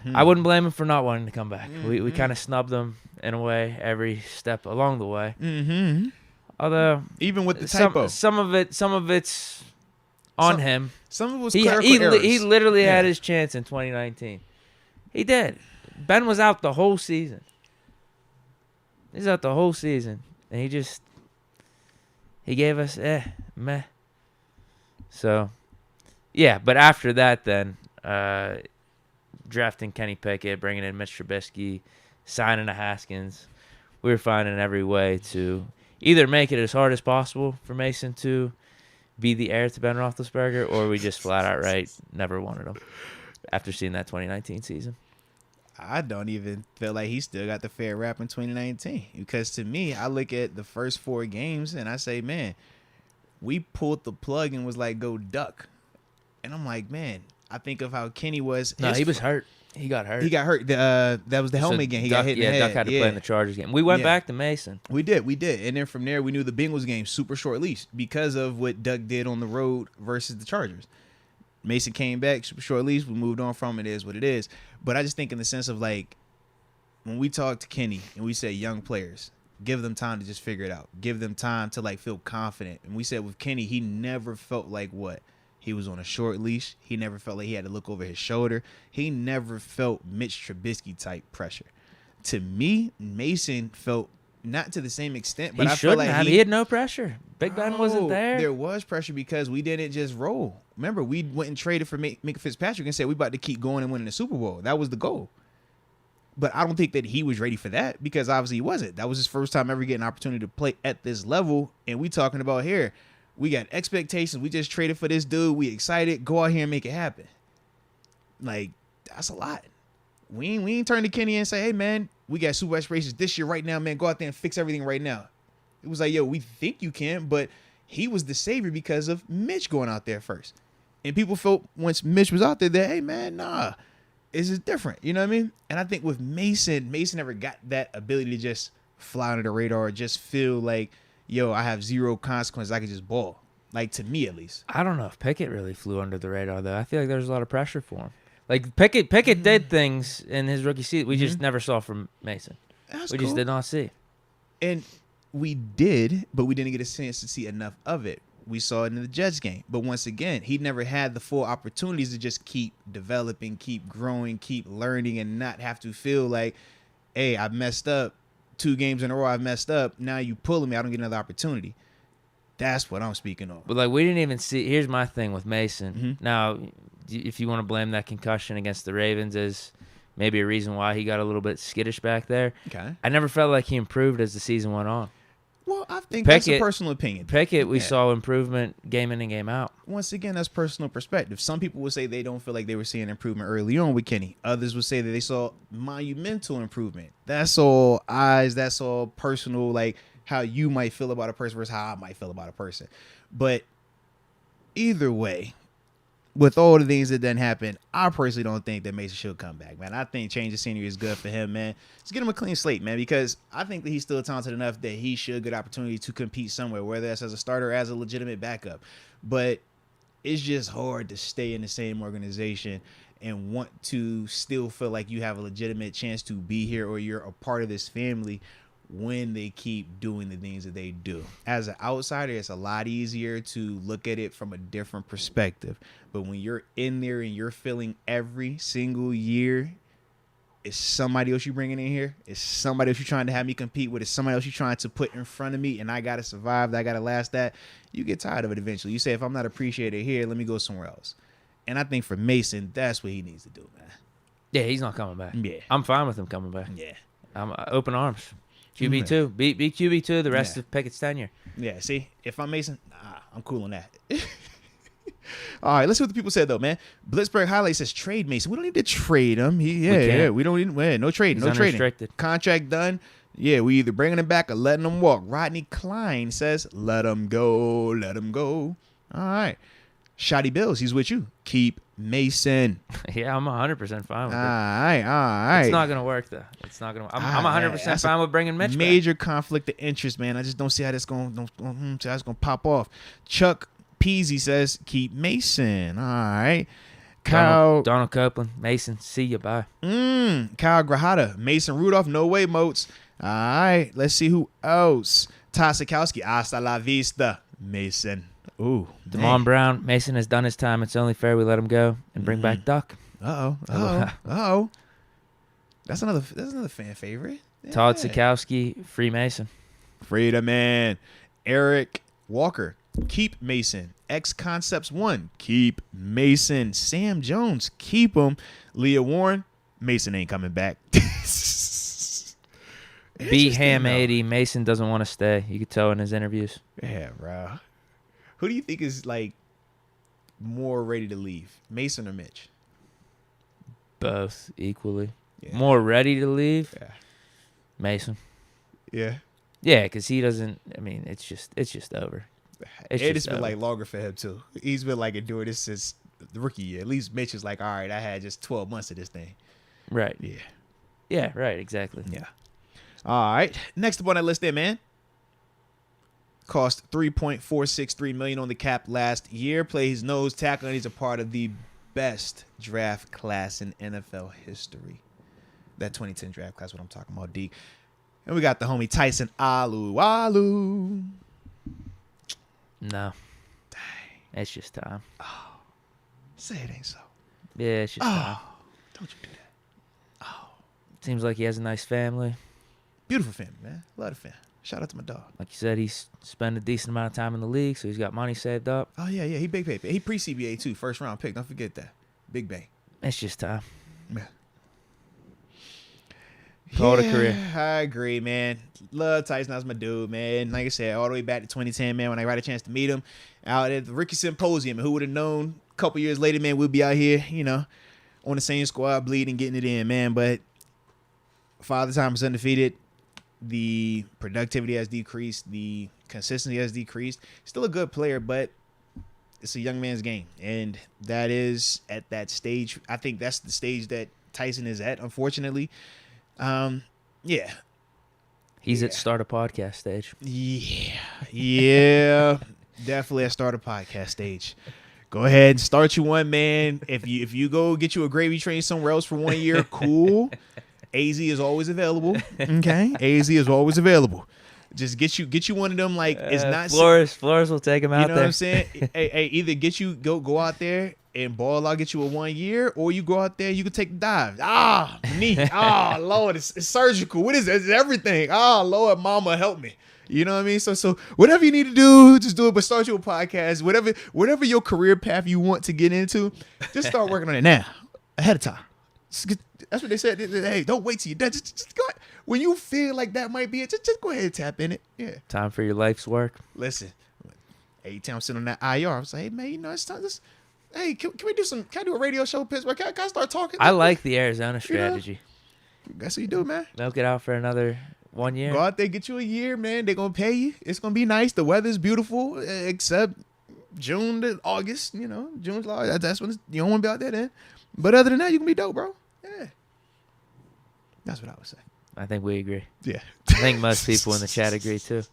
wouldn't blame him for not wanting to come back. We kind of snubbed him in a way every step along the way. Mm-hmm. Although even with the typo, some of it's on him. Some of it was clerical errors. He literally had his chance in 2019. He did. Ben was out the whole season. He's out the whole season, and he gave us meh. So, yeah, but after that, then drafting Kenny Pickett, bringing in Mitch Trubisky, signing a Haskins, we were finding every way to either make it as hard as possible for Mason to be the heir to Ben Roethlisberger, or we just flat out never wanted him after seeing that 2019 season. I don't even feel like he still got the fair rap in 2019, because to me, I look at the first 4 games and I say, man, we pulled the plug and was like, go duck. And I'm like, man, I think of how Kenny was. No, he was hurt. He got hurt. That was the helmet game. He got hit in the head. Duck had to play in the Chargers game. We went back to Mason. We did. And then from there, we knew the Bengals game super short leash because of what Duck did on the road versus the Chargers. Mason came back, super short leash. We moved on from it. It is what it is. But I just think in the sense of, like, when we talk to Kenny and we say young players, give them time to just figure it out. Give them time to, like, feel confident. And we said with Kenny, he never felt like he was on a short leash. He never felt like he had to look over his shoulder. He never felt Mitch Trubisky type pressure. To me, Mason felt not to the same extent, but I felt like he had no pressure. Big Ben wasn't there. There was pressure because we didn't just roll. Remember, we went and traded for Minka Fitzpatrick and said we about to keep going and winning the Super Bowl. That was the goal. But I don't think that he was ready for that, because obviously he wasn't. That was his first time ever getting an opportunity to play at this level. And we talking about here, we got expectations. We just traded for this dude. We excited. Go out here and make it happen. Like, that's a lot. We ain't turn to Kenny and say, hey, man, we got super aspirations this year right now, man. Go out there and fix everything right now. It was like, yo, we think you can, but he was the savior because of Mitch going out there first. And people felt once Mitch was out there that, hey, man, nah, this is different. You know what I mean? And I think with Mason never got that ability to just fly under the radar or just feel like, yo, I have zero consequences. I can just ball. Like, to me, at least. I don't know if Pickett really flew under the radar, though. I feel like there's a lot of pressure for him. Like, Pickett did things in his rookie season we just never saw from Mason. We just did not see. And we did, but we didn't get a chance to see enough of it. We saw it in the Jets game. But once again, he never had the full opportunities to just keep developing, keep growing, keep learning, and not have to feel like, hey, I've messed up 2 games in a row. I've messed up. Now you pulling me. I don't get another opportunity. That's what I'm speaking of. But, like, we didn't even see – here's my thing with Mason. Mm-hmm. Now, if you want to blame that concussion against the Ravens as maybe a reason why he got a little bit skittish back there, okay, I never felt like he improved as the season went on. Well, I think that's a personal opinion. Pickett, we saw improvement game in and game out. Once again, that's personal perspective. Some people would say they don't feel like they were seeing improvement early on with Kenny. Others would say that they saw monumental improvement. That's all eyes. That's all personal, like how you might feel about a person versus how I might feel about a person. But either way, with all the things that didn't happen, I personally don't think that Mason should come back, man. I think change of scenery is good for him, man. Let's get him a clean slate, man, because I think that he's still talented enough that he should get opportunity to compete somewhere, whether that's as a starter or as a legitimate backup. But it's just hard to stay in the same organization and want to still feel like you have a legitimate chance to be here or you're a part of this family when they keep doing the things that they do. As an outsider, it's a lot easier to look at it from a different perspective. But when you're in there and you're feeling every single year, it's somebody else you bringing in here. It's somebody else you trying to have me compete with. It's somebody else you trying to put in front of me, and I got to survive. I got to last that. You get tired of it eventually. You say, if I'm not appreciated here, let me go somewhere else. And I think for Mason, that's what he needs to do, man. Yeah, he's not coming back. Yeah. I'm fine with him coming back. Yeah. I'm open arms. QB2. Be QB2 the rest of Pickett's tenure. Yeah, see? If I'm Mason, I'm cool on that. All right, let's see what the people said, though, man. Blitzburg Highlight says trade Mason. We don't need to trade him. We don't need no trading. He's unrestricted. Trading. Contract done. Yeah, we either bringing him back or letting him walk. Rodney Klein says, let him go. Let him go. All right. Shoddy Bills, he's with you. Keep Mason. Yeah, I'm 100% fine with it. All right. It's not going to work, though. It's not going to. I'm 100% fine with bringing Mitch major back. Conflict of interest, man. I just don't see how that's going to pop off. Chuck Peasy says, keep Mason. All right. Donald Copeland, Mason, see you, bye. Kyle Grajada, Mason Rudolph, no way, Moats. All right, let's see who else. Todd Sikowski, hasta la vista, Mason. Ooh, Damon Brown, Mason has done his time. It's only fair we let him go and bring back Duck. Uh-oh. That's another fan favorite. Yeah. Todd Sikowski, free Mason. Freedom, man. Eric Walker, keep Mason. X Concepts 1, keep Mason. Sam Jones, keep him. Leah Warren, Mason ain't coming back. B Ham 80, Mason doesn't want to stay. You could tell in his interviews. Yeah, bro. Who do you think is like more ready to leave, Mason or Mitch? Both equally. Yeah. More ready to leave? Yeah. Mason. Yeah. Yeah, because he doesn't. I mean, it's just over. It's been like longer for him too. He's been like doing this since the rookie year. At least Mitch is like, all right, I had just 12 months of this thing. Right. Yeah. Yeah. Right. Exactly. Yeah. All right. Next up on that list, there, man. Cost $3.463 million on the cap last year. Plays nose tackle, and he's a part of the best draft class in NFL history. That 2010 draft class, what I'm talking about, Deke. And we got the homie Tyson Alualu. No. Dang. It's just time. Oh. Say it ain't so. Yeah, it's just time. Don't you do that. Oh. Seems like he has a nice family. Beautiful family, man. Love the family. Shout out to my dog. Like you said, he's spent a decent amount of time in the league, so he's got money saved up. Oh, yeah. He big paper. He pre-CBA, too. First round pick. Don't forget that. Big bang. It's just time. Yeah. Call it a career. I agree, man. Love Tyson. That's my dude, man. Like I said, all the way back to 2010, man, when I got a chance to meet him out at the Rookie Symposium. And who would have known a couple years later, man, we'll be out here, on the same squad, bleeding, getting it in, man. But Father Time is undefeated. The productivity has decreased. The consistency has decreased. Still a good player, but it's a young man's game. And that is at that stage. I think that's the stage that Tyson is at, unfortunately. Yeah. He's at start a podcast stage. Yeah. Definitely at start a podcast stage. Go ahead and start you one, man. If you go get you a gravy train somewhere else for 1 year, cool. AZ is always available. Okay? AZ is always available. Just get you one of them like it's not Flores will take him out there. You know what I'm saying? hey, either get you go out there and ball out, get you a 1 year, or you go out there, you can take the dive. Knee. Lord, it's surgical. What is it? It's everything. Lord, mama, help me. You know what I mean? So whatever you need to do, just do it. But start your podcast. Whatever your career path you want to get into, just start working on it now, ahead of time. That's what they said. Hey, don't wait till you're done. Just go ahead. When you feel like that might be it, just go ahead and tap in it. Yeah. Time for your life's work. Listen, every time I'm sitting on that IR, I was like, hey, man, it's time. Hey, can we do can I do a radio show in Pittsburgh? Can I start talking? I like the Arizona strategy. That's what you do, man. Milk it out for another 1 year. Go out there, get you a year, man. They're going to pay you. It's going to be nice. The weather's beautiful, except June to August. You know, June, July. That's when you don't want to be out there then. But other than that, you can be dope, bro. Yeah. That's what I would say. I think we agree. Yeah. I think most people in the chat agree, too.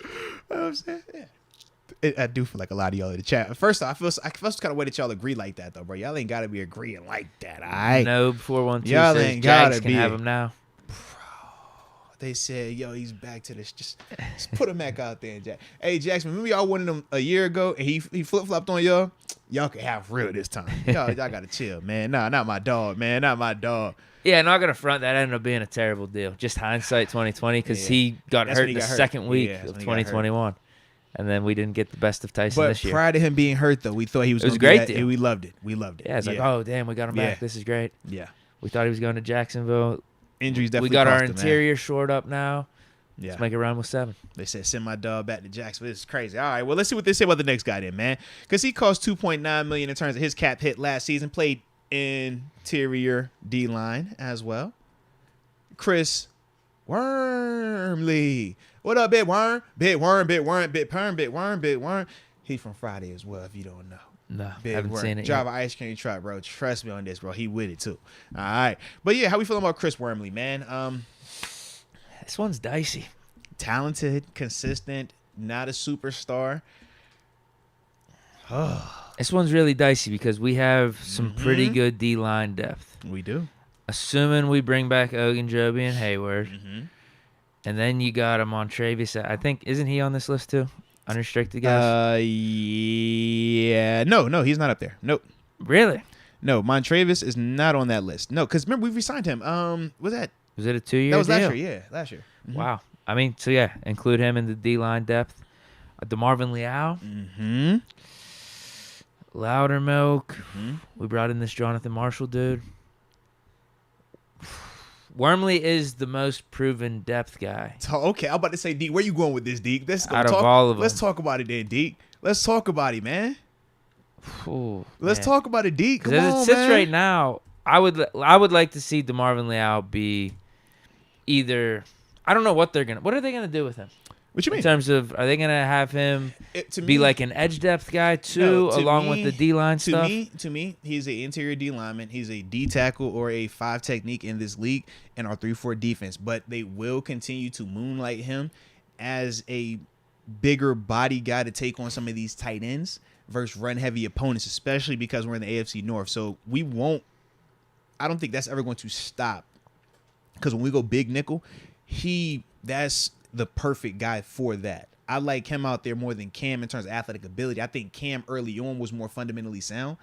You know what I'm saying? Yeah. I do feel like a lot of y'all in the chat. First off, I feel kind of way that y'all agree like that, though, bro. Y'all ain't got to be agreeing like that, all right? No, 412 y'all says ain't Jags gotta can be. have him now. Bro, they said, yo, he's back to this. Just put him back out there, Jack. Hey, Jackson, remember y'all wanted him a year ago, and he flip-flopped on y'all? Y'all can have real this time. Y'all got to chill, man. Nah, not my dog, man. Not my dog. Yeah, not going to front. That ended up being a terrible deal. Just hindsight 2020 because he got hurt in the second week of 2021. And then we didn't get the best of Tyson this year. But prior to him being hurt, though, we thought he was going to be great. We loved it. We loved it. Yeah, it's like, oh, damn, we got him back. This is great. Yeah. We thought he was going to Jacksonville. Injuries definitely We got our him, interior shored up now. Yeah. Let's make a run with 7. They said, send my dog back to Jacksonville. This is crazy. All right, well, let's see what they say about the next guy then, man. Because he cost $2.9 million in terms of his cap hit last season. Played interior D-line as well. Chris Wormley. What up, Big Worm? Big Worm, Big Worm, Big Perm, Big Worm, Big Worm. He from Friday as well, if you don't know. No, Big haven't Worm. seen it Drive yet. an ice cream truck, bro. Trust me on this, bro. He with it, too. All right. But, yeah, how we feeling about Chris Wormley, man? This one's dicey. Talented, consistent, not a superstar. This one's really dicey because we have some pretty good D-line depth. We do. Assuming we bring back Ogunjobi and Hayward. And then you got him on Travis. I think, isn't he on this list too? Unrestricted guys? Yeah. No, he's not up there. Nope. Really? No, Montravis is not on that list. No, because remember, we re-signed him. Was it a 2-year That was deal? last year, yeah. Last year. Wow. I mean, so yeah, include him in the D-line depth. DeMarvin Leal. Loudermilk. We brought in this Jonathan Marshall dude. Wormley is the most proven depth guy. Okay, I'm about to say, Deke, where you going with this, Deke? Out of all of them. Let's talk about it then, Deke. Let's talk about it, man. Ooh, Let's talk about it, Deke. Come on, as it sits man. right now, I would like to see DeMarvin Leal be either. I don't know what are they gonna do with him? What you mean? In terms of, are they gonna have him be like an edge depth guy too, along with the D line stuff? To me, he's an interior D lineman. He's a D tackle or a 5 technique in this league in our 3-4 defense. But they will continue to moonlight him as a bigger body guy to take on some of these tight ends versus run heavy opponents, especially because we're in the AFC North. So we won't. I don't think that's ever going to stop. Because when we go big nickel, that's the perfect guy for that. I like him out there more than Cam in terms of athletic ability. I think Cam early on was more fundamentally sound,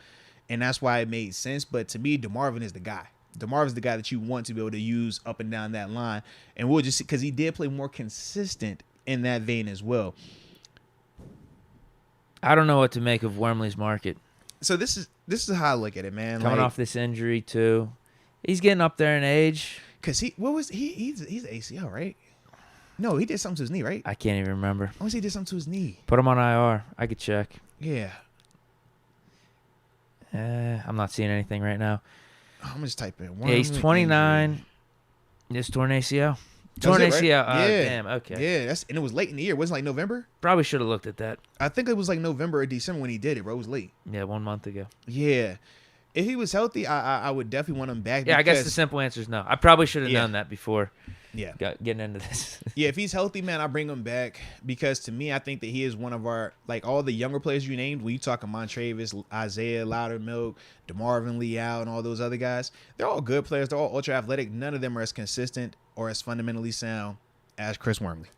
and that's why it made sense. But to me, DeMarvin is the guy. DeMarvin's the guy that you want to be able to use up and down that line. And we'll just see, because he did play more consistent in that vein as well. I don't know what to make of Wormley's market. So this is how I look at it, man. Coming off this injury too, he's getting up there in age. Cause he's ACL, right? No, he did something to his knee, right? I can't even remember. I want to say he did something to his knee. Put him on IR. I could check. Yeah. I'm not seeing anything right now. I'm just typing. Yeah, he's 29. Just torn ACL. Torn ACL. Right? Yeah. Damn. Okay. Yeah, and it was late in the year. It wasn't like November. Probably should have looked at that. I think it was like November or December when he did it, bro. It was late. Yeah, 1 month ago. Yeah. If he was healthy, I would definitely want him back. Yeah, I guess the simple answer is no. I probably should have known that before. Yeah. Getting into this. Yeah, if he's healthy, man, I bring him back because to me, I think that he is one of our, like all the younger players you named, when you talking Montravis, Isaiah, Loudermilk, DeMarvin Leal, and all those other guys, they're all good players. They're all ultra athletic. None of them are as consistent or as fundamentally sound as Chris Wormley.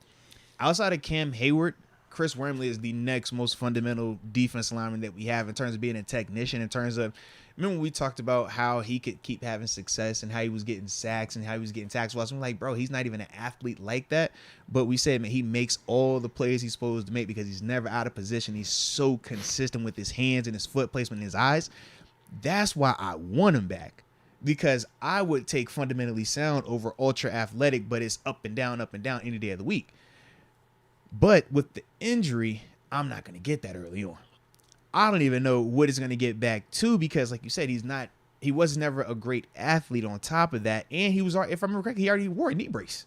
outside of Cam Hayward, Chris Wormley is the next most fundamental defense lineman that we have in terms of being a technician, in terms of, remember when we talked about how he could keep having success and how he was getting sacks and how he was getting tackles? I'm like, bro, he's not even an athlete like that. But we said, man, he makes all the plays he's supposed to make because he's never out of position. He's so consistent with his hands and his foot placement and his eyes. That's why I want him back. Because I would take fundamentally sound over ultra athletic, but it's up and down any day of the week. But with the injury, I'm not going to get that early on. I don't even know what it's going to get back to because, like you said, he was never a great athlete on top of that. And he was, if I remember correctly, he already wore a knee brace.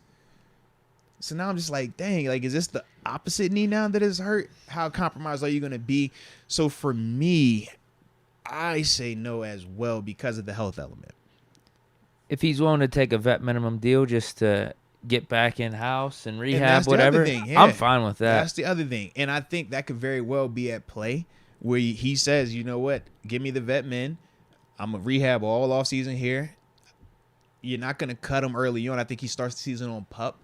So now I'm just like, dang, like, is this the opposite knee now that is hurt? How compromised are you going to be? So for me, I say no as well because of the health element. If he's willing to take a vet minimum deal just to get back in house and rehab, whatever, I'm fine with that. That's the other thing. And I think that could very well be at play where he says, you know what, give me the vet min. I'm going to rehab all offseason here. You're not going to cut him early on. I think he starts the season on PUP.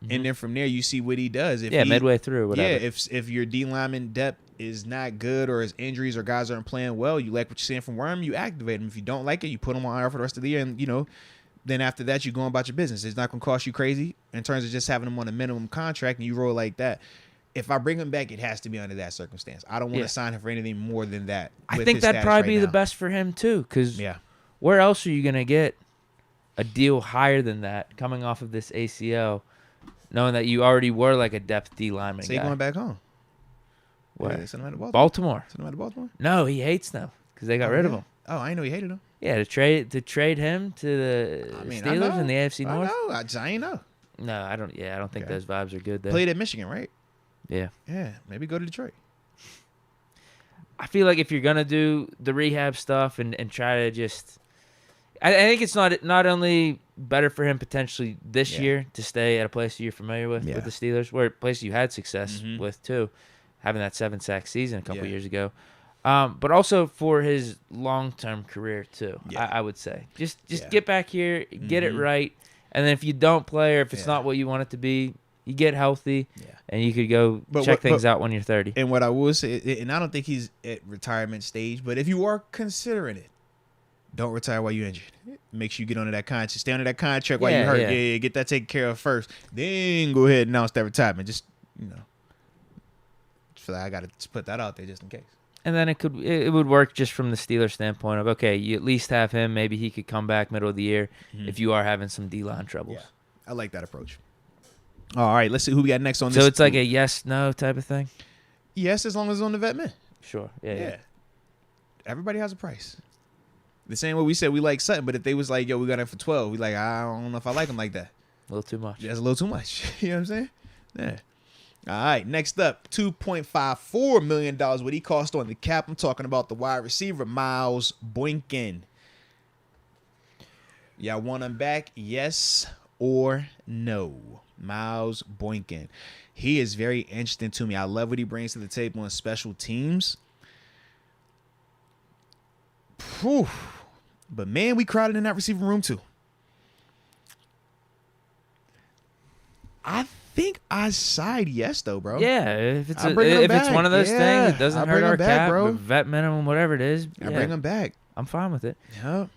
Mm-hmm. And then from there, you see what he does. Midway through, whatever. Yeah, if your D lineman depth is not good or his injuries or guys aren't playing well, you like what you're seeing from Worm, you activate him. If you don't like it, you put him on IR for the rest of the year. And, then after that, you go about your business. It's not going to cost you crazy in terms of just having him on a minimum contract and you roll like that. If I bring him back, it has to be under that circumstance. I don't want to sign him for anything more than that. I think that'd probably be the best for him, too, because where else are you going to get a deal higher than that coming off of this ACL, knowing that you already were like a depth D lineman guy? Going back home. What? Yeah, send him out of Baltimore. Send him out of Baltimore? No, he hates them because they got rid of him. Oh, I didn't know he hated him. Yeah, to trade him to the Steelers in the AFC North. I ain't know. No, I don't. Yeah, I don't think those vibes are good there. Played at Michigan, right? Yeah. Yeah, maybe go to Detroit. I feel like if you're gonna do the rehab stuff and try to just, I think it's not only better for him potentially this year to stay at a place you're familiar with the Steelers, where a place you had success with too, having that 7-sack season a couple years ago. But also for his long-term career too, I would say. Just get back here, get it right, and then if you don't play or if it's not what you want it to be, you get healthy, and you could go check things out when you're 30. And what I will say, and I don't think he's at retirement stage, but if you are considering it, don't retire while you're injured. Make sure you get under that contract. Stay under that contract while you're hurt. Yeah, get that taken care of first. Then go ahead and announce that retirement. Just, feel like I got to put that out there just in case. And then it would work just from the Steelers standpoint of, okay, you at least have him. Maybe he could come back middle of the year if you are having some D-line troubles. Yeah, I like that approach. All right, let's see who we got next on this. So it's like a yes-no type of thing? Yes, as long as it's on the vet man. Sure, yeah. Everybody has a price. The same way we said we like Sutton, but if they was like, yo, we got him for 12, we like, I don't know if I like him like that. A little too much. That's a little too much. You know what I'm saying? Yeah. All right, next up, $2.54 million, what he cost on the cap. I'm talking about the wide receiver, Miles Boykin. Y'all want him back, yes or no? Miles Boykin. He is very interesting to me. I love what he brings to the table on special teams. Whew. But, man, we crowded in that receiving room, too. I think I side yes, though, bro. Yeah, if it's one of those things, it doesn't hurt our cap, bro. Vet minimum, whatever it is. I bring him back. I'm fine with it. Yeah.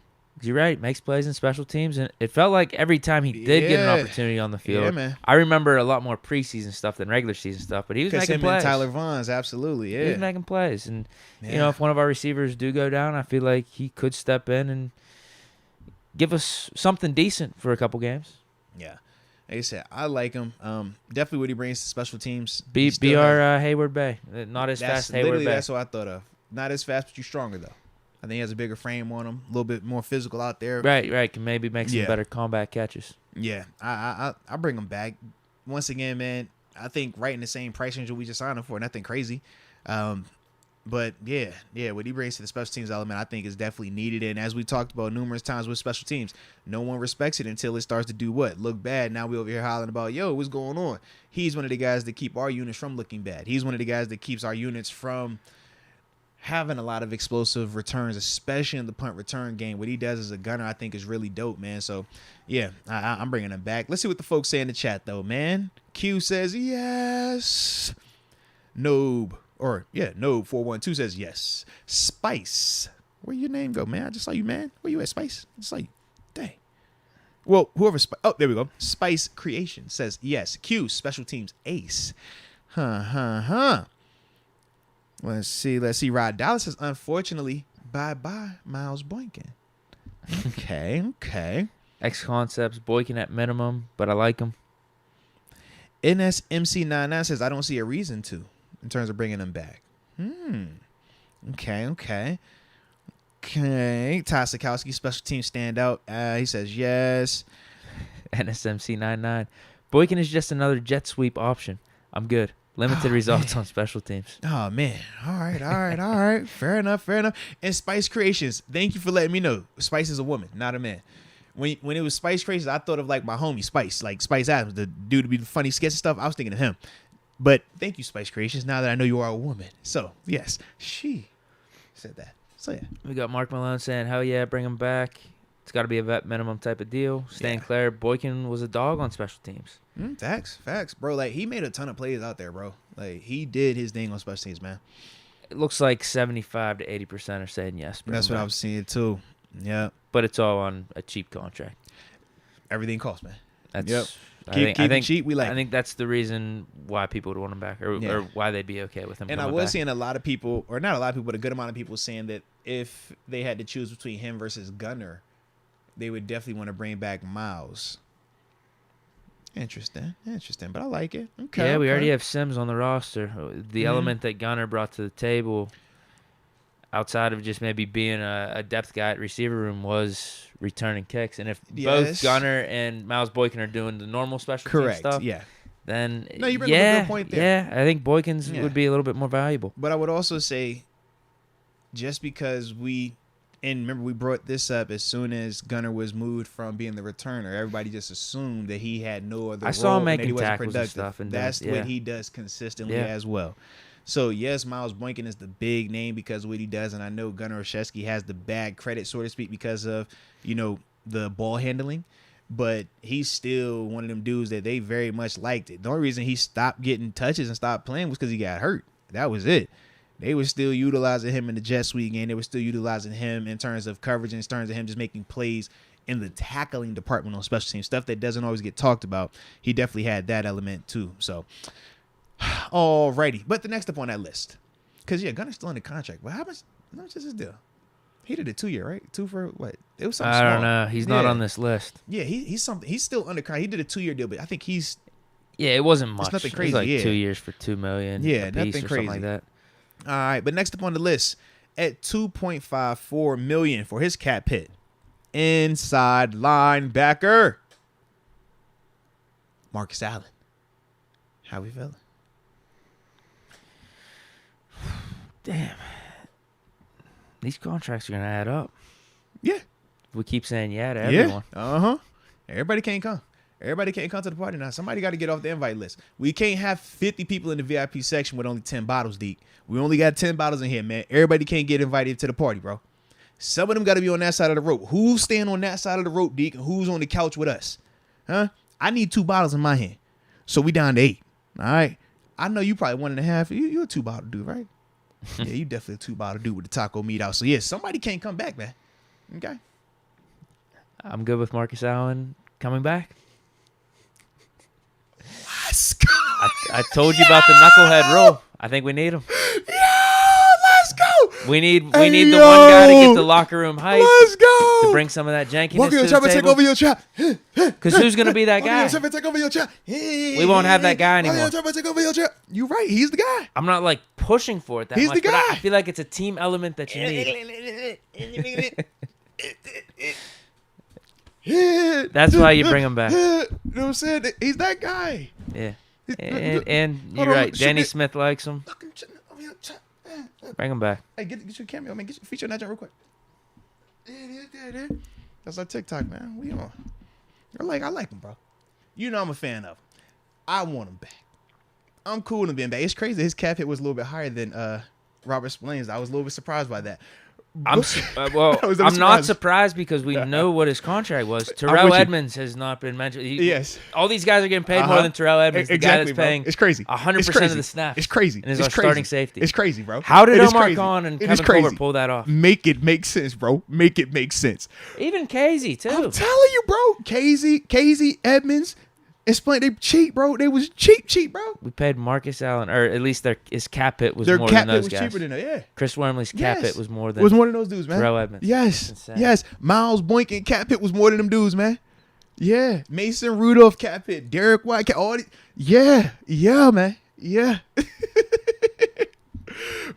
You're right. Makes plays in special teams, and it felt like every time he did get an opportunity on the field. Yeah, man. I remember a lot more preseason stuff than regular season stuff, but he was making plays. And Tyler Vaughn's, absolutely, yeah. He was making plays, and if one of our receivers do go down, I feel like he could step in and give us something decent for a couple games. Yeah. Like I said, I like him. Definitely what he brings to special teams. Be our Hayward Bay. Not as fast Hayward Bay. That's what I thought of. Not as fast, but you stronger, though. I think he has a bigger frame on him, a little bit more physical out there. Right. Can maybe make some better combat catches. Yeah, I bring him back. Once again, man, I think right in the same price range that we just signed him for, nothing crazy. But yeah, what he brings to the special teams element, I think is definitely needed. And as we talked about numerous times with special teams, no one respects it until it starts to do what? Look bad. Now we over here hollering about, yo, what's going on? He's one of the guys that keep our units from looking bad. He's one of the guys that keeps our units from having a lot of explosive returns, especially in the punt return game. What he does as a gunner, I think, is really dope, man. So, yeah, I'm bringing him back. Let's see what the folks say in the chat, though, man. Q says yes. Noob412 says yes. Spice, where your name go, man? I just saw you, man. Where you at, Spice? I just saw you. Dang. Well, there we go. Spice Creation says yes. Q, special teams ace. Let's see. Rod Dallas says, unfortunately, bye-bye, Miles Boykin. Okay. X Concepts, Boykin at minimum, but I like him. NSMC99 says, I don't see a reason to in terms of bringing him back. Okay. Ty Sikowski, special team standout. He says yes. NSMC99. Boykin is just another jet sweep option. I'm good. Limited results on special teams. Oh, man. All right. Fair enough. And Spice Creations, thank you for letting me know. Spice is a woman, not a man. When it was Spice Creations, I thought of like my homie Spice, like Spice Adams, the dude to be the funny sketch and stuff. I was thinking of him. But thank you, Spice Creations, now that I know you are a woman. So, yes, she said that. So, yeah. We got Mark Malone saying, hell yeah, bring him back. It's got to be a vet minimum type of deal. Stan Claire, Boykin was a dog on special teams. Facts, bro. Like, he made a ton of plays out there, bro. Like, he did his thing on special teams, man. It looks like 75 to 80% are saying yes. That's what I was seeing, too. Yeah. But it's all on a cheap contract. Everything costs, man. That's Keep it cheap. We like. I think that's the reason why people would want him back, or why they'd be okay with him. And I was seeing a lot of people, or not a lot of people, but a good amount of people saying that if they had to choose between him versus Gunner, they would definitely want to bring back Miles. Interesting. But I like it. Okay. Yeah, we already have Sims on the roster. The element that Gunner brought to the table, outside of just maybe being a depth guy at receiver room, was returning kicks. And if both Gunner and Miles Boykin are doing the normal special team stuff, then you bring up a good point there. Yeah, I think Boykin's would be a little bit more valuable. But I would also say, just because remember we brought this up as soon as Gunner was moved from being the returner, everybody just assumed that he had no other role. I saw him and making that he wasn't tackles and stuff. And that's what he does consistently as well. So, yes, Miles Boykin is the big name because of what he does, and I know Gunnar Olszewski has the bad credit, so to speak, because of, the ball handling, but he's still one of them dudes that they very much liked it. The only reason he stopped getting touches and stopped playing was because he got hurt. That was it. They were still utilizing him in the jet sweep game. They were still utilizing him in terms of coverage, in terms of him just making plays in the tackling department on special teams, stuff that doesn't always get talked about. He definitely had that element too, so... Alrighty, but the next up on that list, because Gunner's still under contract. But how much is his deal? He did a 2-year, right? 2 for what? It was something I small. don't know. He's not on this list. Yeah, he's something. He's still under contract. He did a 2-year deal, but I think he's. Yeah, it wasn't much. It's nothing crazy. It was like 2 years for $2 million. Yeah, a piece nothing or crazy. Something like that. All right, but next up on the list at $2.54 million for his cap hit, inside linebacker, Marcus Allen. How we feeling? Damn. These contracts are going to add up. Yeah. We keep saying to everyone. Yeah. Everybody can't come. Everybody can't come to the party now. Somebody got to get off the invite list. We can't have 50 people in the VIP section with only 10 bottles, Deke. We only got 10 bottles in here, man. Everybody can't get invited to the party, bro. Some of them got to be on that side of the rope. Who's staying on that side of the rope, Deke, and who's on the couch with us? Huh? I need 2 bottles in my hand. So we down to 8. All right? I know you probably 1.5. You're a 2-bottle dude, right? Yeah, you definitely a 2-bottle dude with the taco meat out. So, yeah, somebody can't come back, man. Okay? I'm good with Marcus Allen coming back. Let's go. I told you about the knucklehead rule. I think we need him. Let's go. We need the one guy to get the locker room hype. Let's go. To bring some of that jankiness Walker, to the table. Take over your trap. Because who's going to be that guy? Take over your trap. We won't have that guy anymore. Take over your trap. You're right. He's the guy. I'm not like pushing for it that He's much, the guy. but I feel like it's a team element that you need. That's why you bring him back. You know what I'm saying? He's that guy. Yeah. And you're right. Danny Smith likes him. Bring him back. Hey, get your cameo, man. Get your feature on that real quick. That's our TikTok, man. We on. I like him, bro. You know I'm a fan of him. I want him back. I'm cool with him being back. It's crazy. His cap hit was a little bit higher than Robert Spillane. I was a little bit surprised by that. I'm not surprised because we know what his contract was. Terrell Edmunds has not been mentioned. Yes. All these guys are getting paid more than Terrell Edmunds, the guy that's paying it's crazy. 100% of the snaps. It's crazy. And is our starting safety. It's crazy, bro. How did Omar Khan and Kevin Colbert pull that off? Make it make sense, bro. Make it make sense. Even Casey, too. I'm telling you, bro. Casey, Edmunds, and Spillane, they cheap, bro. They was cheap, bro. We paid Marcus Allen, or at least his cap hit was more than those guys. Their cap hit was cheaper than that, yeah. Chris Wormley's cap hit was more than those dudes, man. Terrell Edmunds. Yes. Miles Boykin cap hit was more than them dudes, man. Yeah. Mason Rudolph cap hit. Derek White cap, yeah, man. Yeah.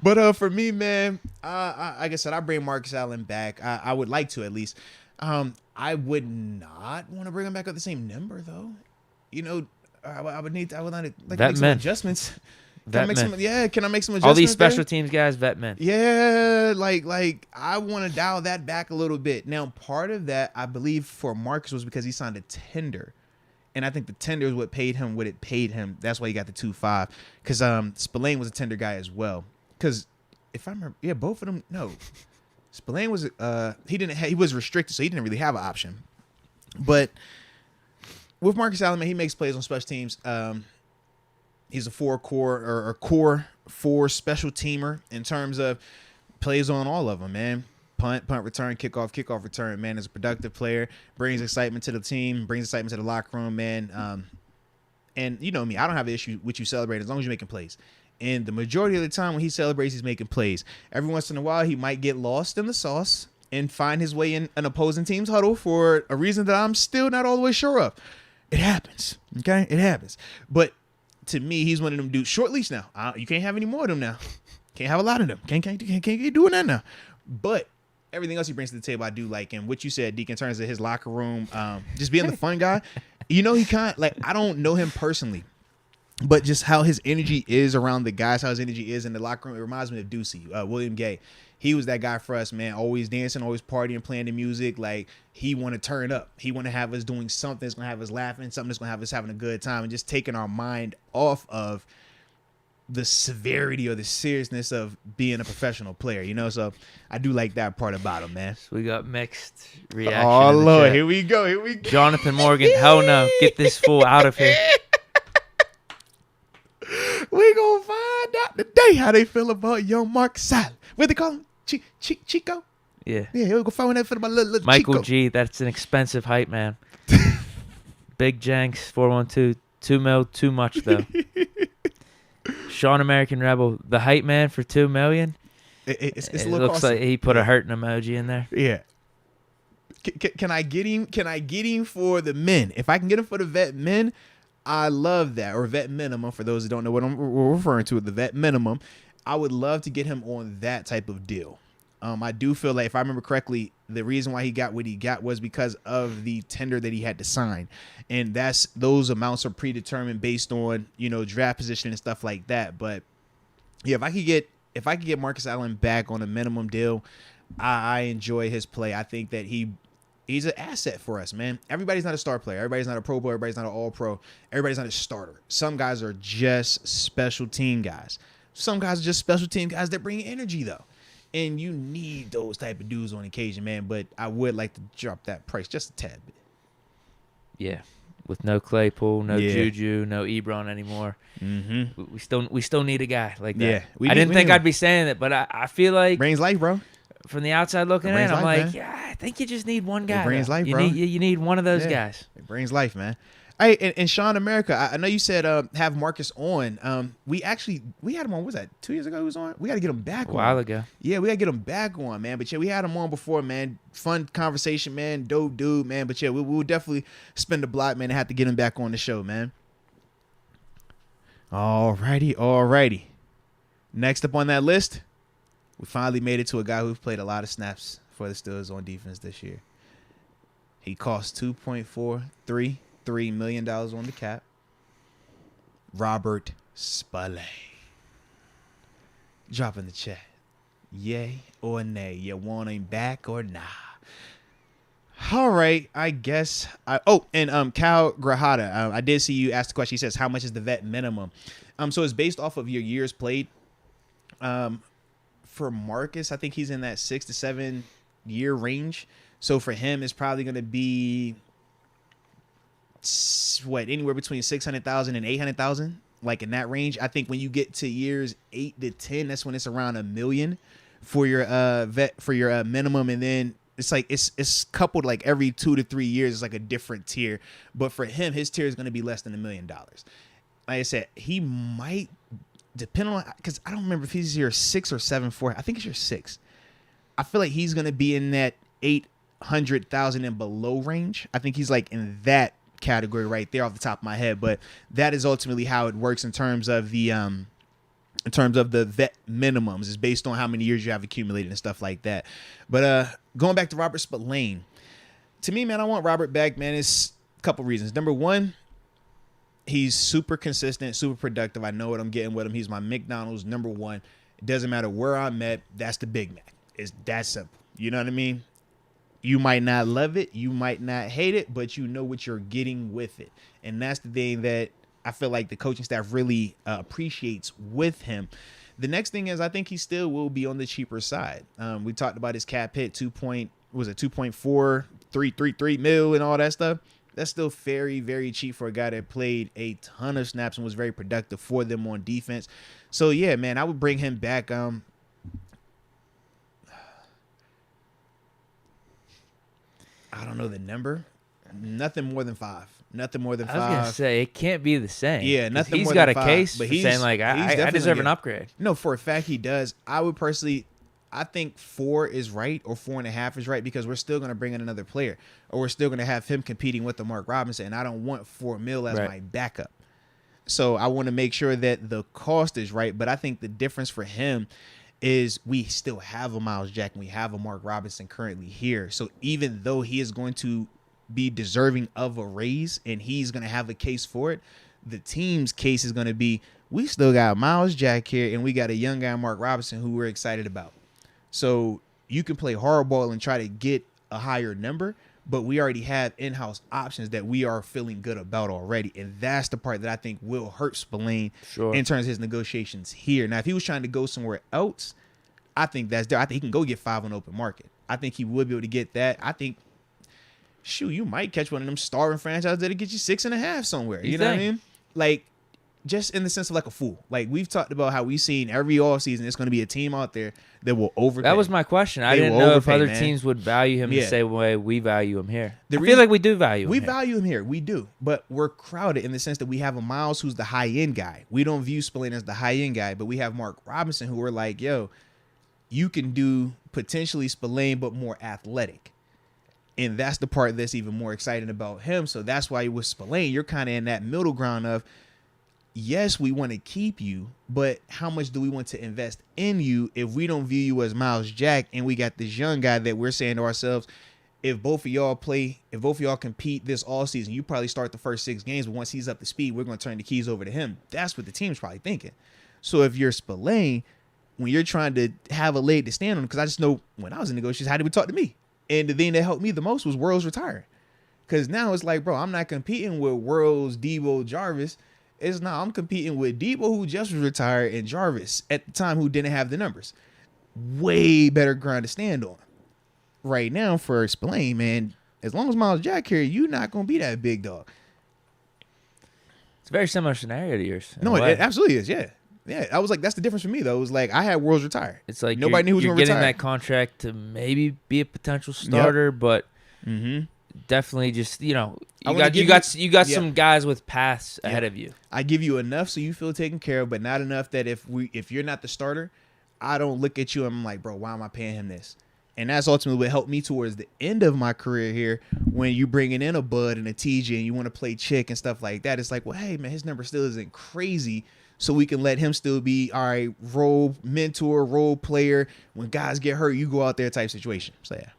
But for me, man, like I said, I bring Marcus Allen back. I would like to, at least. I would not want to bring him back at the same number, though. You know, I would like to make some adjustments. Can I make some adjustments? All these special teams guys, vet men. Yeah, like I want to dial that back a little bit. Now, part of that, I believe, for Marcus was because he signed a tender. And I think the tender is what paid him what it paid him. That's why he got the 2.5. Because Spillane was a tender guy as well. Because if I remember, both of them, no. Spillane was he was restricted, so he didn't really have an option. But with Marcus Allen, man, he makes plays on special teams. He's a core four special teamer in terms of plays on all of them, man. Punt, return, kickoff, return, man. Is a productive player, brings excitement to the team, brings excitement to the locker room, man. And you know me, I don't have an issue with you celebrating as long as you're making plays. And the majority of the time when he celebrates, he's making plays. Every once in a while, he might get lost in the sauce and find his way in an opposing team's huddle for a reason that I'm still not all the way sure of. It happens, okay? It happens. But to me, he's one of them dudes. Short leash now. You can't have any more of them now. Can't have a lot of them. Can't keep doing that now. But everything else he brings to the table, I do like. And what you said, Deke, in terms of his locker room, just being the fun guy. You know, he kind of, like, I don't know him personally, but just how his energy is around the guys, how his energy is in the locker room, it reminds me of Ducey, William Gay. He was that guy for us, man, always dancing, always partying, playing the music. Like, he want to turn up. He want to have us doing something that's going to have us laughing, something that's going to have us having a good time, and just taking our mind off of the severity or the seriousness of being a professional player, you know? So I do like that part about him, man. So we got mixed reaction. Oh, Lord, here we go. Jonathan Morgan, hell no, get this fool out of here. We gonna find out today how they feel about young Marcus Allen. What they call him? Chico? Yeah. Yeah, he'll go find out for my little Michael Chico. G, that's an expensive hype, man. Big Jenks, 412, $2 million, too much, though. Sean American Rebel, the hype man for $2 million. It looks like he put a hurting emoji in there. Yeah. Can I get him? Can I get him for the men? If I can get him for the vet men, I love that. Or vet minimum, for those who don't know what I'm referring to, the vet minimum. I would love to get him on that type of deal. I do feel like, if I remember correctly, the reason why he got what he got was because of the tender that he had to sign. And those amounts are predetermined based on, you know, draft position and stuff like that. But yeah, if I could get Marcus Allen back on a minimum deal, I enjoy his play. I think that he's an asset for us, man. Everybody's not a star player. Everybody's not a pro player. Everybody's not an all-pro. Everybody's not a starter. Some guys are just special team guys. Some guys are just special team guys that bring energy, though. And you need those type of dudes on occasion, man. But I would like to drop that price just a tad bit. Yeah, with no Claypool, no Juju, no Ebron anymore. Mm-hmm. We still need a guy like that. Yeah, I didn't think I'd be saying it, but I feel like brains life, bro. From the outside looking in, I'm like, man. yeah, I think you just need one guy. It brings life, you bro. You need one of those guys. It brings life, man. Hey, and Sean America, I know you said have Marcus on. We had him on. What was that 2 years ago? He was on. We got to get him back a while ago. Yeah, we got to get him back on, man. But yeah, we had him on before, man. Fun conversation, man. Dope dude, man. But yeah, we'll definitely spin the block, man, and have to get him back on the show, man. Alrighty. Next up on that list, we finally made it to a guy who's played a lot of snaps for the Steelers on defense this year. He cost $2.43 million on the cap. Robert Spillane. Drop in the chat. Yay or nay? You want him back or nah? All right, I guess. And Cal Grajada, I did see you ask the question. He says, how much is the vet minimum? So it's based off of your years played. for Marcus, I think he's in that 6 to 7 year range. So for him, it's probably going to be anywhere between 600,000 and 800,000, like in that range. I think when you get to years 8 to 10, that's when it's around $1 million for your minimum, and then it's like it's coupled like every 2 to 3 years. It's like a different tier, but for him, his tier is going to be less than $1 million. Like I said, he might depend on, because I don't remember if he's year 6 or 7 for. I think it's year 6. I feel like he's going to be in that 800,000 and below range. I think he's like in that category right there off the top of my head, but that is ultimately how it works in terms of the vet minimums. Is based on how many years you have accumulated and stuff like that. But going back to Robert Spillane, to me, man, I want Robert back, man. It's a couple reasons. Number one, he's super consistent, super productive. I know what I'm getting with him. He's my McDonald's number one. It doesn't matter where I'm at. That's the Big Mac. It's that simple. You know what I mean? You might not love it, you might not hate it, but you know what you're getting with it. And that's the thing that I feel like the coaching staff really appreciates with him. The next thing is I think he still will be on the cheaper side. We talked about his cap hit, 2.4333 mil and all that stuff. That's still very, very cheap for a guy that played a ton of snaps and was very productive for them on defense. So, yeah, man, I would bring him back. I don't know the number. Nothing more than 5. Nothing more than 5. I was gonna say it can't be the same. Yeah, nothing he's more got than 5. a case But for he's saying like I deserve an upgrade. No, for a fact he does. I would personally, I think 4 is right, or 4.5 is right, because we're still going to bring in another player, or we're still going to have him competing with the Mark Robinson, and I don't want $4 million as my backup. So I want to make sure that the cost is right. But I think the difference for him is we still have a Myles Jack and we have a Mark Robinson currently here. So even though he is going to be deserving of a raise and he's going to have a case for it, the team's case is going to be, we still got Myles Jack here and we got a young guy, Mark Robinson, who we're excited about. So you can play hardball and try to get a higher number, but we already have in-house options that we are feeling good about already. And that's the part that I think will hurt Spillane in terms of his negotiations here. Now, if he was trying to go somewhere else, I think that's there. I think he can go get 5 on open market. I think he would be able to get that. I think, shoot, you might catch one of them starving franchises that'll get you 6.5 somewhere. You know what I mean? Like, just in the sense of like a fool. Like, we've talked about how we've seen every offseason there's going to be a team out there that will overpay. That was my question. I didn't know if other teams would value him the same way we value him here. I feel like we do value him. We value him here. We do. But we're crowded in the sense that we have a Myles who's the high-end guy. We don't view Spillane as the high-end guy, but we have Mark Robinson who we're like, yo, you can do potentially Spillane but more athletic. And that's the part that's even more exciting about him. So that's why with Spillane, you're kind of in that middle ground of, yes, we want to keep you, but how much do we want to invest in you if we don't view you as Myles Jack and we got this young guy that we're saying to ourselves, if both of y'all compete this all season, you probably start the first 6 games, but once he's up to speed, we're going to turn the keys over to him. That's what the team's probably thinking. So if you're Spillane, when you're trying to have a leg to stand on, because I just know when I was in negotiations, how did we talk to me? And the thing that helped me the most was Worlds retiring. Because now it's like, bro, I'm not competing with Worlds, Debo, Jarvis. It's not. I'm competing with Debo, who just was retired, and Jarvis at the time, who didn't have the numbers. Way better ground to stand on. Right now for Spillane, man, as long as Myles Jack here, you're not going to be that big dog. It's a very similar scenario to yours. No, it absolutely is, yeah. Yeah, I was like, that's the difference for me, though. It was like, I had Worlds retire. It's like nobody knew who was going to retire. You're getting that contract to maybe be a potential starter, but definitely just, you got some guys with paths ahead of you. I give you enough so you feel taken care of, but not enough that if you're not the starter, I don't look at you and I'm like, bro, why am I paying him this? And that's ultimately what helped me towards the end of my career here, when you bringing in a Bud and a TJ and you want to play chick and stuff like that. It's like, well, hey, man, his number still isn't crazy, so we can let him still be, all right, role mentor, role player. When guys get hurt, you go out there type situation. So, yeah.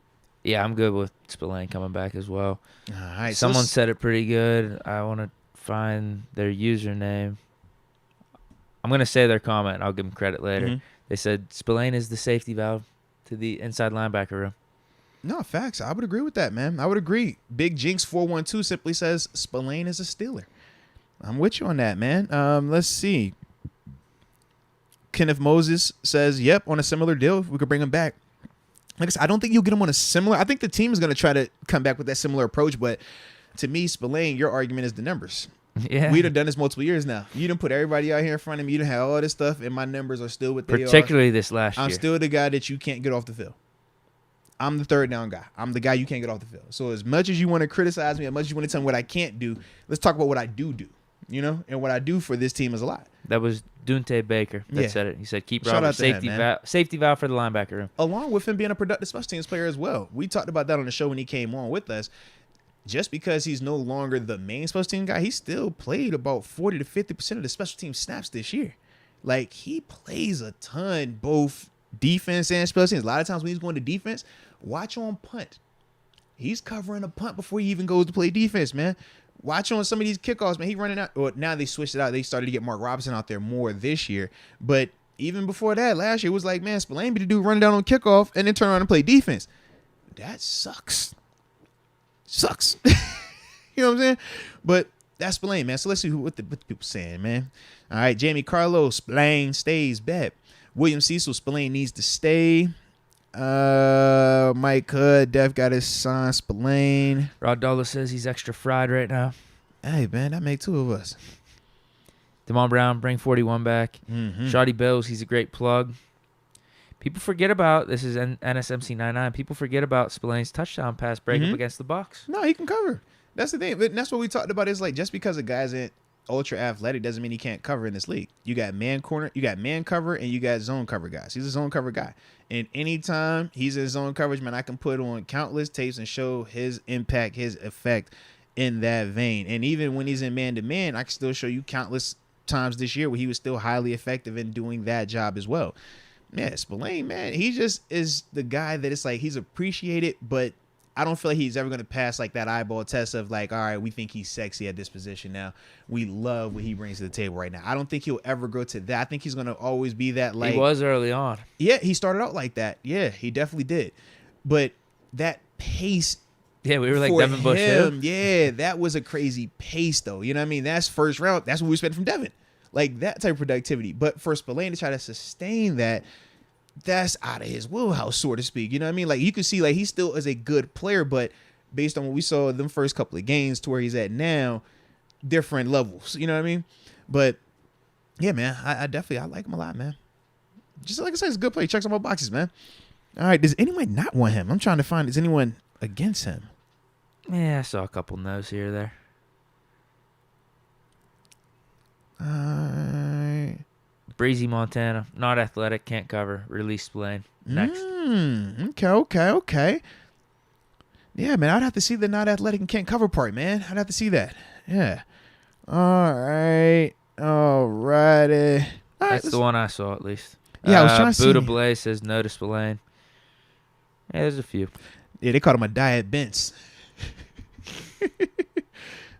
Yeah, I'm good with Spillane coming back as well. All right. Someone said it pretty good. I want to find their username. I'm going to say their comment. I'll give them credit later. They said Spillane is the safety valve to the inside linebacker room. No, facts. I would agree with that, man. I would agree. Big Jinx 412 simply says Spillane is a Steeler. I'm with you on that, man. Let's see. Kenneth Moses says, yep, on a similar deal, we could bring him back. Like I said, I don't think you'll get him on a similar. I think the team is going to try to come back with that similar approach. But to me, Spillane, your argument is the numbers. Yeah. We'd have done this multiple years now. You done put everybody out here in front of me. You done had all this stuff, and my numbers are still what they are. Particularly this last year. I'm still the guy that you can't get off the field. I'm the third down guy. I'm the guy you can't get off the field. So as much as you want to criticize me, as much as you want to tell me what I can't do, let's talk about what I do. You know, and what I do for this team is a lot. That was Dunte Baker that said it. He said, keep Shout Robert out to him, safety valve for the linebacker room. Along with him being a productive special teams player as well. We talked about that on the show when he came on with us. Just because he's no longer the main special team guy, he still played about 40 to 50% of the special team snaps this year. Like, he plays a ton, both defense and special teams. A lot of times when he's going to defense, watch on punt. He's covering a punt before he even goes to play defense, man. Watch on some of these kickoffs, man. He running out. Well, now they switched it out. They started to get Mark Robinson out there more this year. But even before that, last year, it was like, man, Spillane be the dude running down on kickoff and then turn around and play defense. That sucks. You know what I'm saying? But that's Spillane, man. So let's see what the people saying, man. All right, Jamie Carlos, Spillane stays bet. William Cecil, Spillane needs to stay. Mike Hood, Def got his sign, Spillane. Rod Dollar says he's extra fried right now. Hey, man, that make two of us. Damon Brown, bring 41 back. Mm-hmm. Shoddy Bills, he's a great plug. People forget about, this is NSMC 99, people forget about Spillane's touchdown pass breakup against the Bucs. No, he can cover. That's the thing. But that's what we talked about is like, just because a guy's ultra athletic doesn't mean he can't cover in this league. You got man corner, you got man cover, and you got zone cover guys. He's a zone cover guy. And anytime he's in zone coverage, man, I can put on countless tapes and show his impact, his effect in that vein. And even when he's in man-to-man, I can still show you countless times this year where he was still highly effective in doing that job as well. Yeah, Spillane, man, he just is the guy that it's like he's appreciated, but I don't feel like he's ever going to pass like that eyeball test of like, all right, we think he's sexy at this position now. We love what he brings to the table right now. I don't think he'll ever grow to that. I think he's going to always be that like. He was early on. Yeah, he started out like that. Yeah, he definitely did. But that pace. Yeah, we were like Devin Bush. Yeah, that was a crazy pace though. You know what I mean? That's first round. That's what we expected from Devin. Like that type of productivity. But for Spillane to try to sustain that, that's out of his wheelhouse, so to speak. You know what I mean? Like you can see like he still is a good player, but based on what we saw them first couple of games to where he's at now, different levels. You know what I mean? But yeah, man, I definitely like him a lot, man. Just like I said, he's a good player. He checks all my boxes, man. All right, does anyone not want him? I'm trying to find, is anyone against him? Yeah, I saw a couple no's here or there. Breezy Montana, not athletic, can't cover. Release Spillane. Next. Okay. Yeah, man, I'd have to see the not athletic and can't cover part, man. I'd have to see that. Yeah. All right. Alrighty. That's the one I saw at least. Yeah, I was trying to see. Buddha Blaze says no to Spillane. Yeah, there's a few. Yeah, they called him a diet Vince.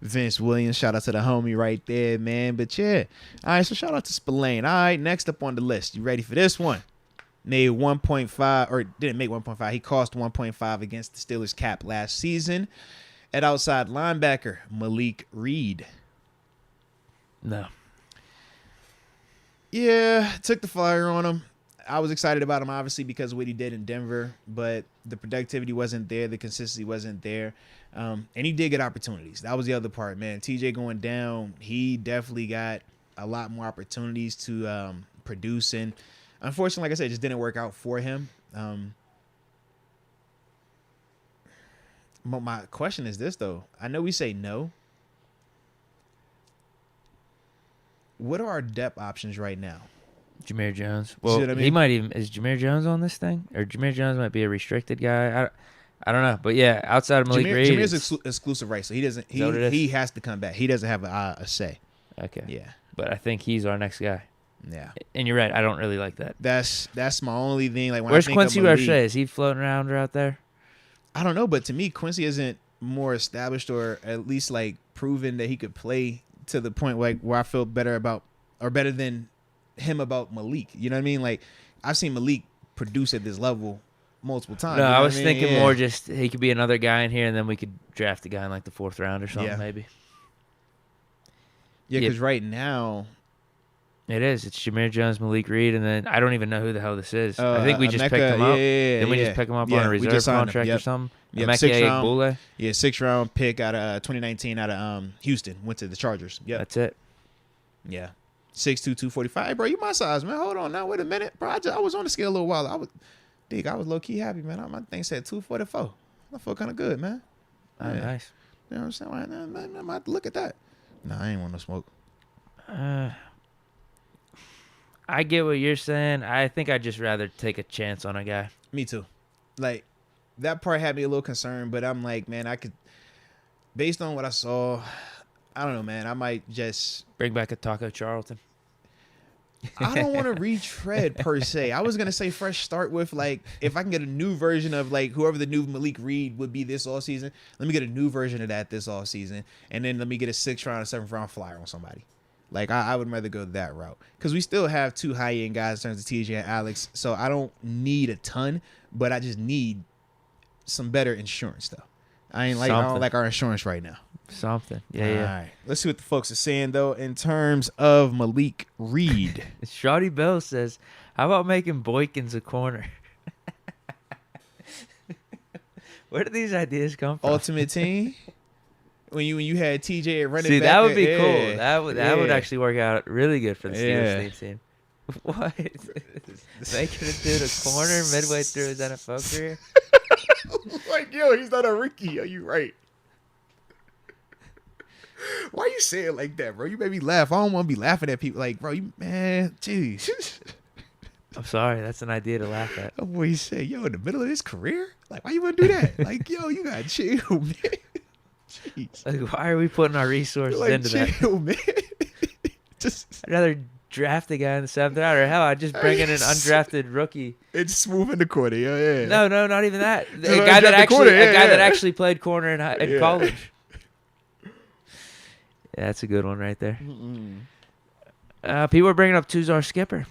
Vince Williams, shout out to the homie right there, man. But yeah, all right, so shout out to Spillane. All right, next up on the list. You ready for this one? Made 1.5, or didn't make 1.5. He cost 1.5 against the Steelers cap last season. At outside linebacker, Malik Reed. No. Yeah, took the flyer on him. I was excited about him, obviously, because of what he did in Denver, but the productivity wasn't there. The consistency wasn't there. And he did get opportunities. That was the other part, man. TJ going down, he definitely got a lot more opportunities to produce. And unfortunately, like I said, it just didn't work out for him. But my question is this, though. I know we say no. What are our depth options right now? Jameer Jones. Well, I mean? he might even, is Jameer Jones on this thing? Or Jameer Jones might be a restricted guy. I don't know. But yeah, outside of Malik Reed. Jameer's exclusive right, so he doesn't, he has to come back. He doesn't have a say. Okay. Yeah. But I think he's our next guy. Yeah. And you're right. I don't really like that. That's my only thing. Like when Where's I think Quincy of Malik, Roche? Is he floating around out there? I don't know, but to me, Quincy isn't more established or at least like proven that he could play to the point where I feel better than him about Malik. You know what I mean? Like I've seen Malik produce at this level multiple times. No, you know I was mean? thinking more just he could be another guy in here, and then we could draft a guy in like the 4th round or something, maybe. Yeah, because right now, It is. It's Jameer Jones, Malik Reed, and then I don't even know who the hell this is. I think we just picked him up. Then we just picked him up on a reserve contract or something. Yep, Bule. 6th-round pick out of 2019 out of Houston. Went to the Chargers. Yeah, that's it. Yeah, 6'2", 245. Hey, bro, you my size, man. Hold on now. Wait a minute, bro. I was on the scale a little while. I was low key happy, man. My thing said 244. I feel kind of good, man. Oh, yeah. Nice. You know what I'm saying? Man, I might look at that. Nah, I ain't want no smoke. I get what you're saying. I think I'd just rather take a chance on a guy. Me too. Like, that part had me a little concerned, but I'm like, man, I could, based on what I saw, I don't know, man. I might just bring back a Taco Charlton. I don't want to retread per se. I was going to say fresh start with, like, if I can get a new version of, like, whoever the new Malik Reed would be this offseason, let me get a new version of that this offseason, and then let me get a 6th-round or 7th-round flyer on somebody. Like, I would rather go that route. Because we still have 2 high-end guys in terms of TJ and Alex, so I don't need a ton, but I just need some better insurance, though. I don't like our insurance right now. Something. Yeah. All right. Let's see what the folks are saying, though, in terms of Malik Reed. Shawty Bell says, how about making Boykins a corner? Where do these ideas come from? Ultimate Team? When you had TJ running back. See, that would be cool. That would actually work out really good for the Steelers team. What? Making a dude a corner midway through his NFL career? Like, yo, he's not a rookie. Are you right? Why you say it like that, bro? You made me laugh. I don't want to be laughing at people. Like, bro, man, jeez. I'm sorry. That's an idea to laugh at. Oh, boy, you say, yo, in the middle of his career? Like, why you want to do that? Like, yo, you got to chill, man. Jeez. Like, why are we putting our resources into chill, that? Man. I'd rather draft a guy in the 7th round, or hell, I'd just bring in an undrafted rookie. It's smooth in the corner, yeah. No, not even that. A guy that actually played corner in college. Yeah, that's a good one right there. People are bringing up Tuzar Skipper,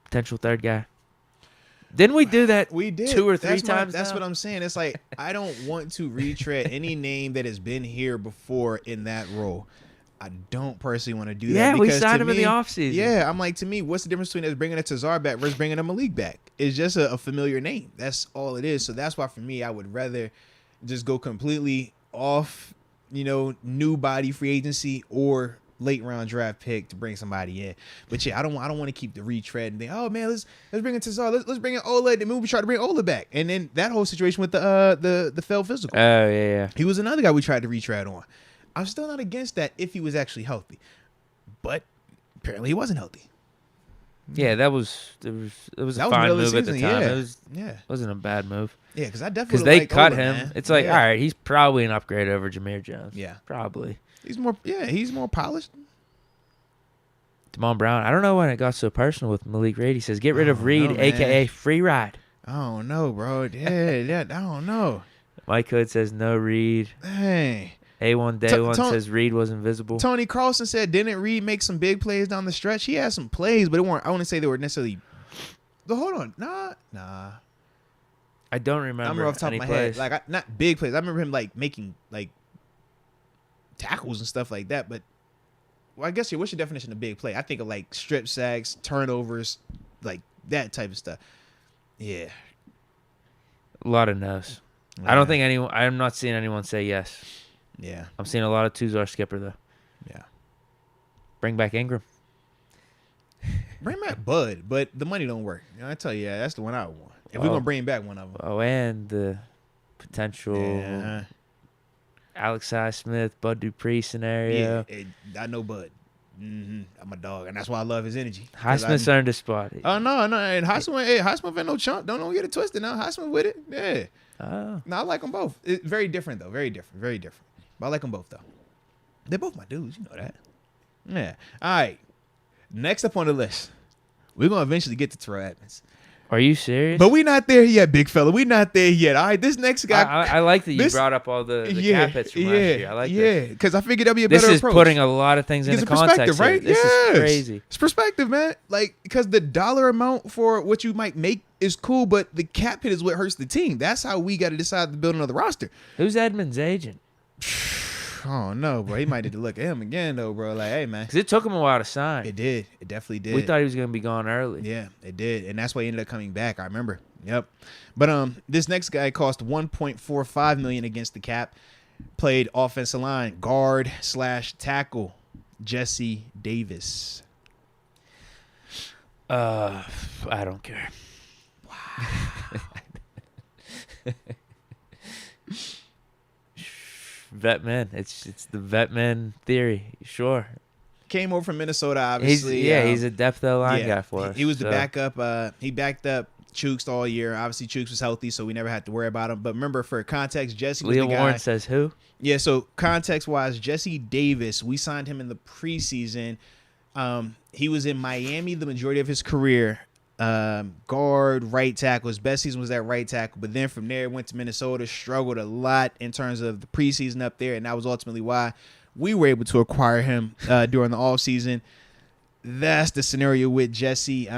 potential 3rd guy. Didn't we do that? We did 2 or 3 times. That's what I'm saying. It's like, I don't want to retread any name that has been here before in that role. I don't personally want to do that. Yeah, we because signed him me, in the offseason. Yeah, I'm like, to me, what's the difference between us bringing a Tuzar back versus bringing a Malik back? It's just a familiar name. That's all it is. So that's why, for me, I would rather just go completely off, new body free agency or late round draft pick to bring somebody in. But yeah, I don't want to keep the retread and think, oh man, let's bring in Tuzar, let's bring in Ola. Then we try to bring Ola back, and then that whole situation with the failed physical. Oh yeah. He was another guy we tried to retread on. I'm still not against that if he was actually healthy, but apparently he wasn't healthy. Yeah, it was a fine move at the time. Yeah. It wasn't a bad move. Yeah, because I definitely they cut Ola, him. man. It's like, all right, he's probably an upgrade over Jameer Jones. Yeah, probably. He's more polished. Damon Brown. I don't know when it got so personal with Malik Reed. He says, get rid of Reed, a.k.a. free ride. I don't know, bro. Yeah, I don't know. Mike Hood says, no Reed. Hey. A1 Day One says Reed was invisible. Tony Carlson said, didn't Reed make some big plays down the stretch? He had some plays, but I wouldn't say they were necessarily. But hold on. Nah. I don't remember off the top of my head. Like, not big plays. I remember him, like, making, like, tackles and stuff like that. But, well, I guess, what's your definition of big play? I think of, like, strip sacks, turnovers, like, that type of stuff. Yeah. A lot of no's. Yeah. I don't think I'm not seeing anyone say yes. Yeah. I'm seeing a lot of Tuzar Skipper, though. Yeah. Bring back Ingram. Bring back Bud, but the money don't work. I tell you, that's the one I want. If we're going to bring back one of them. Oh, and the potential Alex Highsmith, Bud Dupree scenario. Yeah, I know Bud. I'm a dog, and that's why I love his energy. Highsmith's earned a spot. Oh, no. And Highsmith ain't no chump. Don't get it twisted now. Highsmith with it. Yeah. Oh. No, I like them both. It's very different, though. Very different. But I like them both, though. They're both my dudes. You know that. Yeah. All right. Next up on the list, we're going to eventually get to Terrell Edmunds. Are you serious? But we not there yet, big fella. We not there yet. All right, this next guy. I like that you brought up all the cap hits from last year. I like this. Yeah, because I figured that'd be a better approach. This is putting a lot of things into context, right? This is crazy. It's perspective, man. Like, because the dollar amount for what you might make is cool, but the cap hit is what hurts the team. That's how we got to decide the building of the roster. Who's Edmunds' agent? Oh no, bro. He might need to look at him again, though, bro. Like, hey, man. Because it took him a while to sign. It did. It definitely did. We thought he was going to be gone early. Yeah, it did. And that's why he ended up coming back. I remember. Yep. But this next guy cost $1.45 million against the cap. Played offensive line, guard/tackle, Jesse Davis. I don't care. Wow. Vet man. It's the vet man theory. Sure. Came over from Minnesota, obviously. He's a depth line guy for us. He was the backup. He backed up Chooks all year. Obviously, Chooks was healthy, so we never had to worry about him. But remember, for context, Jesse was Leo the guy. Warren says who? Yeah, so context-wise, Jesse Davis, we signed him in the preseason. He was in Miami the majority of his career. Guard, right tackle. His best season was at right tackle. But then from there, went to Minnesota, struggled a lot in terms of the preseason up there, and that was ultimately why we were able to acquire him during the offseason. That's the scenario with Jesse.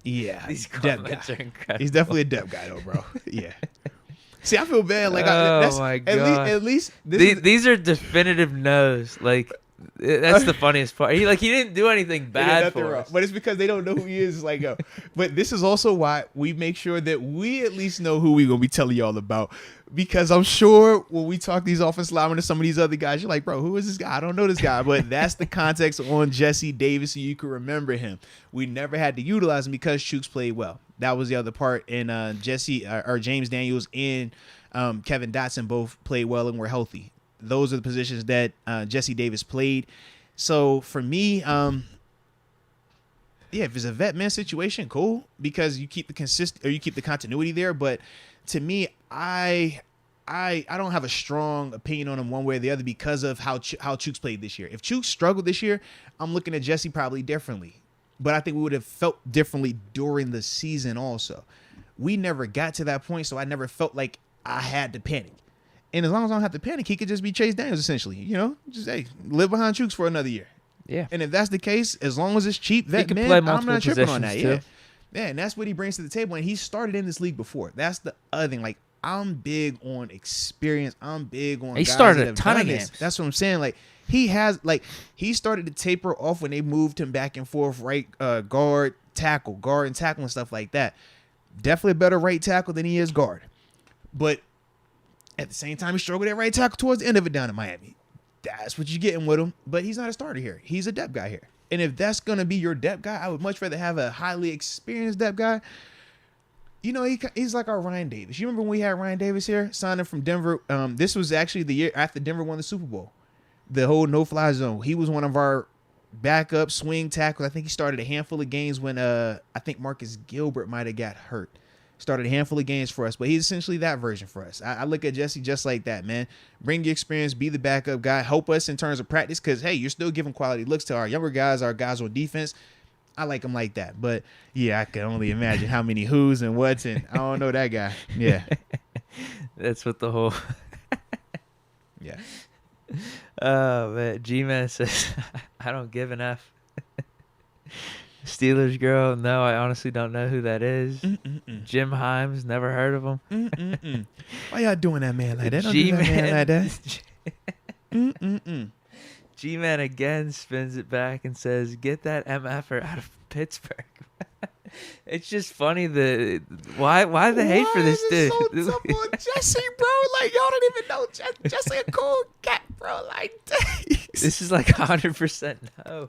Yeah, These depth comments guy. are incredible. He's definitely a depth guy, though, bro. Yeah. See, I feel bad. Like, my God. At least these are definitive no's. Like, that's the funniest part. He didn't do anything bad for us. But it's because they don't know who he is. Like, but this is also why we make sure that we at least know who we're gonna be telling y'all about. Because I'm sure when we talk these offensive linemen to some of these other guys, you're like, bro, who is this guy? I don't know this guy. But that's the context on Jesse Davis, so you can remember him. We never had to utilize him because Chooks played well. That was the other part. And James Daniels and Kevin Dotson both played well and were healthy. Those are the positions that Jesse Davis played. So for me, if it's a vet man situation, cool, because you keep the continuity there. But to me, I don't have a strong opinion on him one way or the other because of how Chooks played this year. If Chooks struggled this year, I'm looking at Jesse probably differently. But I think we would have felt differently during the season also. We never got to that point, so I never felt like I had to panic. And as long as I don't have to panic, he could just be Chase Daniels, essentially. You know, just, hey, live behind Chooks for another year. Yeah. And if that's the case, as long as it's cheap, He can play multiple I'm not tripping on that. positions, Yeah. Yeah, and that's what he brings to the table. And he started in this league before. That's the other thing. Like, I'm big on experience. I'm big on He guys started that a have ton of done this. games. That's what I'm saying. Like, he started to taper off when they moved him back and forth, right? Guard and tackle and stuff like that. Definitely a better right tackle than he is guard. But at the same time, he struggled at right tackle towards the end of it down in Miami. That's what you're getting with him. But he's not a starter here. He's a depth guy here. And if that's going to be your depth guy, I would much rather have a highly experienced depth guy. You know, he's like our Ryan Davis. You remember when we had Ryan Davis here, signing from Denver? This was actually the year after Denver won the Super Bowl. The whole no-fly zone. He was one of our backup swing tackles. I think he started a handful of games when I think Marcus Gilbert might have got hurt. Started a handful of games for us, but he's essentially that version for us. I look at Jesse just like that, man. Bring your experience, be the backup guy, help us in terms of practice, because, hey, you're still giving quality looks to our younger guys, our guys on defense. I like him like that. But, yeah, I can only imagine how many who's and what's, and I don't know that guy. Yeah. That's what the whole... Yeah. Oh, man. G-Man says, I don't give an F. Steelers girl, no, I honestly don't know who that is. Jim Himes, never heard of him. Why y'all doing that man like that? Don't do that man like that. G-Man again spins it back and says, get that MFer out of Pittsburgh. It's just funny why the hate for this dude? So tough on Jesse, bro. Like, y'all don't even know Jesse a cool cat, bro. Like, dang. This is like 100% no.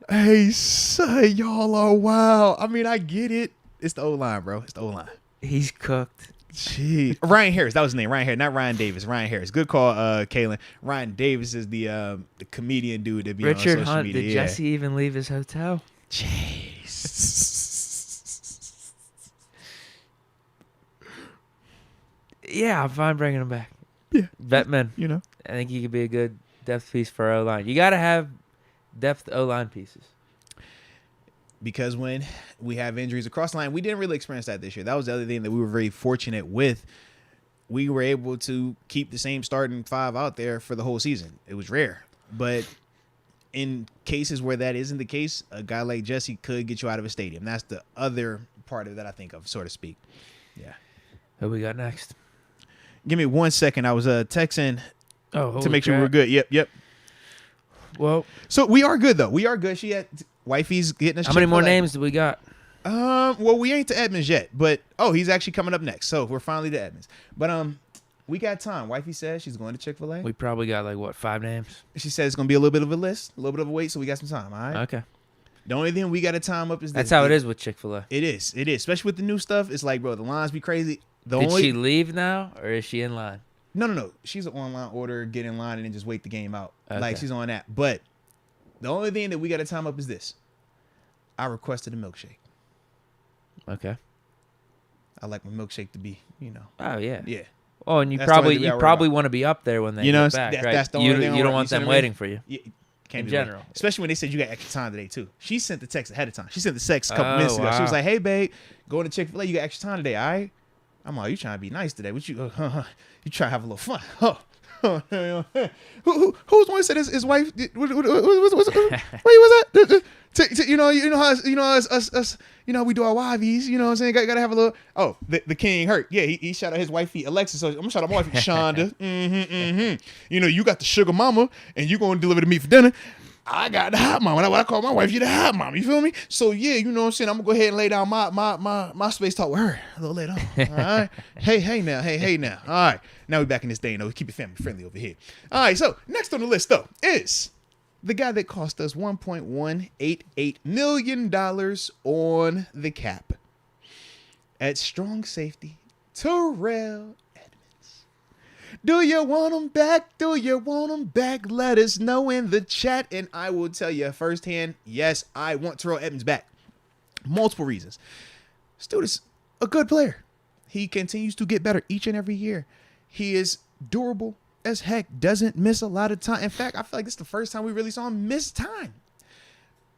Hey, son, y'all are wild. I mean, I get it. It's the O-line, bro. It's the O-line. He's cooked. Gee. Ryan Harris. That was his name. Ryan Harris. Not Ryan Davis. Ryan Harris. Good call, Kaylin. Ryan Davis is the comedian dude that be Richard on social Hunt, media. did Jesse even leave his hotel? Jeez. Yeah, I'm fine bringing him back. Yeah. Vetman. You know. I think he could be a good depth piece for O-line. You got to have depth O-line pieces. Because when we have injuries across the line, we didn't really experience that this year. That was the other thing that we were very fortunate with. We were able to keep the same starting five out there for the whole season. It was rare. But in cases where that isn't the case, a guy like Jesse could get you out of a stadium. That's the other part of that I think of, so to speak. Yeah. Who we got next? Give me 1 second. I was texting to make sure we're good. Yep. Well, so we are good though. We are good. She had wifey's getting us. How many more names do we got? Well, we ain't to Edmunds yet, but he's actually coming up next. So we're finally to Edmunds. But we got time. Wifey says she's going to Chick-fil-A. We probably got like 5 names? She says it's gonna be a little bit of a list, a little bit of a wait, so we got some time. All right. Okay. The only thing we got to time up is this. That's how it is with Chick-fil-A. It is, especially with the new stuff. It's like, bro, the lines be crazy. Did she leave now, or is she in line? No. She's an online order, get in line, and then just wait the game out. Okay. Like she's on that. But the only thing that we got to time up is this. I requested a milkshake. Okay. I like my milkshake to be, Oh yeah. Yeah. Oh, and you That's the only thing probably want to be up there when they get back, right? That's the only thing you don't want them waiting for you. Yeah, can't in be general. Late. Especially when they said you got extra time today too. She sent the text ahead of time. She sent the text a couple minutes ago. She was like, "Hey babe, going to Chick-fil-A, you got extra time today, all right?" I'm like, "You trying to be nice today? What you trying to have a little fun?" Who's the one who said his wife? What was that? Us. We do our wivies. You know what I'm saying? Gotta have a little. Oh, the king hurt. Yeah, he shot out his wifey Alexis. So I'm gonna shout out my wife Shonda. You got the sugar mama, and you gonna deliver the meat for dinner. I got the hot mama. That's what I call my wife. You the hot mama. You feel me? So yeah, you know what I'm saying. I'm gonna go ahead and lay down my space talk with her a little later on. All right. Hey now. All right. Now we back in this day. We keep it family friendly over here. All right. So next on the list though is the guy that cost us $1.188 million on the cap at strong safety, Terrell Edmunds. Do you want him back? Do you want him back? Let us know in the chat, and I will tell you firsthand, yes, I want Terrell Edmunds back. Multiple reasons. This dude is a good player. He continues to get better each and every year. He is durable as heck, doesn't miss a lot of time. In fact, I feel like this is the first time we really saw him miss time.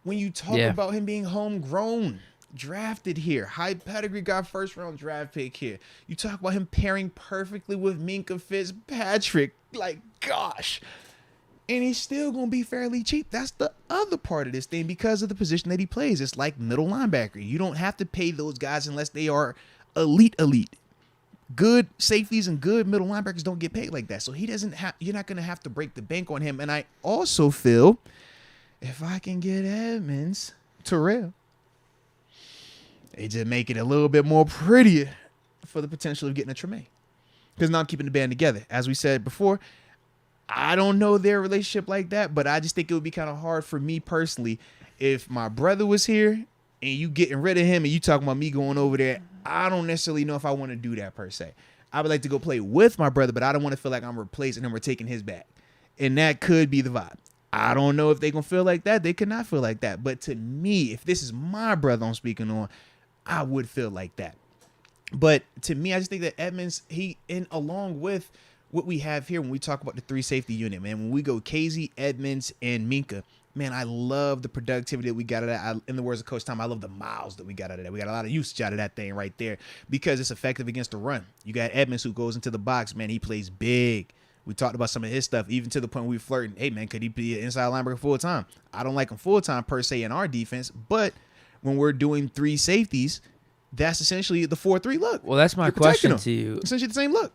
When you talk about him being homegrown, drafted here, high pedigree, got first round draft pick here. You talk about him pairing perfectly with Minkah Fitzpatrick. Like, gosh. And he's still going to be fairly cheap. That's the other part of this thing because of the position that he plays. It's like middle linebacker. You don't have to pay those guys unless they are elite. Good safeties and good middle linebackers don't get paid like that. So he doesn't have, you're not going to have to break the bank on him. And I also feel if I can get Edmunds, Terrell, it just make it a little bit more prettier for the potential of getting a Tremaine. Because now I'm keeping the band together. As we said before, I don't know their relationship like that, but I just think it would be kind of hard for me personally if my brother was here and you getting rid of him and you talking about me going over there. I don't necessarily know if I want to do that per se. I would like to go play with my brother, but I don't want to feel like I'm replacing him or taking his back. And that could be the vibe. I don't know if they going to feel like that. They could not feel like that. But to me, if this is my brother I'm speaking on, I would feel like that. But to me, I just think that Edmunds, along with what we have here when we talk about the 3 safety unit, man, when we go Casey, Edmunds, and Minkah, man, I love the productivity that we got out of that. In the words of Coach Tom, I love the miles that we got out of that. We got a lot of usage out of that thing right there because it's effective against the run. You got Edmunds who goes into the box, man, he plays big. We talked about some of his stuff, even to the point where we flirting. Hey, man, could he be an inside linebacker full time? I don't like him full time per se in our defense, but when we're doing 3 safeties, that's essentially the 4-3 look. Well, that's my question to you. Essentially the same look.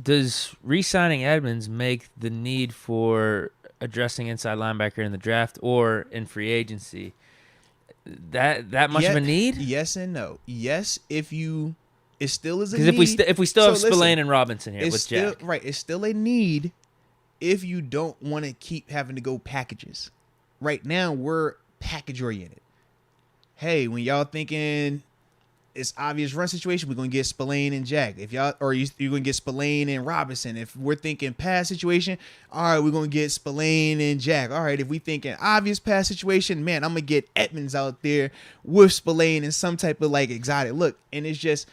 Does re-signing Edmunds make the need for addressing inside linebacker in the draft or in free agency that much of a need? Yes and no. Yes, it still is a need. Because if we still have Spillane and Robinson here with Jack. Right, it's still a need if you don't want to keep having to go packages. Right now, we're package oriented. Hey, when y'all thinking it's obvious run situation, we're gonna get Spillane and Jack. If y'all you're gonna get Spillane and Robinson. If we're thinking pass situation, all right, we're gonna get Spillane and Jack. All right, if we thinking obvious pass situation, man, I'm gonna get Edmunds out there with Spillane and some type of like exotic look. And it's just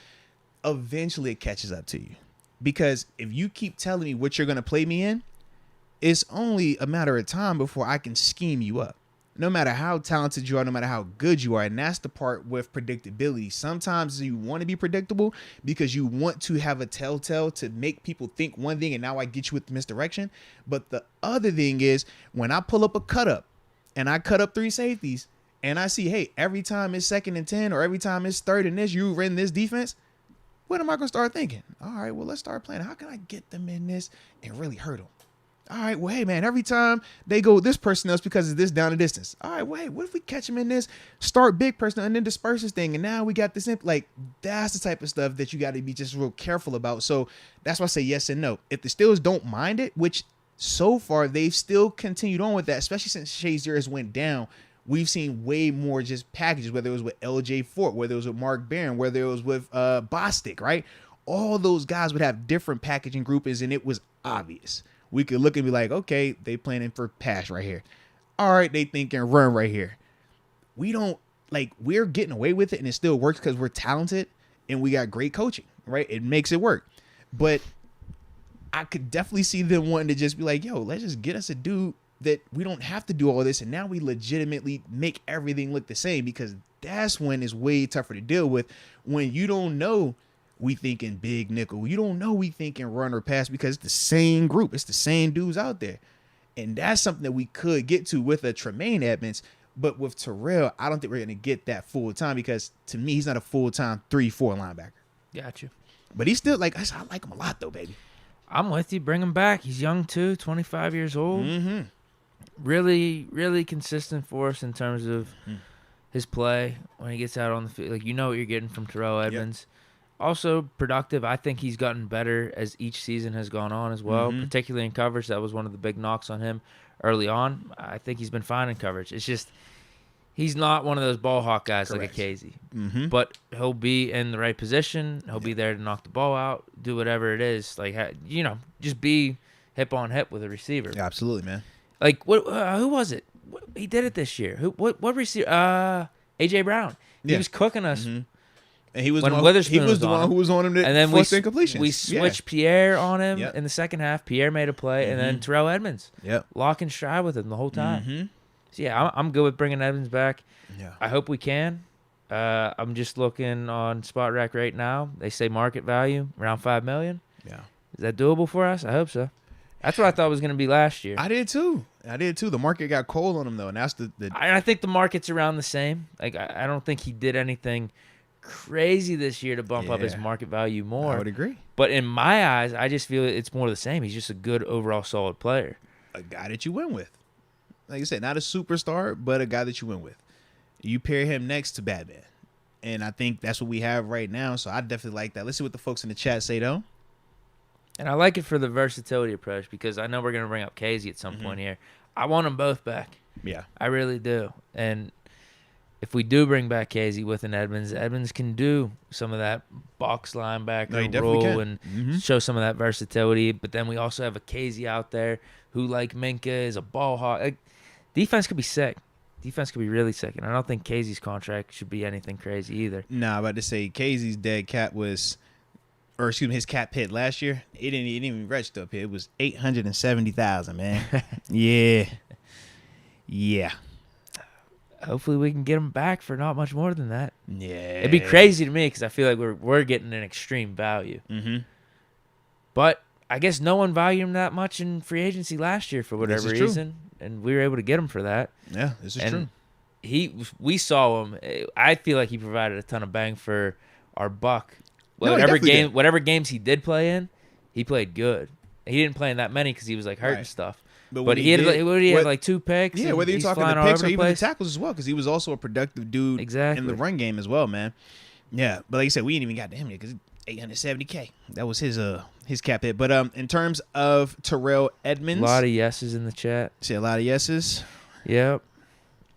eventually it catches up to you. Because if you keep telling me what you're gonna play me in, it's only a matter of time before I can scheme you up. No matter how talented you are, no matter how good you are. And that's the part with predictability. Sometimes you want to be predictable because you want to have a telltale to make people think one thing and now I get you with the misdirection. But the other thing is when I pull up a cut up and I cut up 3 safeties and I see, hey, every time it's 2nd and 10 or every time it's 3rd and this, you run this defense. What am I going to start thinking? All right, well, let's start playing. How can I get them in this and really hurt them? All right, well, hey, man, every time they go this personnel, it's because of this down the distance. All right, wait, what if we catch him in this, start big personnel, and then disperse this thing, and now we got this, like, that's the type of stuff that you got to be just real careful about. So that's why I say yes and no. If the Steelers don't mind it, which so far they've still continued on with that, especially since Shazier has went down, we've seen way more just packages, whether it was with L.J. Fort, whether it was with Mark Barron, whether it was with Bostic, right? All those guys would have different packaging groupings, and it was obvious. We could look and be like, okay, they planning for pass right here. All right, they thinking run right here. We don't, like, we're getting away with it, and it still works because we're talented, and we got great coaching, right? It makes it work. But I could definitely see them wanting to just be like, yo, let's just get us a dude that we don't have to do all this, and now we legitimately make everything look the same, because that's when it's way tougher to deal with, when you don't know we thinking big nickel. You don't know we thinking run or pass, because it's the same group. It's the same dudes out there. And that's something that we could get to with a Tremaine Edmunds. But with Terrell, I don't think we're going to get that full time, because to me, he's not a full-time 3-4 linebacker. Got you. But he's still, like, I like him a lot, though, baby. I'm with you. Bring him back. He's young, too, 25 years old. Mm-hmm. Really, really consistent for us in terms of his play when he gets out on the field. Like, you know what you're getting from Terrell Edmunds. Yep. Also productive. I think he's gotten better as each season has gone on as well, particularly in coverage. That was one of the big knocks on him early on. I think he's been fine in coverage. It's just he's not one of those ball hawk guys. Correct. Like a Casey. But he'll be in the right position. He'll be there to knock the ball out, do whatever it is. Like, you know, just be hip on hip with a receiver. Yeah, absolutely, man. Like, what? Who was it? He did it this year. What receiver? A.J. Brown. He was cooking us. And he was when the one, Witherspoon he was the one who was on him. And then forced incompletions. We switched Pierre on him in the second half. Pierre made a play, and then Terrell Edmunds. Lock and stride with him the whole time. So, yeah, I'm good with bringing Edmunds back. Yeah. I hope we can. I'm just looking on Spot Rack right now. They say market value around $5 million. Yeah. Is that doable for us? I hope so. That's what I thought was going to be last year. I did too. The market got cold on him, though, and that's the I think the market's around the same. Like, I don't think he did anything crazy this year to bump up his market value more. I would agree. But in my eyes, I just feel it's more of the same. He's just a good overall solid player. A guy that you win with. Like I said, not a superstar, but a guy that you win with. You pair him next to Batman. And I think that's what we have right now. So I definitely like that. Let's see what the folks in the chat say, though. And I like it for the versatility approach, because I know we're going to bring up Casey at some point here. I want them both back. Yeah. I really do. And if we do bring back Casey with an Edmunds can do some of that box linebacker role and show some of that versatility. But then we also have a Casey out there who, like Minka, is a ball hawk. Like, defense could be sick. Defense could be really sick. And I don't think Casey's contract should be anything crazy either. Nah, I'm about to say Casey's dead cap was, or excuse me, his cap hit last year, it didn't even register up here. It was $870,000, man. Yeah. Hopefully we can get him back for not much more than that. Yeah. It'd be crazy to me, because I feel like we're getting an extreme value. But I guess no one valued him that much in free agency last year for whatever reason, and we were able to get him for that. Yeah, this is true. We saw him. I feel like he provided a ton of bang for our buck. Whatever games he did play in, he played good. He didn't play in that many because he was like hurt and stuff. But he had like 2 picks. Yeah, whether you're talking the picks or even the tackles as well, because he was also a productive dude in the run game as well, man. Yeah, but like you said, we ain't even got to him yet because $870K. That was his cap hit. But in terms of Terrell Edmunds, a lot of yeses in the chat. See a lot of yeses. Yep.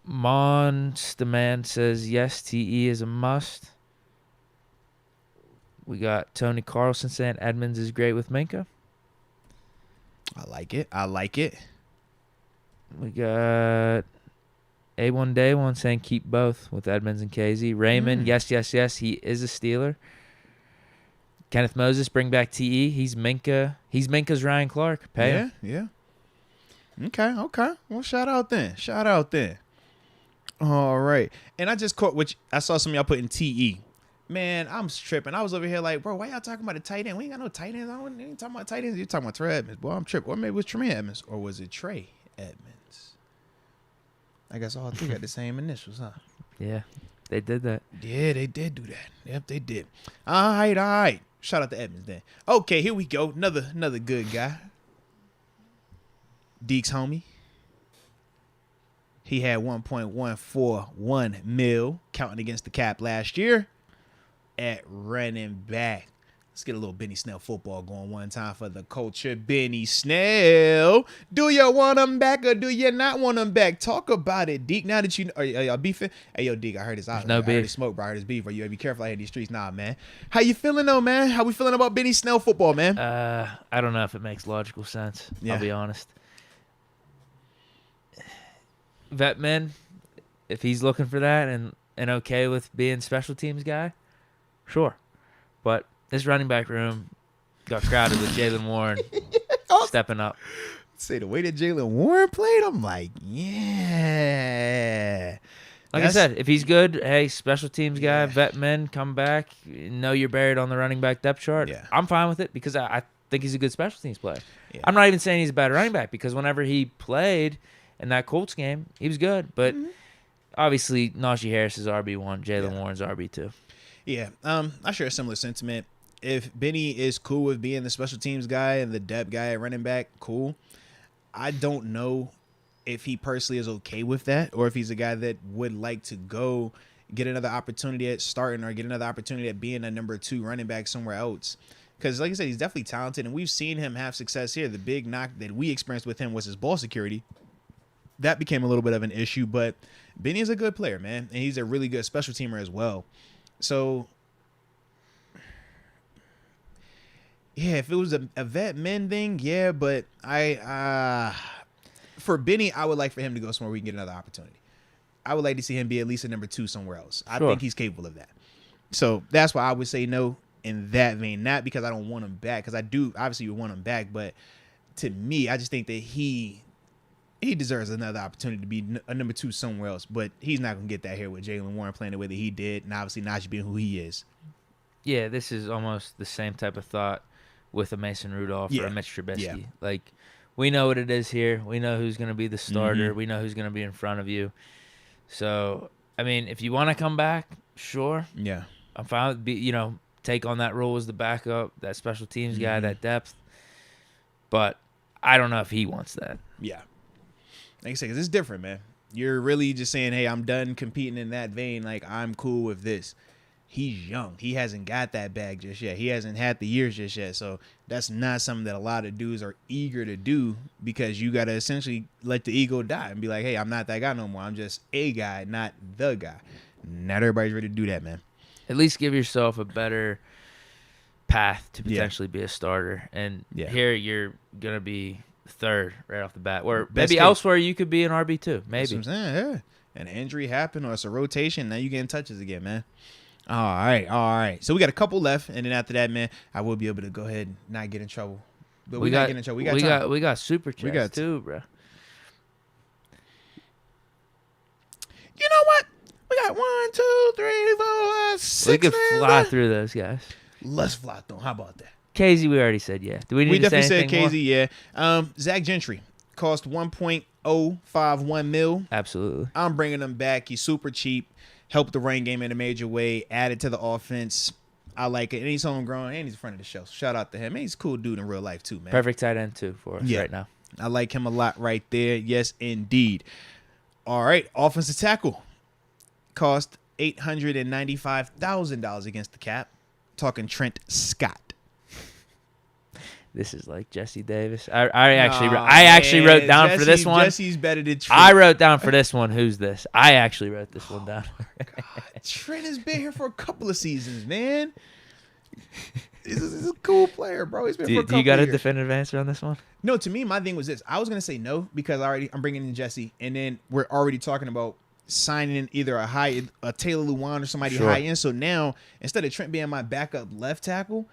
Monster Man says yes. TE is a must. We got Tony Carlson saying Edmunds is great with Minka. I like it. We got A1 Day One saying keep both with Edmunds and KZ. Raymond, yes. He is a Steeler. Kenneth Moses, bring back TE. He's Minka. He's Minka's Ryan Clark. Pay him. Yeah. Okay. Well, shout out then. All right. And I just caught, which I saw some of y'all putting TE. Man, I'm tripping. I was over here like, bro, why y'all talking about a tight end? We ain't got no tight ends. I ain't talking about tight ends. You're talking about Trey Edmunds. Boy, I'm tripping. Or maybe it was Tremaine Edmunds. Or was it Trey Edmunds? I guess all three got the same initials, huh? Yeah, they did that. Yeah, they did do that. Yep, they did. All right. Shout out to Edmunds then. Okay, here we go. Another good guy. Deke's homie. He had 1.141 mil counting against the cap last year at running back. Let's get a little Benny Snell football going one time for the culture. Benny Snell. Do you want him back or do you not want him back? Talk about it, Deke. Now that you are y'all beefing? Hey, yo, Deke, I heard his eyes. No I beef. heard his smoke, bro. I heard his beef, bro. You gotta be careful out here in these streets. Nah, man. How you feeling, though, man? How we feeling about Benny Snell football, man? I don't know if it makes logical sense. Yeah. I'll be honest. Vet men, if he's looking for that and okay with being special teams guy, sure. But this running back room got crowded with Jaylen Warren stepping up. Say the way that Jaylen Warren played, I'm like, yeah. Like I said, if he's good, hey, special teams guy, vet men, come back. Know you're buried on the running back depth chart. Yeah. I'm fine with it because I think he's a good special teams player. Yeah. I'm not even saying he's a bad running back because whenever he played in that Colts game, he was good. But obviously, Najee Harris is RB1, Jaylen Warren's RB2. Yeah, I share a similar sentiment. If Benny is cool with being the special teams guy and the depth guy at running back, cool. I don't know if he personally is okay with that or if he's a guy that would like to go get another opportunity at starting or get another opportunity at being a number 2 running back somewhere else. Because, like I said, he's definitely talented, and we've seen him have success here. The big knock that we experienced with him was his ball security. That became a little bit of an issue, but Benny is a good player, man, and he's a really good special teamer as well. So, yeah, if it was a vet men thing, yeah, but for Benny, I would like for him to go somewhere we can get another opportunity. I would like to see him be at least a number 2 somewhere else. I think he's capable of that. So that's why I would say no in that vein. Not because I don't want him back, because I do obviously want him back, but to me, I just think that he deserves another opportunity to be a number 2 somewhere else, but he's not going to get that here with Jaylen Warren playing the way that he did, and obviously Najee being who he is. Yeah, this is almost the same type of thought with a Mason Rudolph or a Mitch Trubisky. Yeah. Like, we know what it is here. We know who's going to be the starter. We know who's going to be in front of you. So, I mean, if you want to come back, sure. Yeah. I'm fine with, take on that role as the backup, that special teams guy, that depth. But I don't know if he wants that. Yeah. Like I said, because it's different, man. You're really just saying, hey, I'm done competing in that vein. Like, I'm cool with this. He's young. He hasn't got that bag just yet. He hasn't had the years just yet. So that's not something that a lot of dudes are eager to do because you got to essentially let the ego die and be like, hey, I'm not that guy no more. I'm just a guy, not the guy. Not everybody's ready to do that, man. At least give yourself a better path to potentially be a starter. And here you're going to be third right off the bat. Or maybe elsewhere you could be an RB2. Maybe. That's what I'm saying, yeah. An injury happened or it's a rotation. Now you getting touches again, man. All right. So we got a couple left, and then after that, man, I will be able to go ahead and not get in trouble. But we're not getting in trouble. We got super chats too, bro. You know what? We got 1, 2, 3, 4, 6. We could fly through those guys. Let's fly through. How about that? KZ, we already said yeah. Do we need to say anything more? We definitely said KZ, yeah. Zach Gentry cost 1.051 mil. Absolutely. I'm bringing him back. He's super cheap. Helped the running game in a major way. Added to the offense. I like it. And he's homegrown. And he's in front of the show. So shout out to him. And he's a cool dude in real life, too, man. Perfect tight end, too, for us right now. I like him a lot right there. Yes, indeed. All right. Offensive tackle. Cost $895,000 against the cap. Talking Trent Scott. This is like Jesse Davis. I actually wrote down for this one. Jesse's better than Trent. I wrote down for this one. Who's this? I actually wrote this one down. God, Trent has been here for a couple of seasons, man. He's a cool player, bro. He's been for a couple you got of a years. definitive answer on this one? No, to me, my thing was this. I was gonna say no because I'm bringing in Jesse, and then we're already talking about signing in either a Taylor Lewan or somebody high end. So now instead of Trent being my backup left tackle,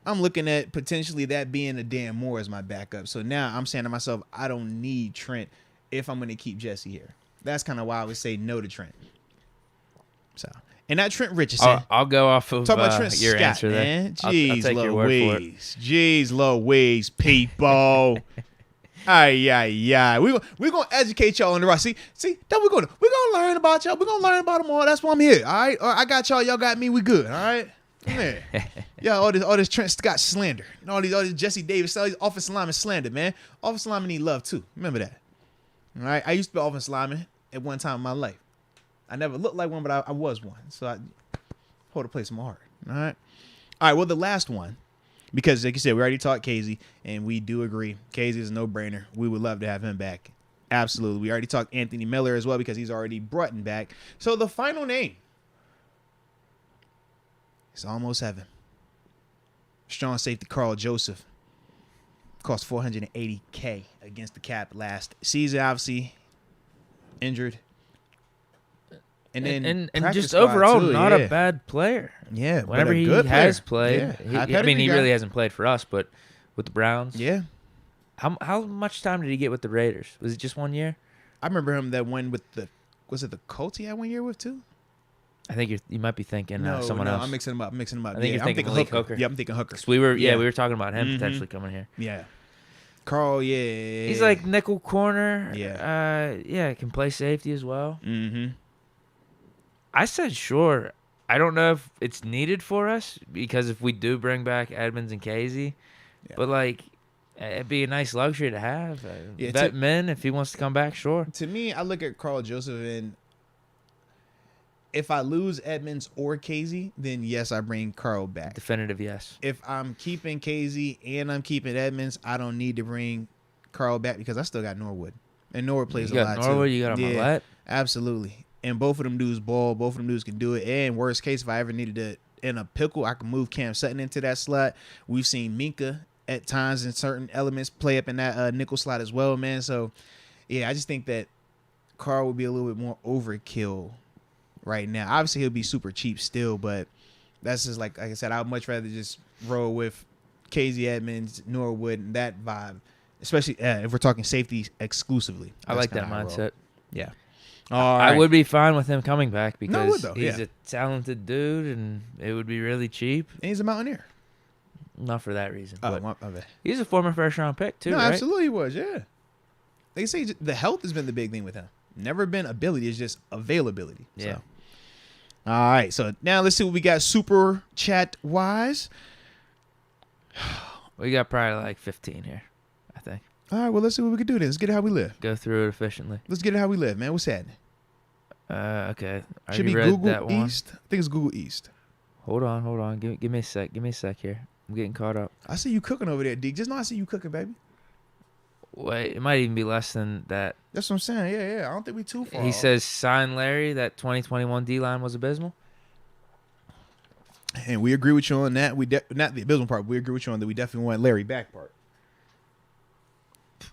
I'm looking at potentially that being a Dan Moore as my backup. So now I'm saying to myself, I don't need Trent if I'm going to keep Jesse here. That's kind of why I would say no to Trent. So, and not Trent Richardson. I'll go off of talk about Trent your Scott, answer there. man. I'll take your word for it. Jeez Louise, people. We're gonna educate y'all on the right. See, then we're gonna learn about y'all. We're gonna learn about them all. That's why I'm here. All right. I got y'all. Y'all got me. We good. All right. Man, yeah, all this Trent Scott slander, and all this Jesse Davis, all these offensive lineman slander, man. Offensive linemen need love too. Remember that. All right, I used to be offensive lineman at one time in my life. I never looked like one, but I was one. So I hold a place in my heart. All right. Well, the last one, because like you said, we already talked Casey, and we do agree. Casey is a no-brainer. We would love to have him back. Absolutely. We already talked Anthony Miller as well because he's already brought him back. So the final name. It's almost heaven. Strong safety Carl Joseph. Cost $480K against the cap last season. Obviously injured. And then and just overall too, not a bad player. Yeah. Whenever he has played. Yeah. He really hasn't played for us, but with the Browns. Yeah. How much time did he get with the Raiders? Was it just 1 year? I remember him that one with was it the Colts he had 1 year with too? I think you might be thinking someone else. I'm mixing them up. I think you're thinking Malik Hooker. Yeah, I'm thinking Hooker. We were talking about him potentially coming here. Yeah. Carl, yeah. He's like nickel corner. Yeah. Can play safety as well. Mm-hmm. I said sure. I don't know if it's needed for us because if we do bring back Edmunds and Casey, but like it'd be a nice luxury to have. Vet men, if he wants to come back, sure. To me, I look at Carl Joseph and if I lose Edmunds or Casey, then yes, I bring Carl back. Definitive yes. If I'm keeping Casey and I'm keeping Edmunds, I don't need to bring Carl back because I still got Norwood. And Norwood plays a lot Norwood, too. You got Malik. Absolutely. And both of them dudes ball. Both of them dudes can do it. And worst case, if I ever needed to in a pickle, I can move Cam Sutton into that slot. We've seen Minka at times in certain elements play up in that nickel slot as well, man. So, yeah, I just think that Carl would be a little bit more overkill right now. Obviously, he'll be super cheap still, but that's just like I said, I would much rather just roll with Casey Edmunds, Norwood, and that vibe, especially if we're talking safety exclusively. I like that mindset. Yeah. I would be fine with him coming back because he's a talented dude and it would be really cheap. And he's a Mountaineer. Not for that reason. Oh, but my bad. He's a former first-round pick, too, no, right? Absolutely he was, yeah. They say the health has been the big thing with him. Never been ability, it's just availability. Yeah. So. All right, so now let's see what we got super chat-wise. We got probably like 15 here, I think. All right, well, let's see what we can do then. Let's get it how we live. Go through it efficiently. Let's get it how we live, man. What's happening? Okay. Should be Google East. I think it's Google East. Hold on. Give me a sec. Give me a sec here. I'm getting caught up. I see you cooking over there, Deke. Just know I see you cooking, baby. Wait, it might even be less than that. That's what I'm saying. Yeah. I don't think we too far. He says, sign Larry. That 2021 D-line was abysmal. And we agree with you on that. Not the abysmal part. We agree with you on that. We definitely want Larry back part.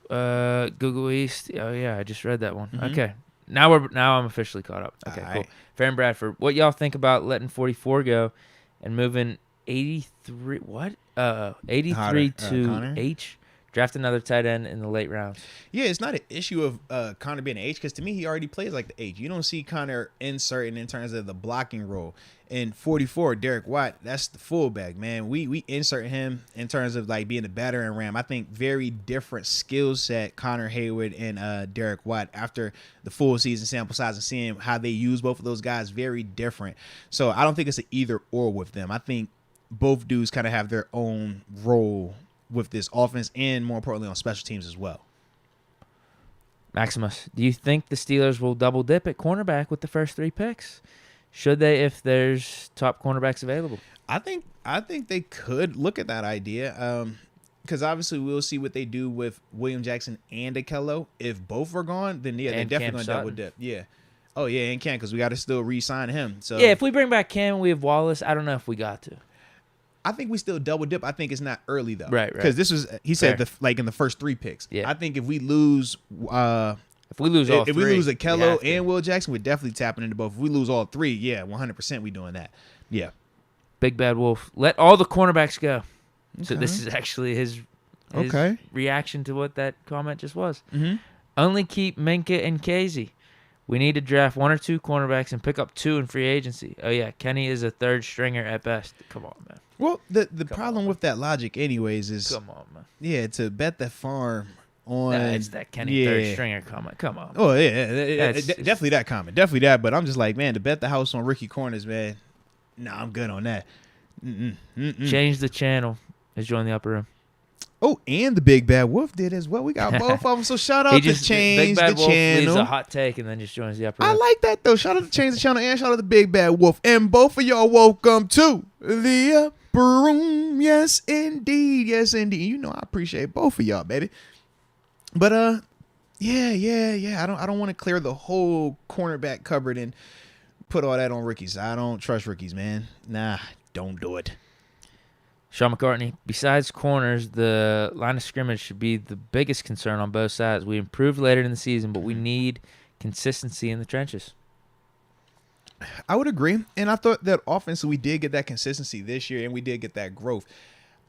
Google East. Oh yeah, I just read that one. Mm-hmm. Okay. Now I'm officially caught up. Okay, cool. Fair and Bradford. What y'all think about letting 44 go and moving 83? What? 83 to Connor? H. Draft another tight end in the late rounds. Yeah, it's not an issue of Connor being an H because to me he already plays like the H. You don't see Connor inserting in terms of the blocking role. And 44, Derek Watt, that's the fullback, man. We insert him in terms of like being a battering ram. I think very different skill set, Connor Hayward and Derek Watt after the full season sample size and seeing how they use both of those guys, very different. So I don't think it's an either or with them. I think both dudes kind of have their own role with this offense and more importantly on special teams as well. Maximus, do you think the Steelers will double dip at cornerback with the first 3 picks? Should they if there's top cornerbacks available? I think they could look at that idea because obviously we'll see what they do with William Jackson and Akello. If both are gone, then yeah, they're definitely going to double dip. Yeah. Oh, yeah, and Cam because we got to still re-sign him. So yeah, if we bring back Cam and we have Wallace, I don't know if we got to. I think we still double dip. I think it's not early though. Right. Because this was he said like in the first 3 picks. Yeah. I think if we lose if we lose all if three, we lose Akello and Will Jackson, we're definitely tapping into both. If we lose all 3, yeah, 100% we doing that. Yeah. Big Bad Wolf. Let all the cornerbacks go. Okay. So this is actually his reaction to what that comment just was. Mm-hmm. Only keep Minka and Casey. We need to draft 1 or 2 cornerbacks and pick up 2 in free agency. Oh, yeah. Kenny is a 3rd stringer at best. Come on, man. Well, the problem with that logic anyways is... Come on, man. Yeah, to bet the farm on... It's that Kenny 3rd stringer comment. Come on. Oh, yeah. Definitely that comment. Definitely that. But I'm just like, man, to bet the house on rookie corners, man, nah, I'm good on that. Change the channel has joined the upper room. Oh, and the Big Bad Wolf did as well. We got both of them. So shout out to Change Big Bad the Wolf Channel. leaves a hot take and then just joins the upper room. I like that though. Shout out to Change the Channel and shout out to Big Bad Wolf. And both of y'all welcome to the upper room. Yes, indeed. Yes, indeed. You know I appreciate both of y'all, baby. But yeah. I don't want to clear the whole cornerback cupboard and put all that on rookies. I don't trust rookies, man. Nah, don't do it. Sean McCartney, besides corners, the line of scrimmage should be the biggest concern on both sides. We improved later in the season, but we need consistency in the trenches. I would agree. And I thought that offensively we did get that consistency this year and we did get that growth.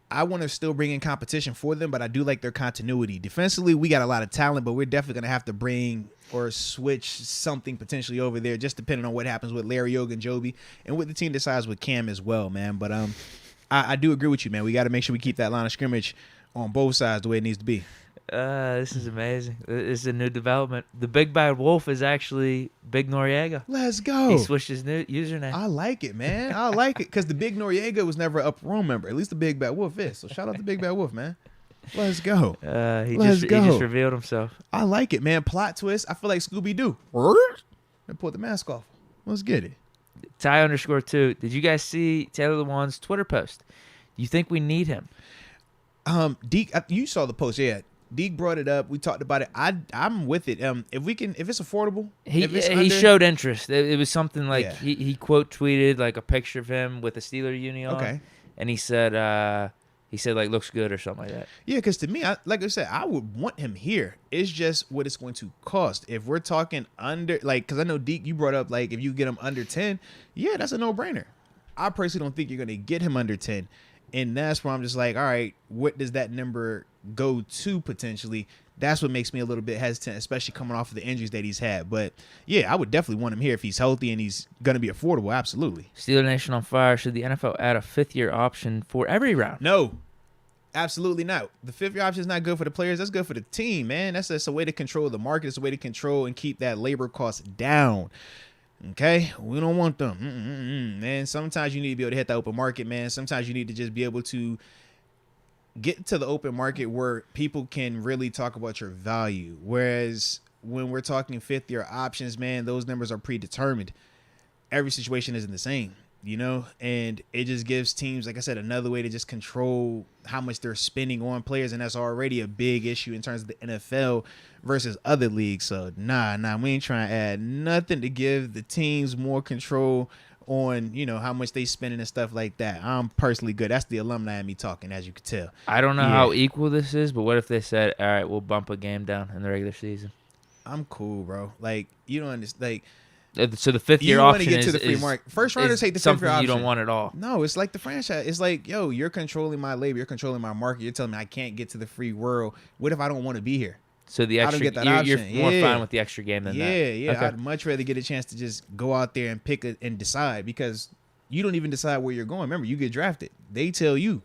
I want to still bring in competition for them, but I do like their continuity. Defensively, we got a lot of talent, but we're definitely going to have to bring or switch something potentially over there, just depending on what happens with Larry Ogunjobi and what the team decides with Cam as well, man. But I do agree with you, man. We got to make sure we keep that line of scrimmage on both sides the way it needs to be. This is amazing. This is a new development. The Big Bad Wolf is actually Big Noriega. Let's go. He switched his new username. I like it, man. I like it because the Big Noriega was never an upper room member. At least the Big Bad Wolf is. So shout out to Big Bad Wolf, man. Let's go. He just revealed himself. I like it, man. Plot twist. I feel like Scooby-Doo. And put the mask off. Let's get it. Ty_2. Did you guys see Taylor Lewan's Twitter post? You think we need him? Deke, you saw the post, yeah. Deke brought it up. We talked about it. I'm with it. If it's affordable, he showed interest. It was something like he quote tweeted like a picture of him with a Steeler uni on. Okay. And he said like looks good or something like that. Yeah, because to me, like I said, I would want him here. It's just what it's going to cost. If we're talking under, like, because I know Deke, you brought up like if you get him under 10, yeah, that's a no-brainer. I personally don't think you're going to get him under 10. And that's where I'm just like, all right, what does that number go to potentially? That's what makes me a little bit hesitant, especially coming off of the injuries that he's had. But, yeah, I would definitely want him here if he's healthy and he's going to be affordable. Absolutely. Steeler Nation on fire. Should the NFL add a fifth-year option for every round? No. Absolutely not. The fifth-year option is not good for the players. That's good for the team, man. That's a way to control the market. It's a way to control and keep that labor cost down. Okay, we don't want them. Man, sometimes you need to be able to hit the open market, man. Sometimes you need to just be able to get to the open market where people can really talk about your value. Whereas when we're talking fifth-year options, man, those numbers are predetermined. Every situation isn't the same, you know? And it just gives teams, like I said, another way to just control how much they're spending on players, and that's already a big issue in terms of the NFL versus other leagues. So, nah, we ain't trying to add nothing to give the teams more control on, you know, how much they spending and stuff like that. I'm personally good. That's the alumni in me talking, as you can tell. I don't know how equal this is, but what if they said, all right, we'll bump a game down in the regular season? I'm cool, bro. Like, you don't understand. So the fifth-year option is to the free market. First rounders hate the fifth-year option. You don't want at all. No, it's like the franchise. It's like, yo, you're controlling my labor. You're controlling my market. You're telling me I can't get to the free world. What if I don't want to be here? So the extra, you're more fine with the extra game than that. Yeah. Okay. I'd much rather get a chance to just go out there and pick and decide, because you don't even decide where you're going. Remember, you get drafted. They tell you.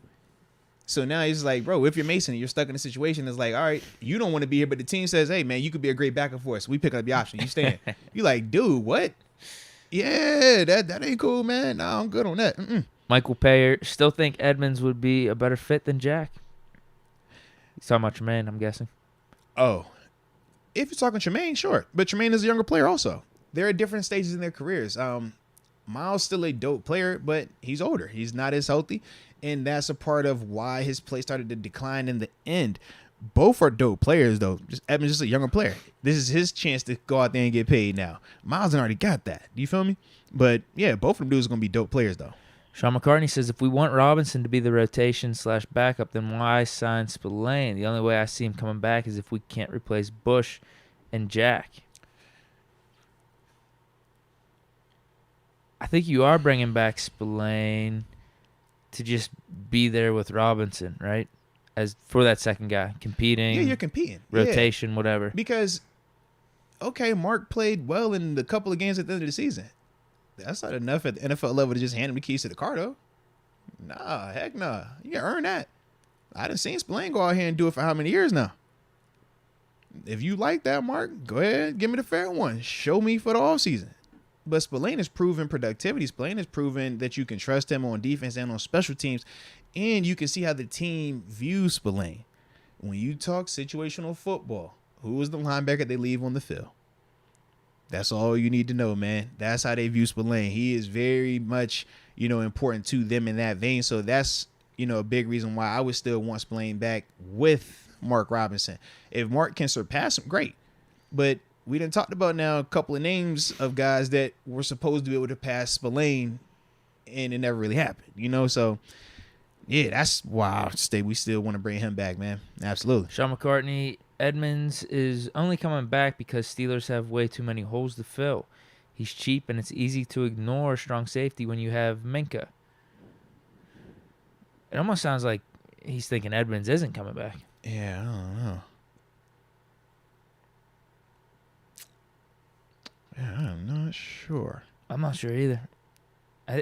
So now it's like, bro, if you're Mason, you're stuck in a situation that's like, all right, you don't want to be here, but the team says, hey, man, you could be a great backup for us. We pick up the option. You staying. You're like, dude, what? Yeah, that ain't cool, man. No, I'm good on that. Michael Payer, still think Edmunds would be a better fit than Jack? He's talking about Tremaine, I'm guessing. Oh, if you're talking Tremaine, sure. But Tremaine is a younger player also. They're at different stages in their careers. Miles still a dope player, but he's older. He's not as healthy, and that's a part of why his play started to decline in the end. Both are dope players, though. Edmunds is just a younger player. This is his chance to go out there and get paid now. Miles already got that. Do you feel me? But, yeah, both of them dudes are going to be dope players, though. Sean McCartney says, if we want Robinson to be the rotation/backup, then why sign Spillane? The only way I see him coming back is if we can't replace Bush and Jack. I think you are bringing back Spillane to just be there with Robinson, right? As for that second guy, competing. Yeah, you're competing. Rotation, whatever. Because, okay, Mark played well in the couple of games at the end of the season. That's not enough at the NFL level to just hand him the keys to the car, though. Nah, heck nah. You can earn that. I done seen Spillane go out here and do it for how many years now? If you like that, Mark, go ahead, give me the fair one. Show me for the offseason. But Spillane has proven productivity. Spillane has proven that you can trust him on defense and on special teams. And you can see how the team views Spillane. When you talk situational football, who is the linebacker they leave on the field? That's all you need to know, man. That's how they view Spillane. He is very much, important to them in that vein. So that's, a big reason why I would still want Spillane back with Mark Robinson. If Mark can surpass him, great. But we done talked about now a couple of names of guys that were supposed to be able to pass Spillane, and it never really happened, So, yeah, that's why we still want to bring him back, man. Absolutely. Sean McCartney, Edmunds is only coming back because Steelers have way too many holes to fill. He's cheap, and it's easy to ignore strong safety when you have Minka. It almost sounds like he's thinking Edmunds isn't coming back. Yeah, I don't know. Yeah, I'm not sure. I'm not sure either.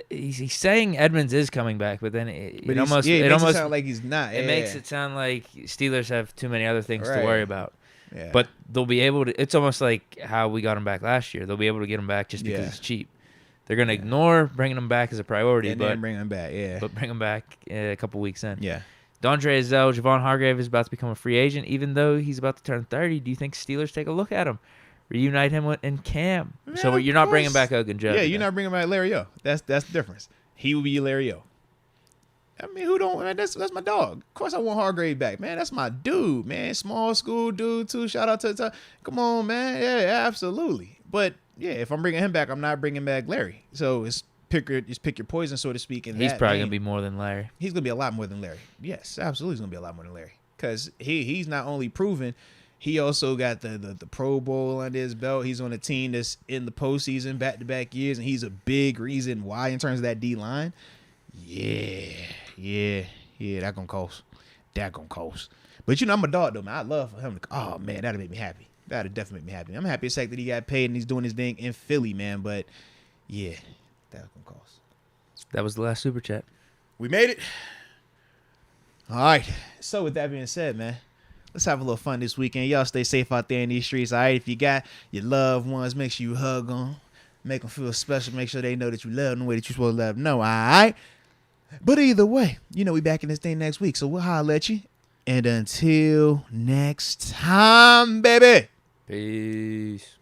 He's saying Edmunds is coming back, but then it almost sound like he's not. It makes it sound like Steelers have too many other things to worry about. Yeah. But they'll be able to. It's almost like how we got him back last year. They'll be able to get him back just because it's cheap. They're gonna ignore bringing him back as a priority, and then bring him back. Yeah, but bring him back a couple weeks in. Yeah. Dondre Azell, Javon Hargrave is about to become a free agent, even though he's about to turn 30. Do you think Steelers take a look at him? Reunite him and Cam. Yeah, so you're not bringing back Ogunjobi. Yeah, you're not bringing back Larry O. That's the difference. He will be Larry O. I mean, who don't? Man, that's my dog. Of course, I want Hargrave back, man. That's my dude, man. Small school dude too. Shout out to come on, man. Yeah, absolutely. But yeah, if I'm bringing him back, I'm not bringing back Larry. So it's pick your poison, so to speak. He's probably gonna be more than Larry. He's gonna be a lot more than Larry. Yes, absolutely, he's gonna be a lot more than Larry because he's not only proven. He also got the Pro Bowl under his belt. He's on a team that's in the postseason back-to-back years, and he's a big reason why in terms of that D-line. Yeah, that gonna cost. But I'm a dog, though, man. I love for him. Oh, man, that'll make me happy. That'll definitely make me happy. I'm happy that he got paid and he's doing his thing in Philly, man. But, yeah, that's gonna cost. That was the last Super Chat. We made it. All right. So, with that being said, man, let's have a little fun this weekend. Y'all stay safe out there in these streets, all right? If you got your loved ones, make sure you hug them. Make them feel special. Make sure they know that you love them the way that you're supposed to let them know, all right? But either way, we back in this thing next week, so we'll holler at you. And until next time, baby. Peace.